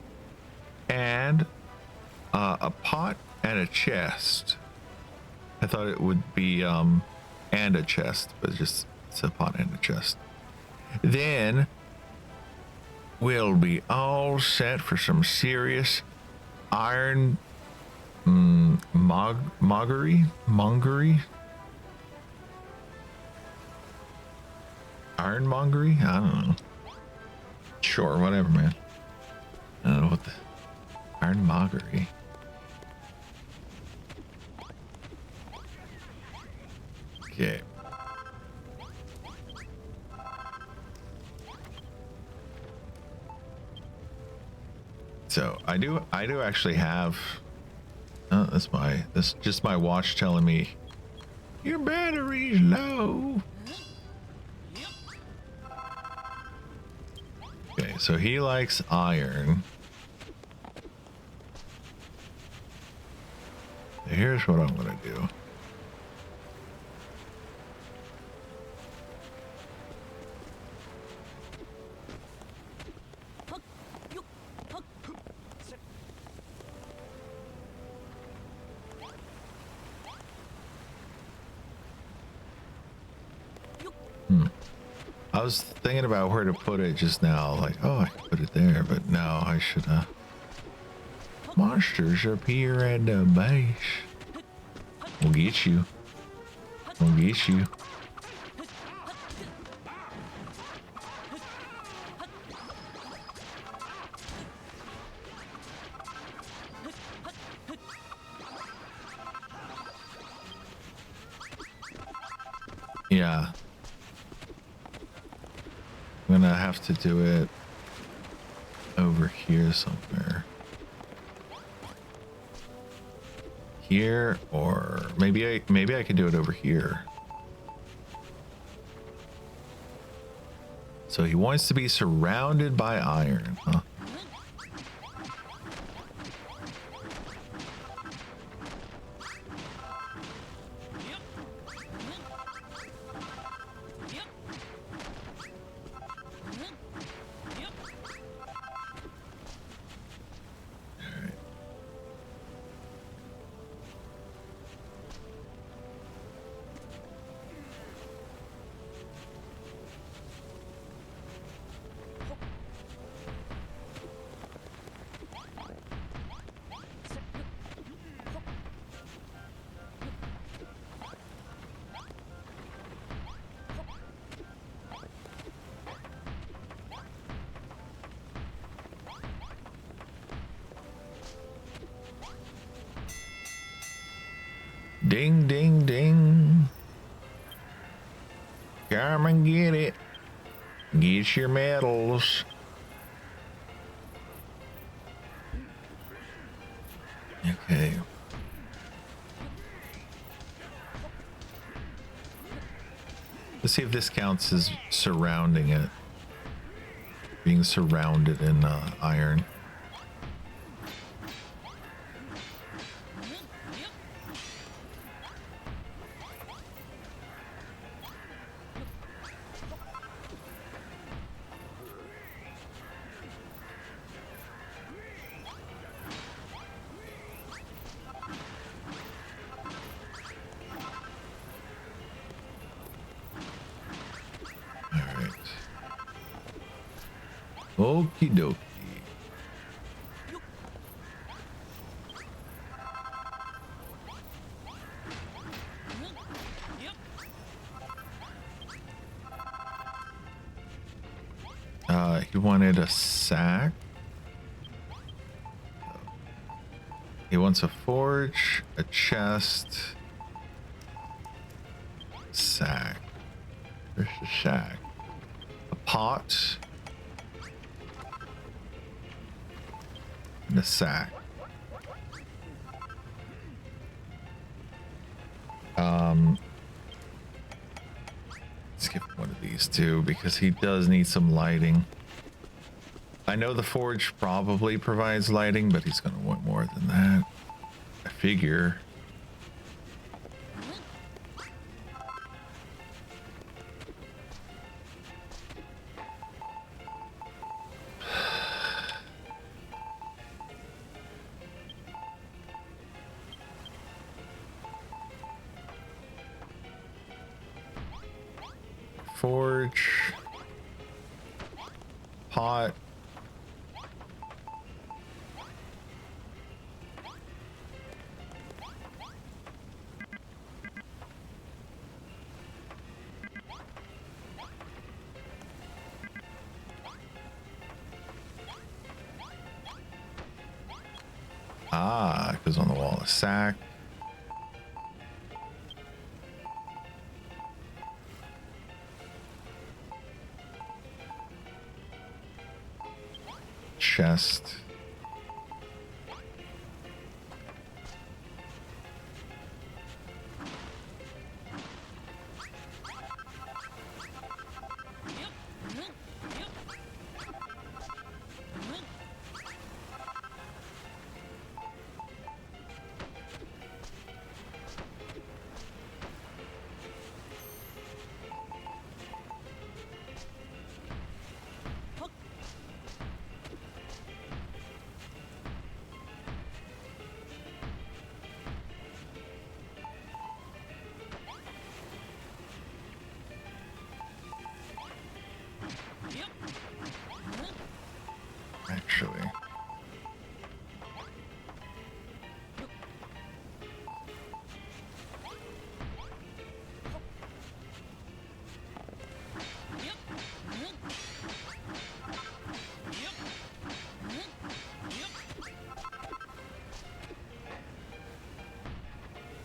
and a pot and a chest. I thought it would be and a chest, but just it's a pot and a chest. Then we'll be all set for some serious iron mongery. Ironmongery? I don't know. Sure, whatever, man. I don't know what the ironmongery. Okay. So I do actually have that's just my watch telling me your battery's low. Okay, so he likes iron. Here's what I'm gonna do. I was thinking about where to put it just now, like, oh, I could put it there, but no, I should, monsters up here at the base. We'll get you. We'll get you. Yeah. I'm gonna have to do it over here somewhere. Here, or maybe I can do it over here. So he wants to be surrounded by iron, huh? Ding, ding, ding. Come and get it. Get your medals. Okay. Let's see if this counts as surrounding it. Being surrounded in iron. Okie dokie. He wanted a sack. He wants a forge, a chest, sack. There's the shack. A pot. And a sack. Let's give him one of these two because he does need some lighting. I know the forge probably provides lighting, but he's gonna want more than that. I figure. Forge. Pot. Ah, it goes on the wall. A sack. Chest. Actually.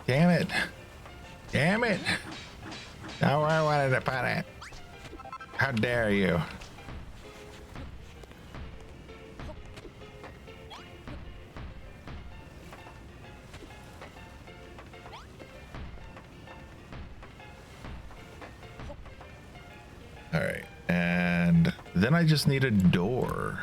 Damn it. Damn it. Not where I wanted to put it. How dare you? All right. And then I just need a door.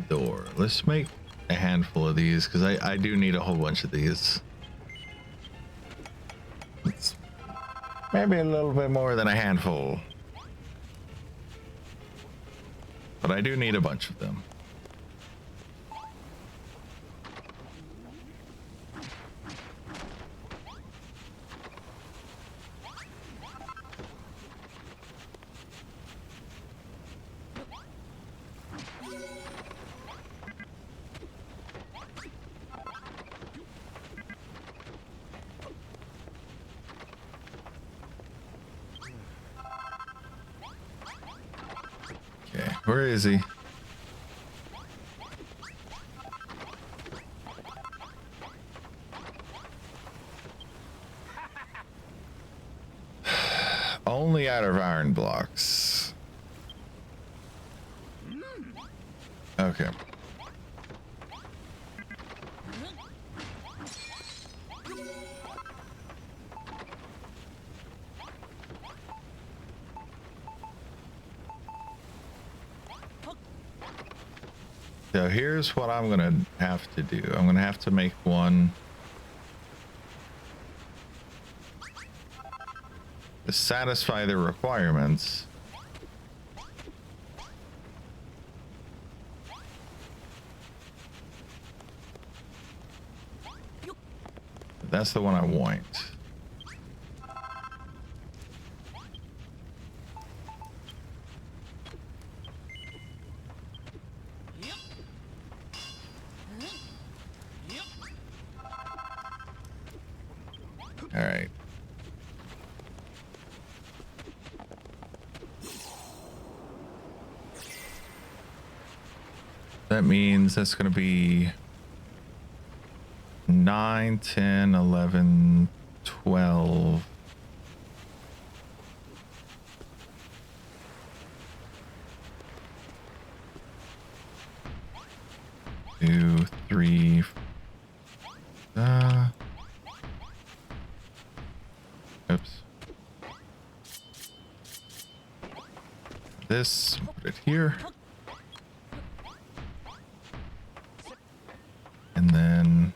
Door. Let's make a handful of these because I do need a whole bunch of these. It's maybe a little bit more than a handful, but I do need a bunch of them. Where is he? Only out of iron blocks. Okay. So here's what I'm gonna have to do. I'm gonna have to make one to satisfy the requirements. That's the one I want. All right. That means that's going to be 9, 10, 11, 12. Two, three. Oops. This, put it here. And then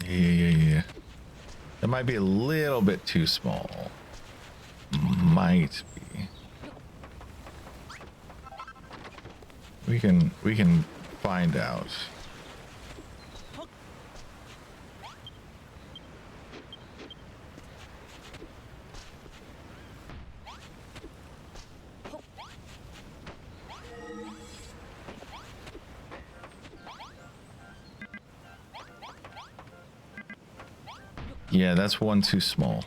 yeah. That might be a little bit too small. Might be. We can find out. Yeah, that's one too small.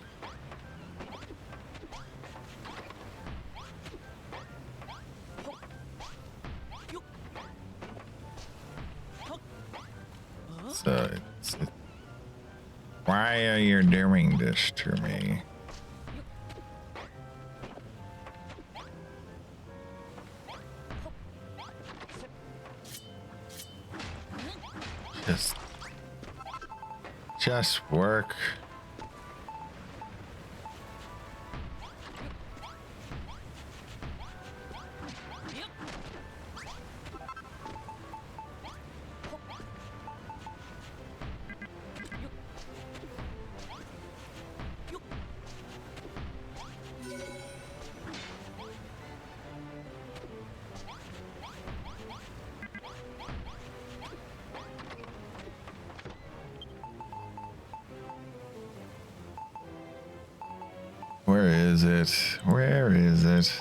So why are you doing this to me? Just work. Where is it? Where is it?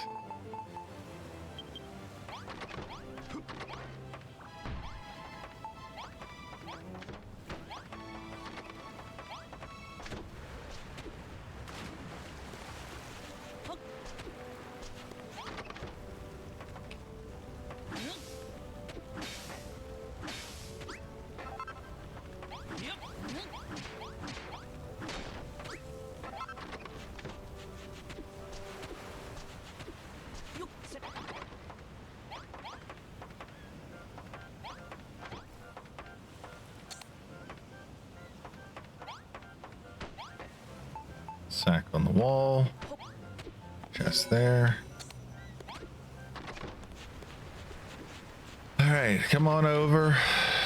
Sack on the wall. Chest there. All right, come on over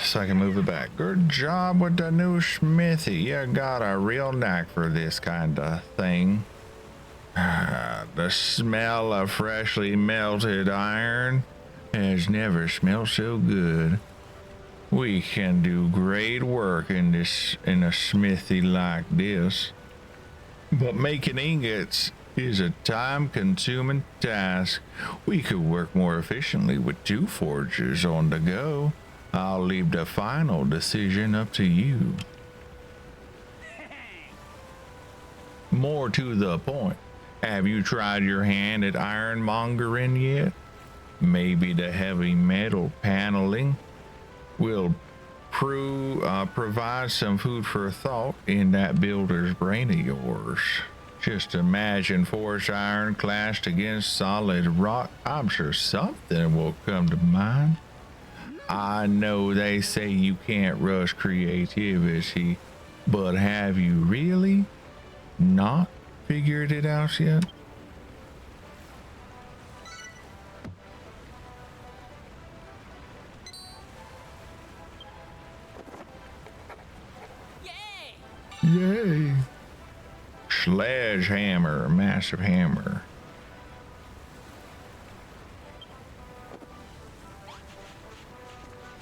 so I can move it back. Good job with the new smithy. You got a real knack for this kind of thing. The smell of freshly melted iron has never smelled so good. We can do great work in a smithy like this. But making ingots is a time-consuming task. We could work more efficiently with 2 forges on the go. I'll leave the final decision up to you. More to the point, have you tried your hand at ironmongering yet? Maybe the heavy metal paneling will provide some food for thought in that builder's brain of yours. Just imagine forged iron clashed against solid rock. I'm sure something will come to mind. I know they say you can't rush creativity, but have you really not figured it out yet? Yay! Sledgehammer, massive hammer.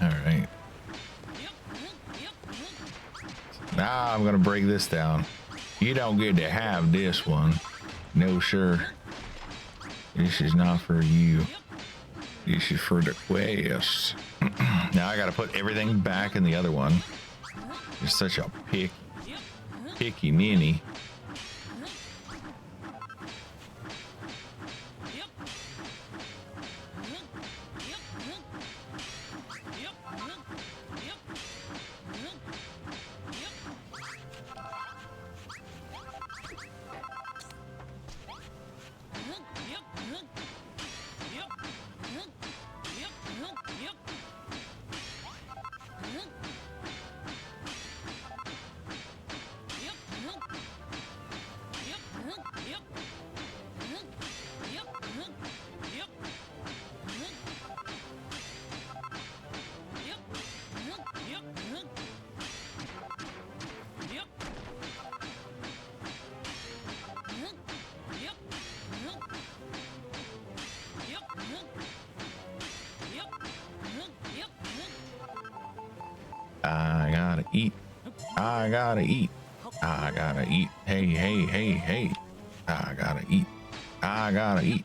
All right. Now I'm gonna break this down. You don't get to have this one. No, sir. This is not for you. This is for the quest. Now I gotta put everything back in the other one. You're such a picky ninny. I gotta eat. I gotta eat. I gotta eat. Hey, hey, hey, hey. I gotta eat. I gotta eat.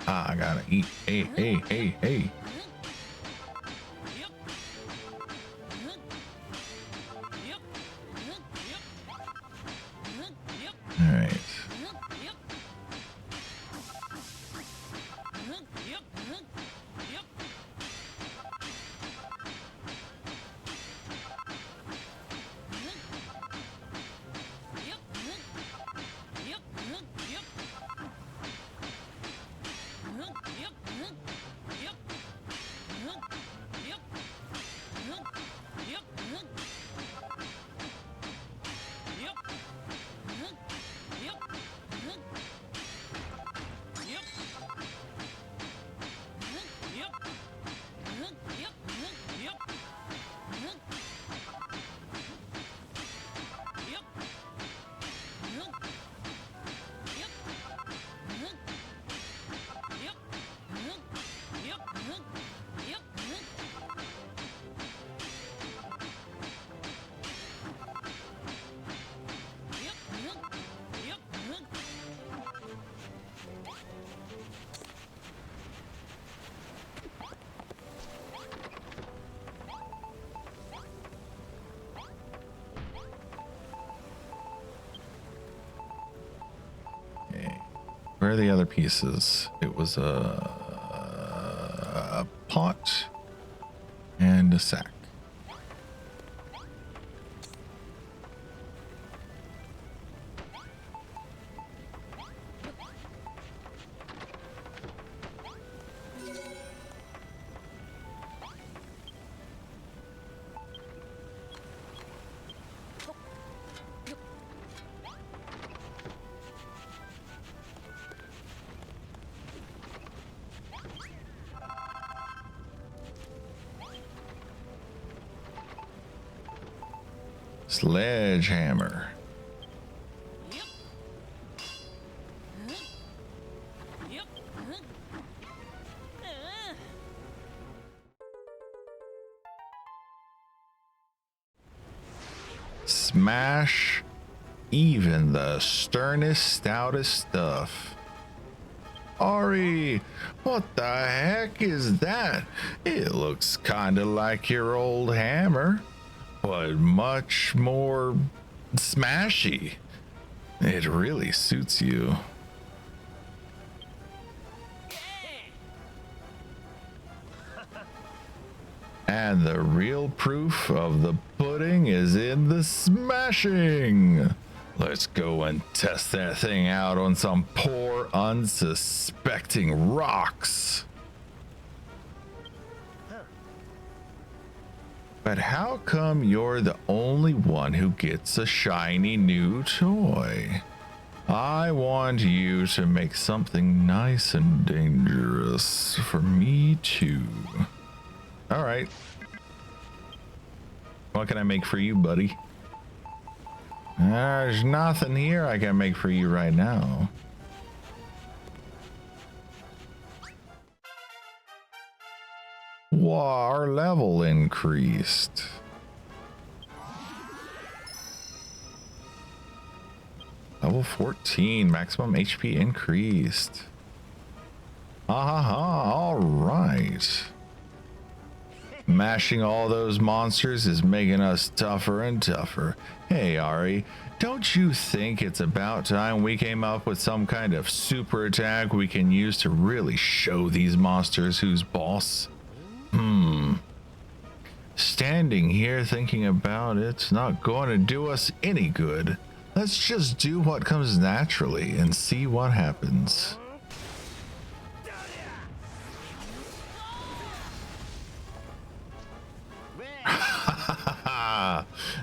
I gotta eat. Hey, hey, hey, hey. All right. Where are the other pieces? It was a pot and a sack. Sledgehammer. Smash even the sternest, stoutest stuff. Ari, what the heck is that? It looks kinda like your old hammer, but much more smashy. It really suits you. And the real proof of the pudding is in the smashing. Let's go and test that thing out on some poor, unsuspecting rocks. But how come you're the only one who gets a shiny new toy? I want you to make something nice and dangerous for me too. All right. What can I make for you, buddy? There's nothing here I can make for you right now. Wow, our level increased. Level 14, maximum HP increased. All right. Mashing all those monsters is making us tougher and tougher. Hey Ari, don't you think it's about time we came up with some kind of super attack we can use to really show these monsters who's boss? Standing here thinking about it's not going to do us any good. Let's just do what comes naturally and see what happens.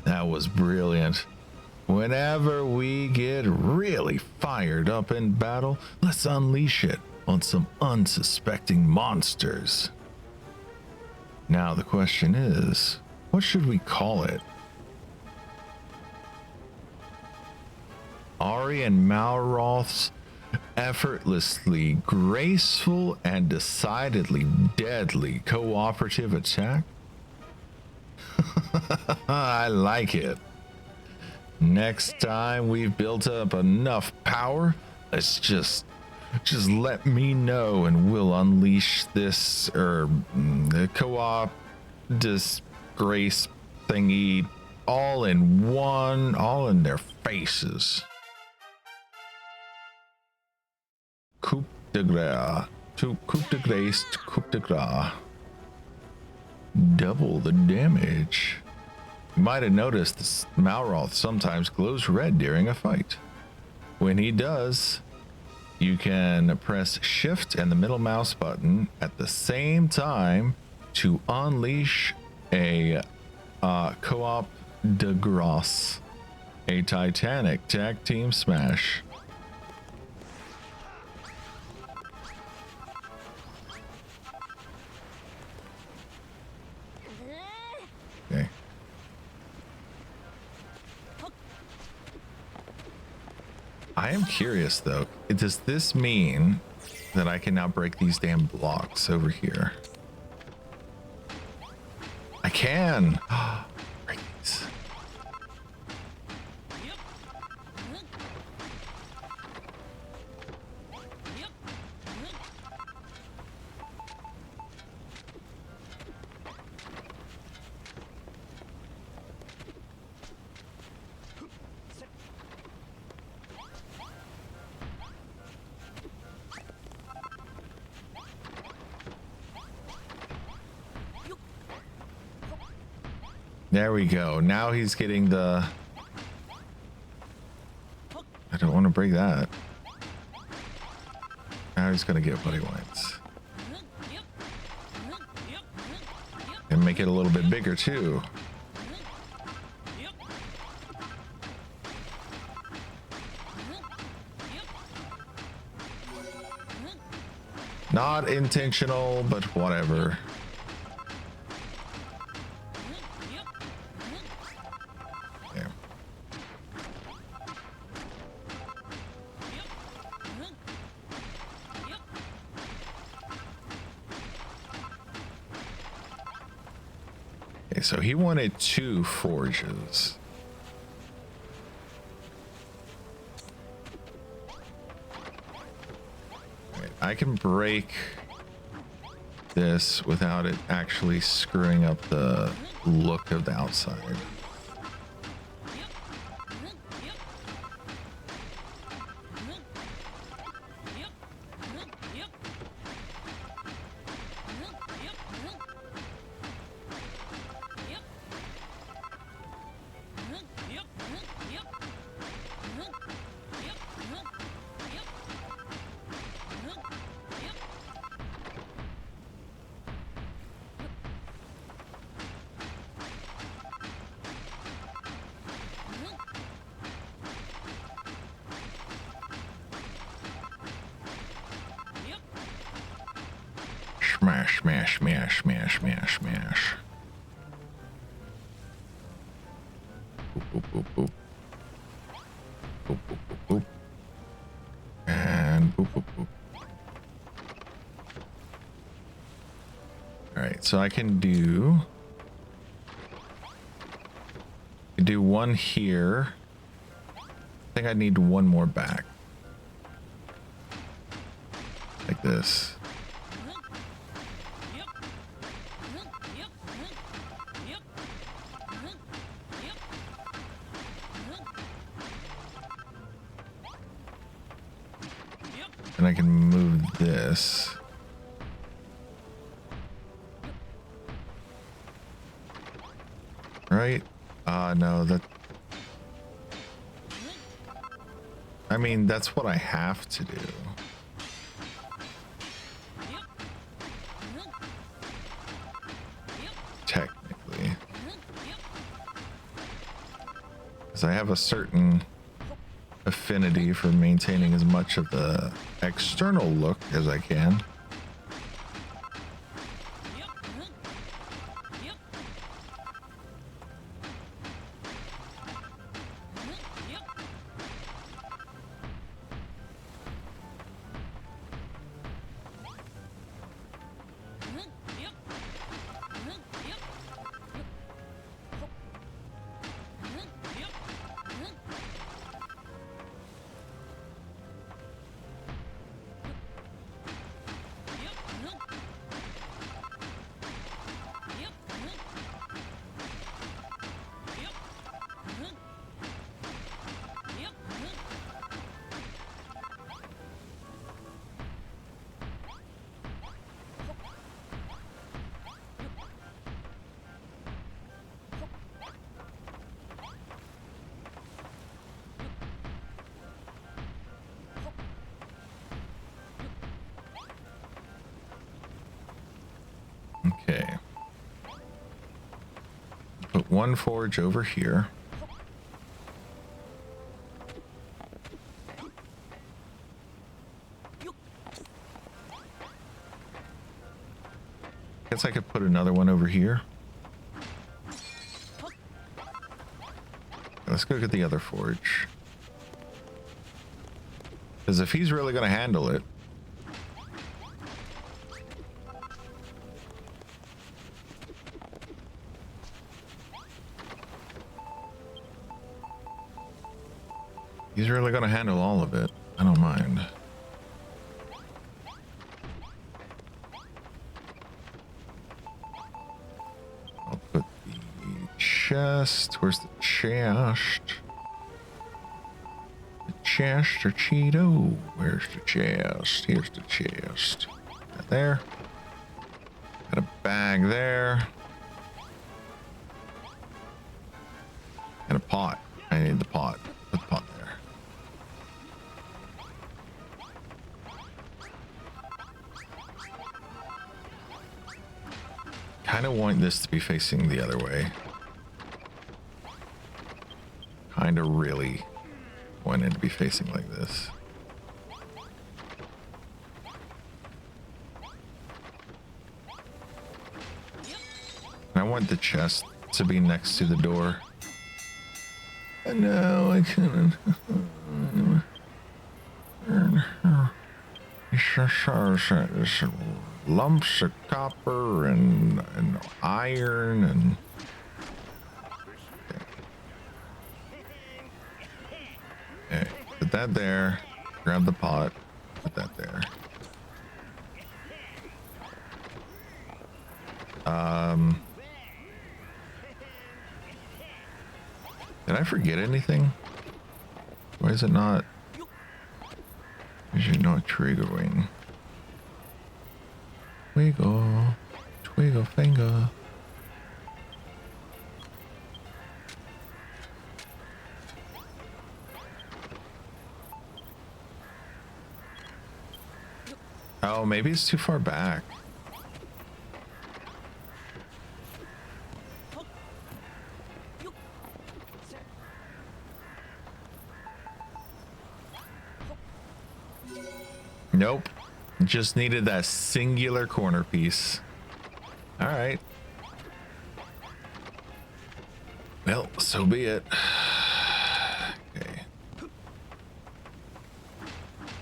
That was brilliant. Whenever we get really fired up in battle, let's unleash it on some unsuspecting monsters. Now the question is, what should we call it? Ari and Malroth's effortlessly graceful and decidedly deadly cooperative attack? I like it. Next time we've built up enough power, let's just let me know and we'll unleash this the co-op disgrace thingy all in their faces. Coup de grace to coup de grace to coup de grace. Double the damage. You might have noticed this Malroth sometimes glows red during a fight. When he does, you can press shift and the middle mouse button at the same time to unleash a co-op de grace, a Titanic tag team smash. Okay. I am curious though, does this mean that I can now break these damn blocks over here? I can! Break these. There we go. Now he's getting the... I don't want to break that. Now he's going to get what he wants. And make it a little bit bigger too. Not intentional, but whatever. So he wanted 2 forges. I can break this without it actually screwing up the look of the outside. Smash, smash, smash, smash, smash, smash. Boop, boop, boop, boop. Boop, boop, boop, boop. And boop, boop, boop. Alright, so I can do one here. I think I need one more back. Like this. And I can move this. Right? No, that... I mean, that's what I have to do. Technically. Because I have a certain affinity for maintaining as much of the external look as I can. Okay. Put one forge over here. Guess I could put another one over here. Let's go get the other forge. Because if he's really going to handle it, he's really going to handle all of it. I don't mind. I'll put the chest. Where's the chest? The chest or Cheeto? Where's the chest? Here's the chest. Got there. Got a bag there. And a pot. I need the pot. Put the pot there. Kind of want this to be facing the other way. Kind of really want it to be facing like this. And I want the chest to be next to the door. No, I couldn't. It's lumps of copper and iron and... Okay, put that there. Grab the pot. Put that there. Did I forget anything? Why is it not? Is it not triggering? Wiggle, twiggle finger. Oh, maybe it's too far back. Nope. Just needed that singular corner piece. All right. Well, so be it. Okay.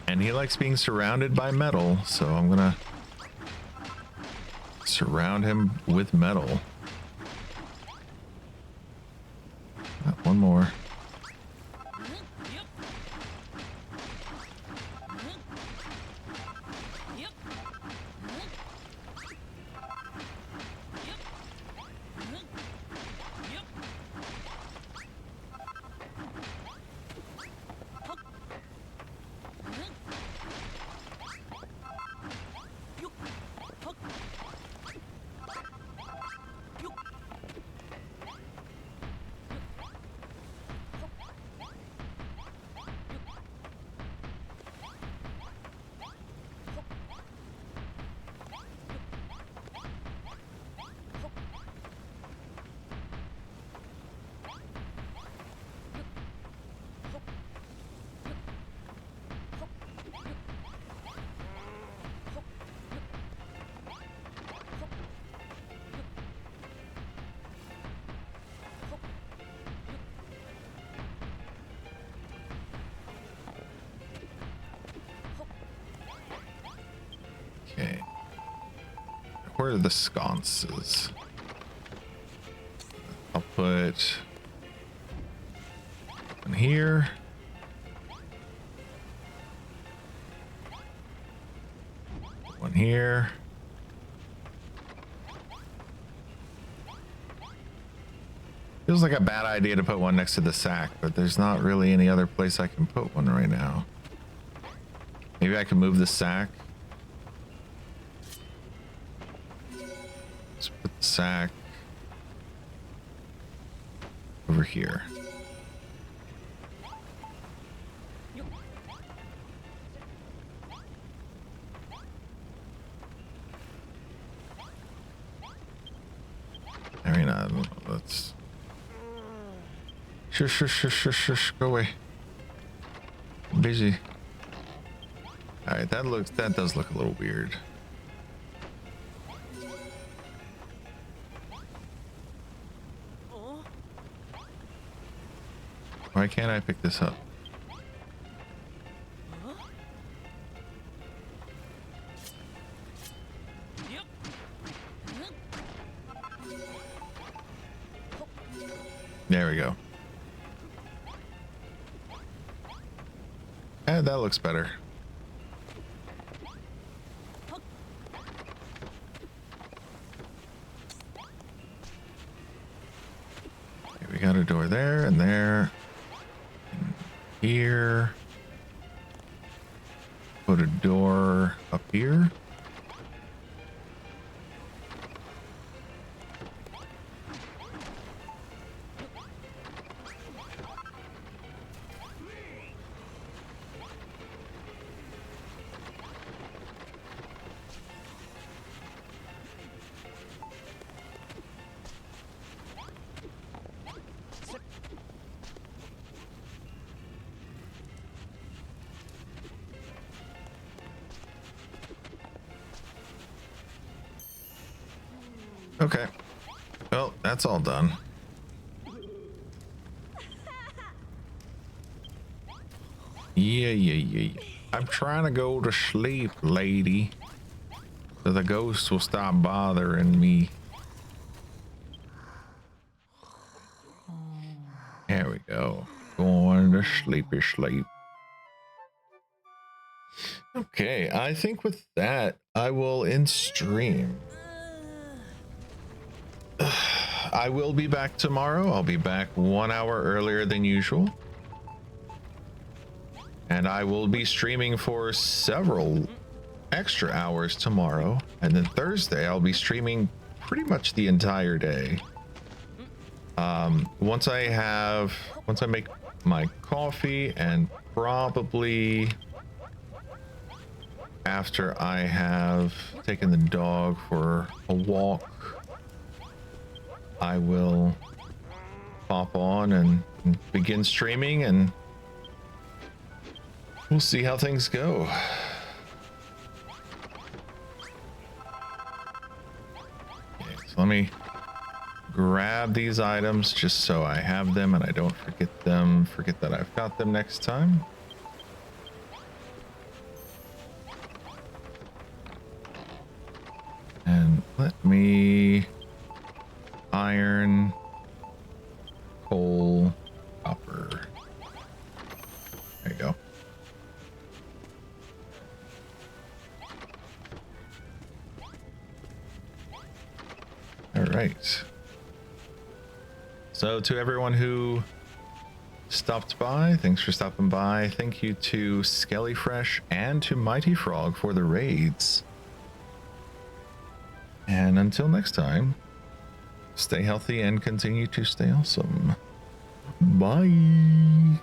And he likes being surrounded by metal, so I'm gonna surround him with metal. One more. Okay. Where are the sconces? I'll put one here. One here. Feels like a bad idea to put one next to the sack, but there's not really any other place I can put one right now. Maybe I can move the sack. Let's put the sack over here. I mean, let's... Shush, go away. I'm busy. Alright, that does look a little weird. Why can't I pick this up? There we go. And that looks better. Okay, we got a door there and there. And here. Put a door up here. Okay. Well, that's all done. Yeah. I'm trying to go to sleep, lady. So the ghosts will stop bothering me. There we go. Going to sleepy sleep. Okay, I think with that, I will end stream. I will be back tomorrow. I'll be back 1 hour earlier than usual. And I will be streaming for several extra hours tomorrow. And then Thursday, I'll be streaming pretty much the entire day. Once I make my coffee, and probably after I have taken the dog for a walk, I will pop on and begin streaming, and we'll see how things go. Okay, so let me grab these items just so I have them and I don't forget that I've got them next time. And let me iron, coal, copper. There you go. All right. So to everyone who stopped by, thanks for stopping by. Thank you to Skellyfresh and to Mighty Frog for the raids. And until next time, stay healthy and continue to stay awesome. Bye.